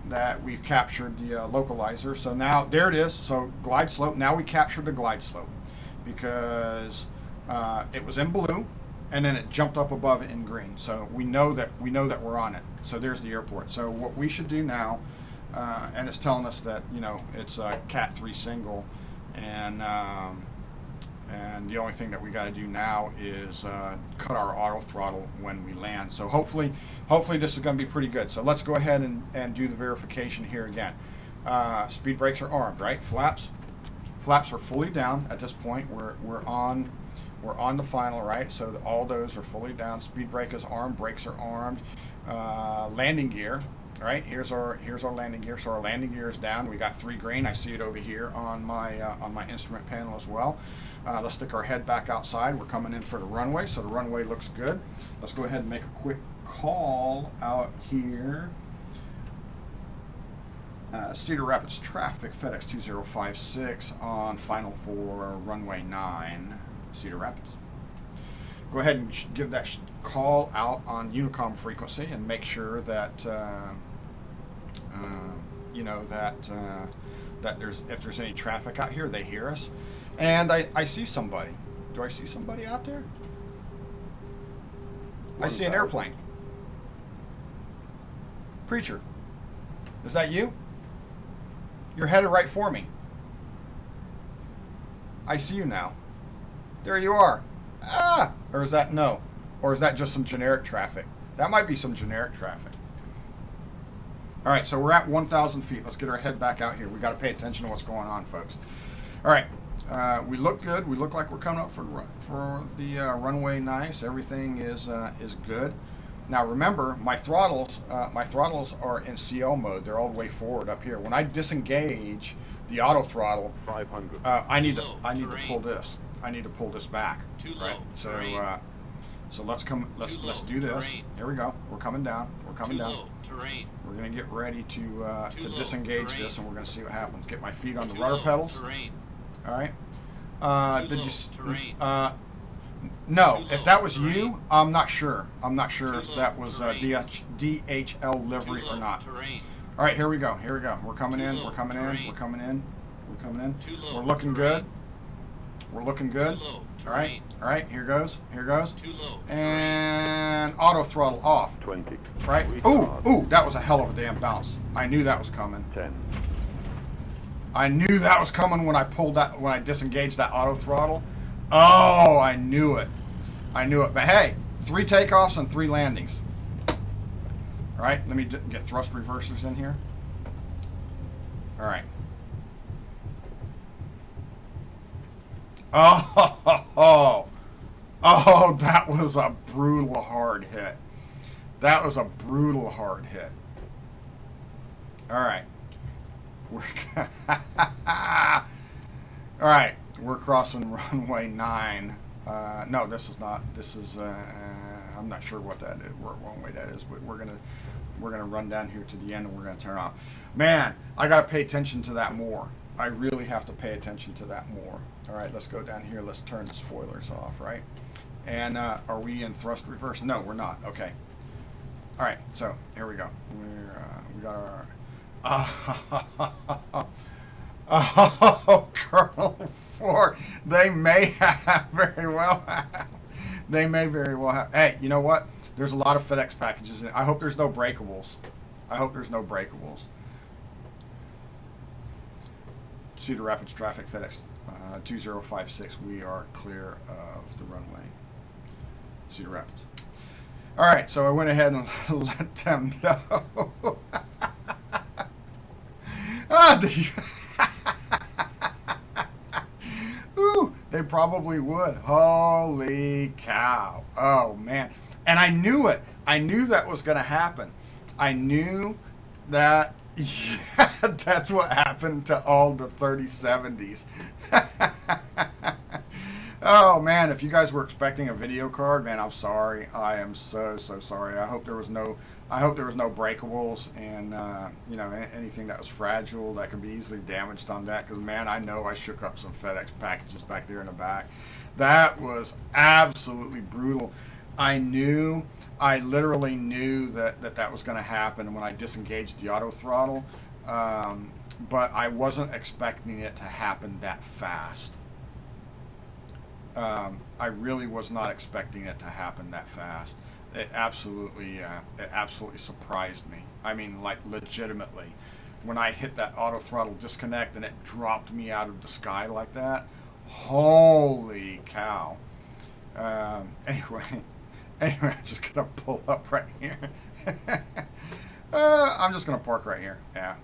that we've captured the localizer. So now there it is. So glide slope. Now we captured the glide slope because it was in blue, and then it jumped up above it in green. So we know that we're on it. So there's the airport. So what we should do now. And it's telling us that, you know, it's a Cat 3 single, and the only thing that we got to do now is cut our auto throttle when we land. So hopefully this is going to be pretty good. So let's go ahead and do the verification here again. Speed brakes are armed, right? Flaps are fully down at this point. We're on the final, right? So all those are fully down. Speed brake is armed. Brakes are armed. Landing gear. All right, here's our landing gear. So our landing gear is down. We got 3 green. I see it over here on my instrument panel as well. Let's stick our head back outside. We're coming in for the runway, so the runway looks good. Let's go ahead and make a quick call out here. Cedar Rapids traffic, FedEx 2056 on final for runway 9, Cedar Rapids. Go ahead and give that call out on Unicom frequency and make sure that you know that if there's any traffic out here, they hear us. And I see somebody. Do I see somebody out there? I see an airplane. Preacher, is that you? You're headed right for me. I see you now. There you are. Ah! Or is that no? Or is that just some generic traffic? That might be some generic traffic. All right, so we're at 1,000 feet. Let's get our head back out here. We got to pay attention to what's going on, folks. All right, we look good. We look like we're coming up for the runway nice. Everything is good. Now remember, my throttles are in CL mode. They're all the way forward up here. When I disengage the auto throttle, 500. I need to pull this. I need to pull this back. Right. So so let's do this. Here we go. We're coming down. We're coming down. We're gonna get ready to disengage this, and we're gonna see what happens. Get my feet on the rudder pedals. All right. Did you? No. If that was you, I'm not sure. I'm not sure if that was DHL livery or not. All right. Here we go. Here we go. We're coming in. We're coming in. We're coming in. We're coming in. We're looking good. We're looking good. All right. All right. Here goes. Here goes. And auto throttle off. 20. Right. Ooh. That was a hell of a damn bounce. I knew that was coming. 10. I knew that was coming when I pulled that. When I disengaged that auto throttle. Oh, I knew it. I knew it. But hey, 3 takeoffs and 3 landings. All right. Let me get thrust reversers in here. All right. Oh, that was a brutal hard hit. That was a brutal hard hit. All right. All right. We're crossing runway 9. No, this is not. This is. I'm not sure what that is. What runway that is, but we're gonna run down here to the end, and we're gonna turn off. Man, I gotta pay attention to that more. I really have to pay attention to that more. All right, let's go down here. Let's turn the spoilers off, right? And are we in thrust reverse? No, we're not. Okay. All right, so here we go. We got our. Oh, Colonel 4. They may have, very well have. They may very well have. Hey, you know what? There's a lot of FedEx packages in it. I hope there's no breakables. I hope there's no breakables. Cedar Rapids traffic, FedEx 2056. We are clear of the runway. Cedar Rapids. All right, so I went ahead and let them know. Ooh, they probably would. Holy cow. Oh, man. And I knew it. I knew that was going to happen. I knew that. Yeah, that's what happened to all the 3070s. Oh man, if you guys were expecting a video card, man, I'm sorry. I am so sorry. I hope there was no breakables and you know, anything that was fragile that could be easily damaged on that. Because man, I know I shook up some FedEx packages back there in the back. That was absolutely brutal. I literally knew that was going to happen when I disengaged the auto throttle, but I wasn't expecting it to happen that fast. I really was not expecting it to happen that fast. It absolutely surprised me. I mean, like legitimately, when I hit that auto throttle disconnect and it dropped me out of the sky like that. Holy cow! Anyway, I'm just gonna pull up right here. I'm just gonna park right here. Yeah.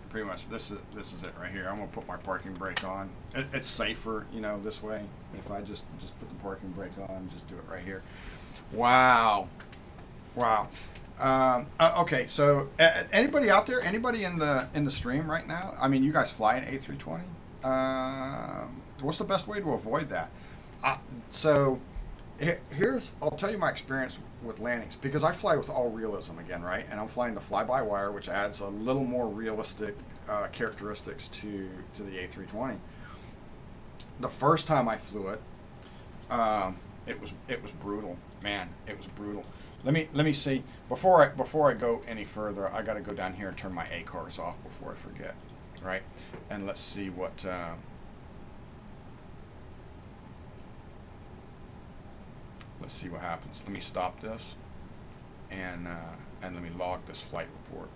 Pretty much, this is it right here. I'm gonna put my parking brake on. It's safer, you know, this way. If I just put the parking brake on, just do it right here. Wow. Okay, so anybody out there? Anybody in the stream right now? I mean, you guys fly an A320. What's the best way to avoid that? So I'll tell you my experience with landings, because I fly with all realism again, right? And I'm flying the fly-by-wire, which adds a little more realistic characteristics to the A320. The first time I flew it, it was brutal, man. It was brutal. Let me see before I go any further. I got to go down here and turn my ACARS off before I forget, right? And let's see what. Let's see what happens. Let me stop this, and let me log this flight report.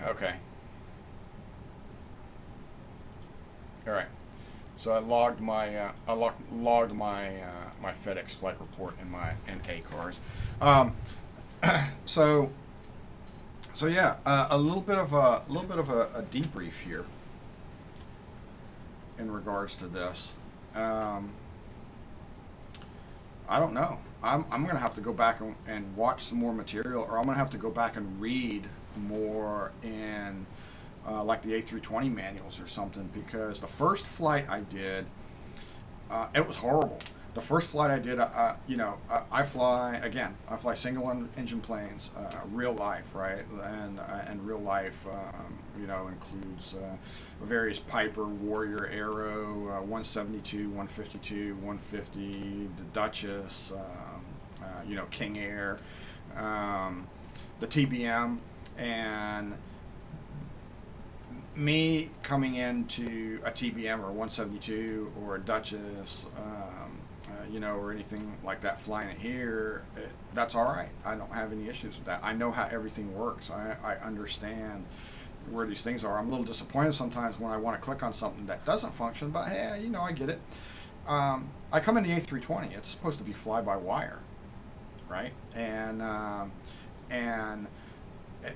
Okay. All right. So I logged my my FedEx flight report in ACARS. So yeah, a little bit of a debrief here in regards to this. I don't know. I'm going to have to go back and watch some more material, or I'm going to have to go back and read more in like the A320 manuals or something, because the first flight I did, it was horrible. The first flight I did, I fly single engine planes, real life, right? And real life, includes various Piper, Warrior, Arrow, 172, 152, 150, the Duchess, King Air, the TBM, and me coming into a TBM or a 172 or a Duchess, or anything like that, flying it here, that's all right. I don't have any issues with that. I know how everything works. I understand where these things are. I'm a little disappointed sometimes when I want to click on something that doesn't function, but hey, I get it. I come in the A320. It's supposed to be fly-by-wire, right? And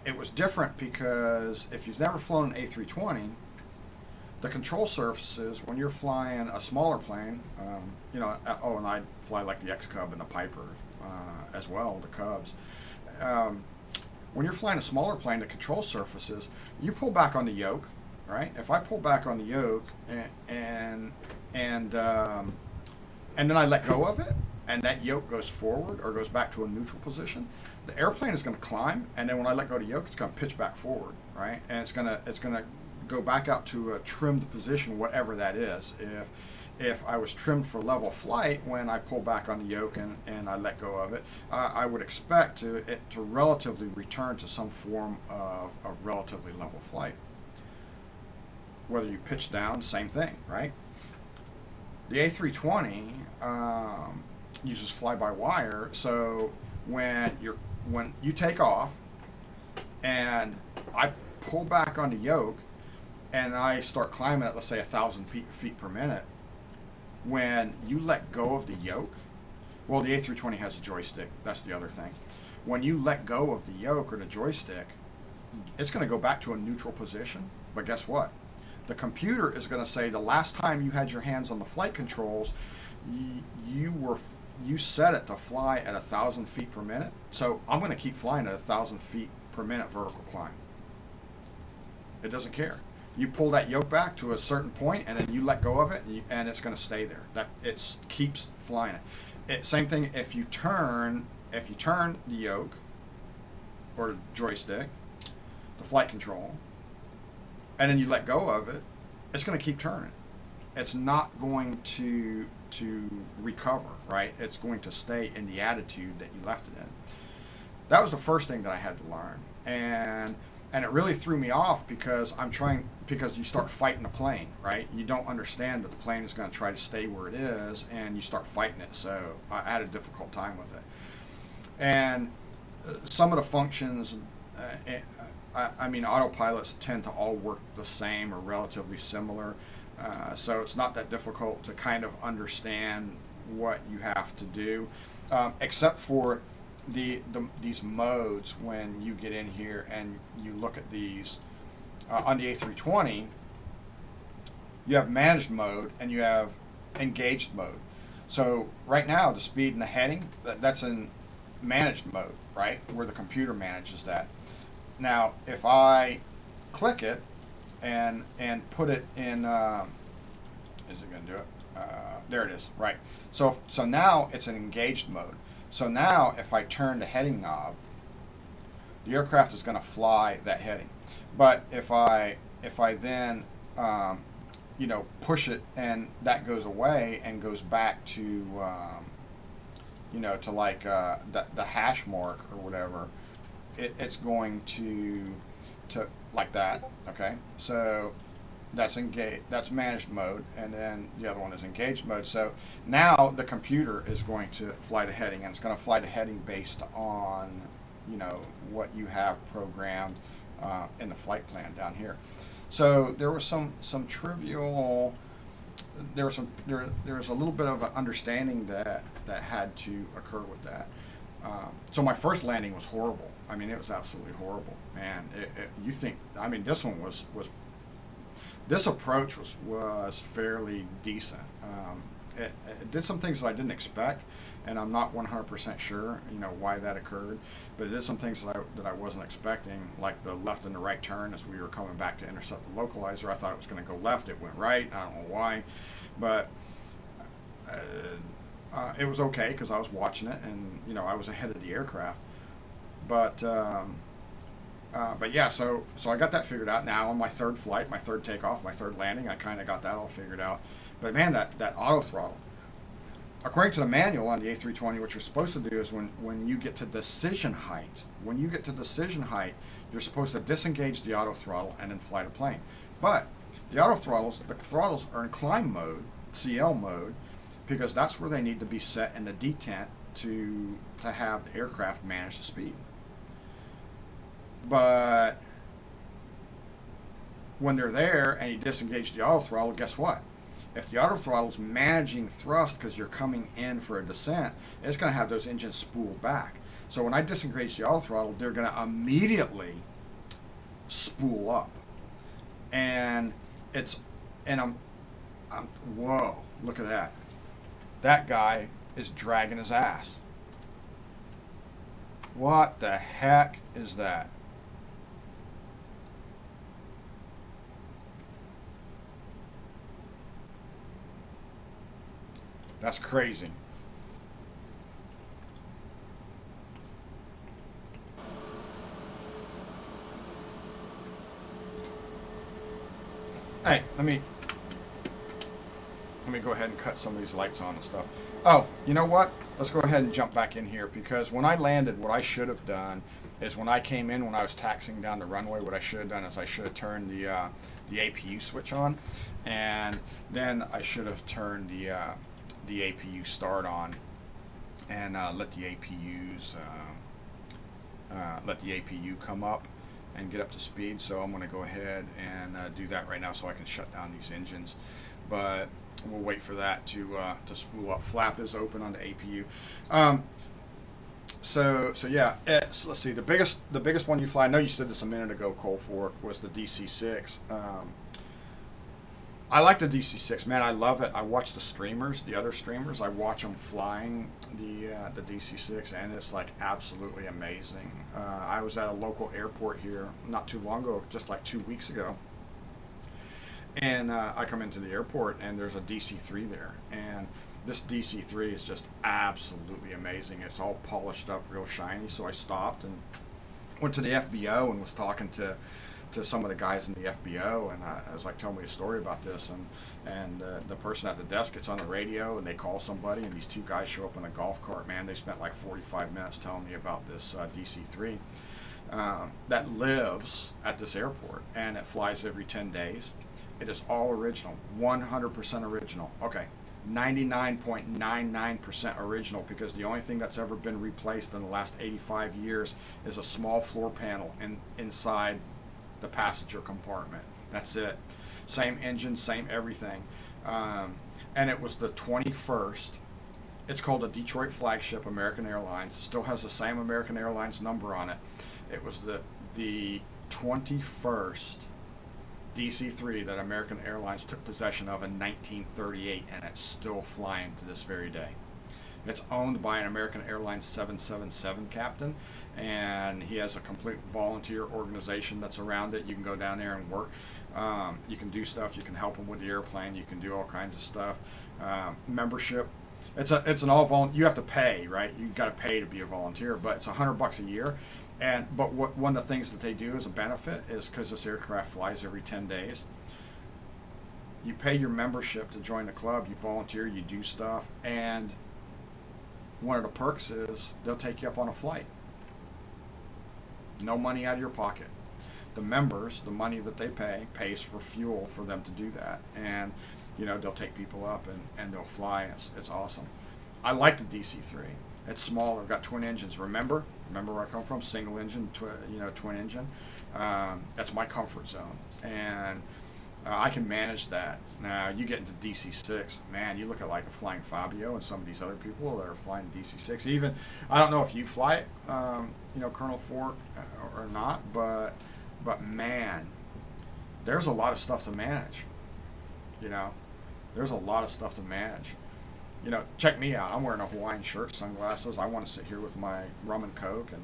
it was different because if you've never flown an A320, the control surfaces when you're flying a smaller plane, and I fly like the X-Cub and the Piper as well, the Cubs. When you're flying a smaller plane, the control surfaces, you pull back on the yoke, right? If I pull back on the yoke and then I let go of it, and that yoke goes forward or goes back to a neutral position, the airplane is going to climb, and then when I let go of the yoke, it's going to pitch back forward, right? And it's going to go back out to a trimmed position, whatever that is. If I was trimmed for level flight, when I pull back on the yoke and I let go of it, I would expect it to relatively return to some form of relatively level flight. whether you pitch down, same thing, right? The A320 uses fly-by-wire, so when you take off and I pull back on the yoke and I start climbing at, let's say, 1,000 feet per minute, when you let go of the yoke, well, the A320 has a joystick. That's the other thing. When you let go of the yoke or the joystick, it's going to go back to a neutral position. But guess what? The computer is going to say the last time you had your hands on the flight controls, you set it to fly at 1,000 feet per minute. So I'm going to keep flying at 1,000 feet per minute vertical climb. It doesn't care. You pull that yoke back to a certain point, and then you let go of it, and it's going to stay there. That it keeps flying it. Same thing if you turn the yoke or the joystick, the flight control, and then you let go of it, it's going to keep turning. It's not going to recover, right? It's going to stay in the attitude that you left it in. That was the first thing that I had to learn, and it really threw me off because because you start fighting the plane, right? You don't understand that the plane is going to try to stay where it is, and you start fighting it. So I had a difficult time with it. And some of the functions, I mean, autopilots tend to all work the same or relatively similar. So it's not that difficult to kind of understand what you have to do, except for these modes. When you get in here and you look at these on the A320, you have managed mode and you have engaged mode. So right now the speed and the heading, that's in managed mode, right, where the computer manages that. Now if I click it and put it in, is it going to do it? There it is, right. So now it's an engaged mode. So now if I turn the heading knob, the aircraft is going to fly that heading. But if I then push it and that goes away and goes back to to like the hash mark or whatever, it's going to like that. Okay, so that's managed mode, and then the other one is engaged mode. So now the computer is going to fly the heading, and it's going to fly the heading based on what you have programmed in the flight plan down here. So there was some trivial, there was a little bit of an understanding that had to occur with that. So my first landing was horrible. I mean, it was absolutely horrible. And you think, I mean, this one was this approach was fairly decent. It did some things that I didn't expect, and I'm not 100% sure, why that occurred. But it did some things that I wasn't expecting, like the left and the right turn as we were coming back to intercept the localizer. I thought it was going to go left. It went right. I don't know why, but it was okay because I was watching it, and I was ahead of the aircraft. But yeah, so I got that figured out. Now on my third flight, my third takeoff, my third landing, I kind of got that all figured out. But man, that auto throttle, according to the manual on the A320, what you're supposed to do is when you get to decision height, you're supposed to disengage the auto throttle and then fly the plane. But the throttles are in climb mode, CL mode, because that's where they need to be set in the detent to have the aircraft manage the speed. But when they're there and you disengage the auto throttle, guess what? If the auto throttle is managing thrust because you're coming in for a descent, it's going to have those engines spooled back. So when I disengage the auto throttle, they're going to immediately spool up. And I'm whoa, look at that. That guy is dragging his ass. What the heck is that? That's crazy. Hey, let me go ahead and cut some of these lights on and stuff. Oh, you know what? Let's go ahead and jump back in here, because when I landed, what I should have done is when I came in, when I was taxiing down the runway, what I should have done is I should have turned the APU switch on, and then I should have turned the APU start on, and let the APU come up and get up to speed. So I'm going to go ahead and do that right now so I can shut down these engines. But we'll wait for that to spool up. Flap is open on the APU. So yeah, let's see. The biggest one you fly. I know you said this a minute ago, Coal Fork, was the DC-6. I like the DC-6, man. I love it. I watch the streamers, the other streamers. I watch them flying the DC-6, and it's like absolutely amazing. I was at a local airport here not too long ago, just like 2 weeks ago, and I come into the airport, and there's a DC-3 there, and this DC-3 is just absolutely amazing. It's all polished up, real shiny. So I stopped and went to the FBO and was talking to some of the guys in the FBO, and I was like telling me a story about this, and the person at the desk gets on the radio, and they call somebody, and these two guys show up in a golf cart. Man, they spent like 45 minutes telling me about this DC-3 that lives at this airport, and it flies every 10 days. It is all original, 100% original. Okay, 99.99% original, because the only thing that's ever been replaced in the last 85 years is a small floor panel inside the passenger compartment. That's it. Same engine, same everything. And it was the 21st. It's called a Detroit flagship, American Airlines. It still has the same American Airlines number on it. It was the 21st DC-3 that American Airlines took possession of in 1938, and it's still flying to this very day. It's owned by an American Airlines 777 captain, and he has a complete volunteer organization that's around it. You can go down there and work. You can do stuff. You can help them with the airplane. You can do all kinds of stuff. Membership. It's an all volunteer. You have to pay, right? You got to pay to be a volunteer, but it's $100 a year. But one of the things that they do as a benefit is, because this aircraft flies every 10 days, you pay your membership to join the club. You volunteer. You do stuff, and one of the perks is they'll take you up on a flight. No money out of your pocket. The members, the money that they pay, pays for fuel for them to do that. And, they'll take people up and they'll fly. It's awesome. I like the DC-3. It's smaller, got twin engines. Remember where I come from? Single engine, twin engine. That's my comfort zone. And I can manage that. Now, you get into DC-6, man, you look at like a flying Fabio and some of these other people that are flying DC-6. Even, I don't know if you fly it, Colonel Fort, or not, but man, there's a lot of stuff to manage. There's a lot of stuff to manage. Check me out. I'm wearing a Hawaiian shirt, sunglasses. I want to sit here with my rum and Coke, and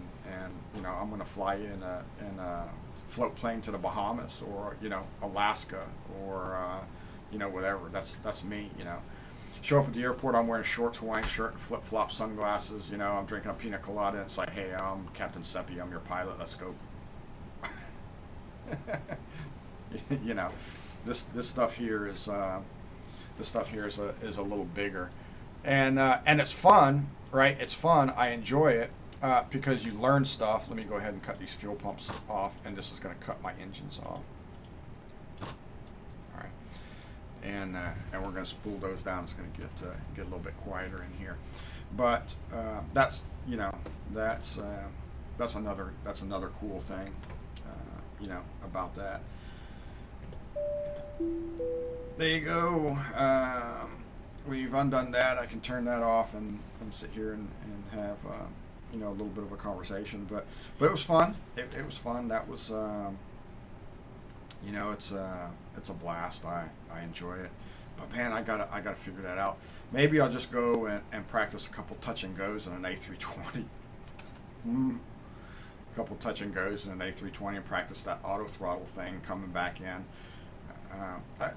I'm going to fly in a float plane to the Bahamas, or Alaska, or whatever. That's me. Show up at the airport. I'm wearing a shorts, Hawaiian shirt, and flip flop sunglasses. I'm drinking a pina colada. And it's like, hey, I'm Captain Seppi. I'm your pilot. Let's go. This stuff here is a little bigger, and it's fun, right? It's fun. I enjoy it because you learn stuff. Let me go ahead and cut these fuel pumps off, and this is going to cut my engines off. All right, and we're going to spool those down. It's going to get a little bit quieter in here, but that's another cool thing, about that. There you go. We've undone that. I can turn that off and sit here and have a little bit of a conversation. But it was fun. It was fun. That was it's a blast. I enjoy it. But man, I gotta figure that out. Maybe I'll just go and practice a couple touch and goes in an A320. A couple touch and goes in an A320 and practice that auto throttle thing coming back in.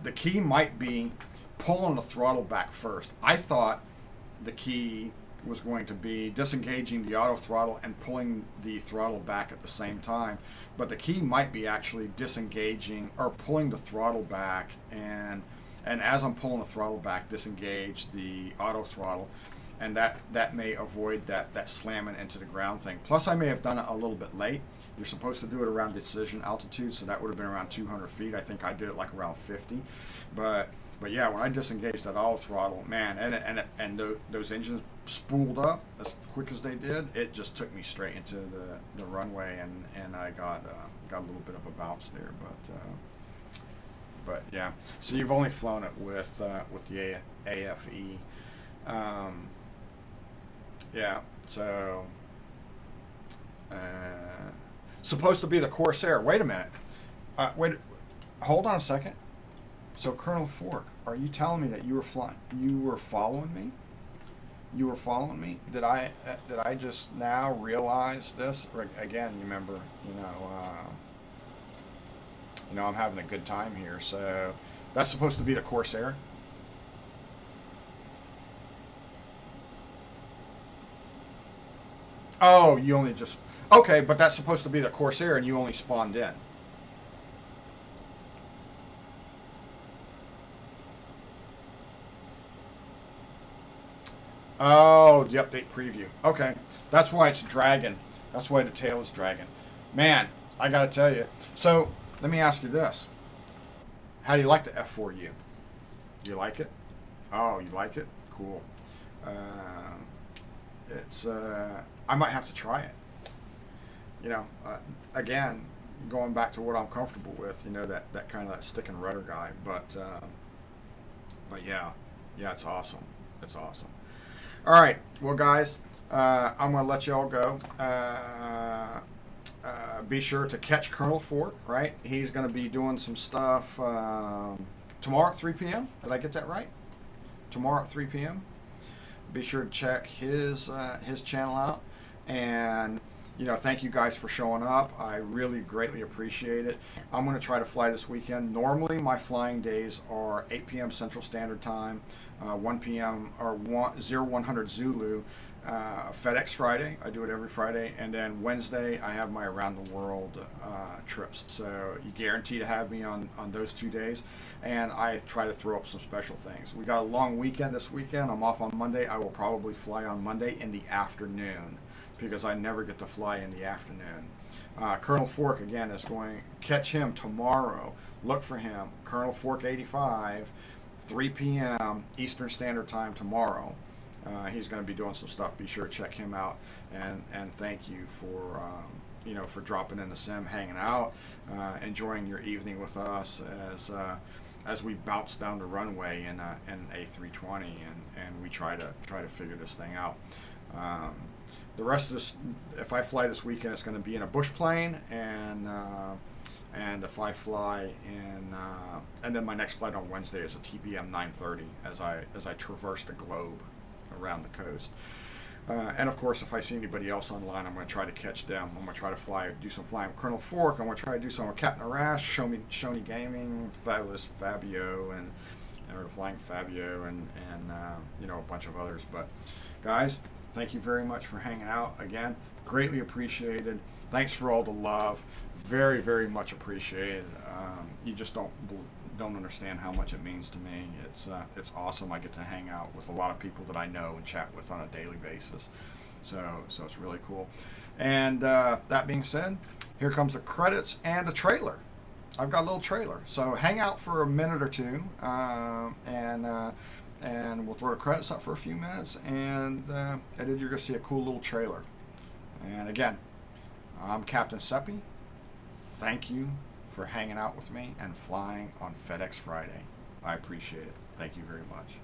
The key might be pulling the throttle back first. I thought the key was going to be disengaging the auto throttle and pulling the throttle back at the same time, but the key might be actually disengaging or pulling the throttle back, and as I'm pulling the throttle back, disengage the auto throttle, and that may avoid that slamming into the ground thing. Plus, I may have done it a little bit late. You're supposed to do it around decision altitude, so that would have been around 200 feet. I think I did it like around 50, but yeah, when I disengaged that auto throttle, man, and those engines spooled up as quick as they did, it just took me straight into the runway, and I got a little bit of a bounce there, but yeah. So you've only flown it with the AFE. Yeah, so supposed to be the Corsair. Wait a minute. Hold on a second. So Colonel Fork, are you telling me that you were following me? You were following me? Did I just now realize this? Again, you remember, I'm having a good time here. So that's supposed to be the Corsair. Oh, you only just... Okay, but that's supposed to be the Corsair, and you only spawned in. Oh, the update preview. Okay, that's why it's dragging. That's why the tail is dragging. Man, I gotta tell you. So, let me ask you this. How do you like the F4U? Do you like it? Oh, you like it? Cool. I might have to try it. Again, going back to what I'm comfortable with, that kind of that stick and rudder guy. But yeah, it's awesome. It's awesome. All right, well, guys, I'm going to let you all go. Be sure to catch Colonel Fork, right? He's going to be doing some stuff tomorrow at 3 p.m. Did I get that right? Tomorrow at 3 p.m. Be sure to check his channel out. And, thank you guys for showing up. I really greatly appreciate it. I'm going to try to fly this weekend. Normally, my flying days are 8 p.m. Central Standard Time, 1 p.m. or 0100 Zulu, FedEx Friday. I do it every Friday. And then Wednesday, I have my around the world trips. So you guarantee to have me on those 2 days. And I try to throw up some special things. We got a long weekend this weekend. I'm off on Monday. I will probably fly on Monday in the afternoon, because I never get to fly in the afternoon. Colonel Fork, again, is going to catch him tomorrow. Look for him. Colonel Fork 85, 3 p.m. Eastern Standard Time tomorrow. He's going to be doing some stuff. Be sure to check him out. And thank you for dropping in the sim, hanging out, enjoying your evening with us as we bounce down the runway in A320 and we try to figure this thing out. The rest of this, if I fly this weekend, it's going to be in a bush plane, and if I fly in, and then my next flight on Wednesday is a TPM 930 as I traverse the globe around the coast. And of course, if I see anybody else online, I'm going to try to catch them. I'm going to try to do some flying with Colonel Fork. I'm going to try to do some with Captain Arash, Shoney Gaming, Fabulous Fabio, and Flying Fabio, and a bunch of others. But guys, thank you very much for hanging out. Again, greatly appreciated. Thanks for all the love. Very, very much appreciated. You just don't understand how much it means to me. It's awesome. I get to hang out with a lot of people that I know and chat with on a daily basis. So it's really cool. And that being said, here comes the credits and a trailer. I've got a little trailer. So hang out for a minute or two, and we'll throw the credits up for a few minutes, and then you're going to see a cool little trailer. And again, I'm Captain Seppi. Thank you for hanging out with me and flying on FedEx Friday. I appreciate it. Thank you very much.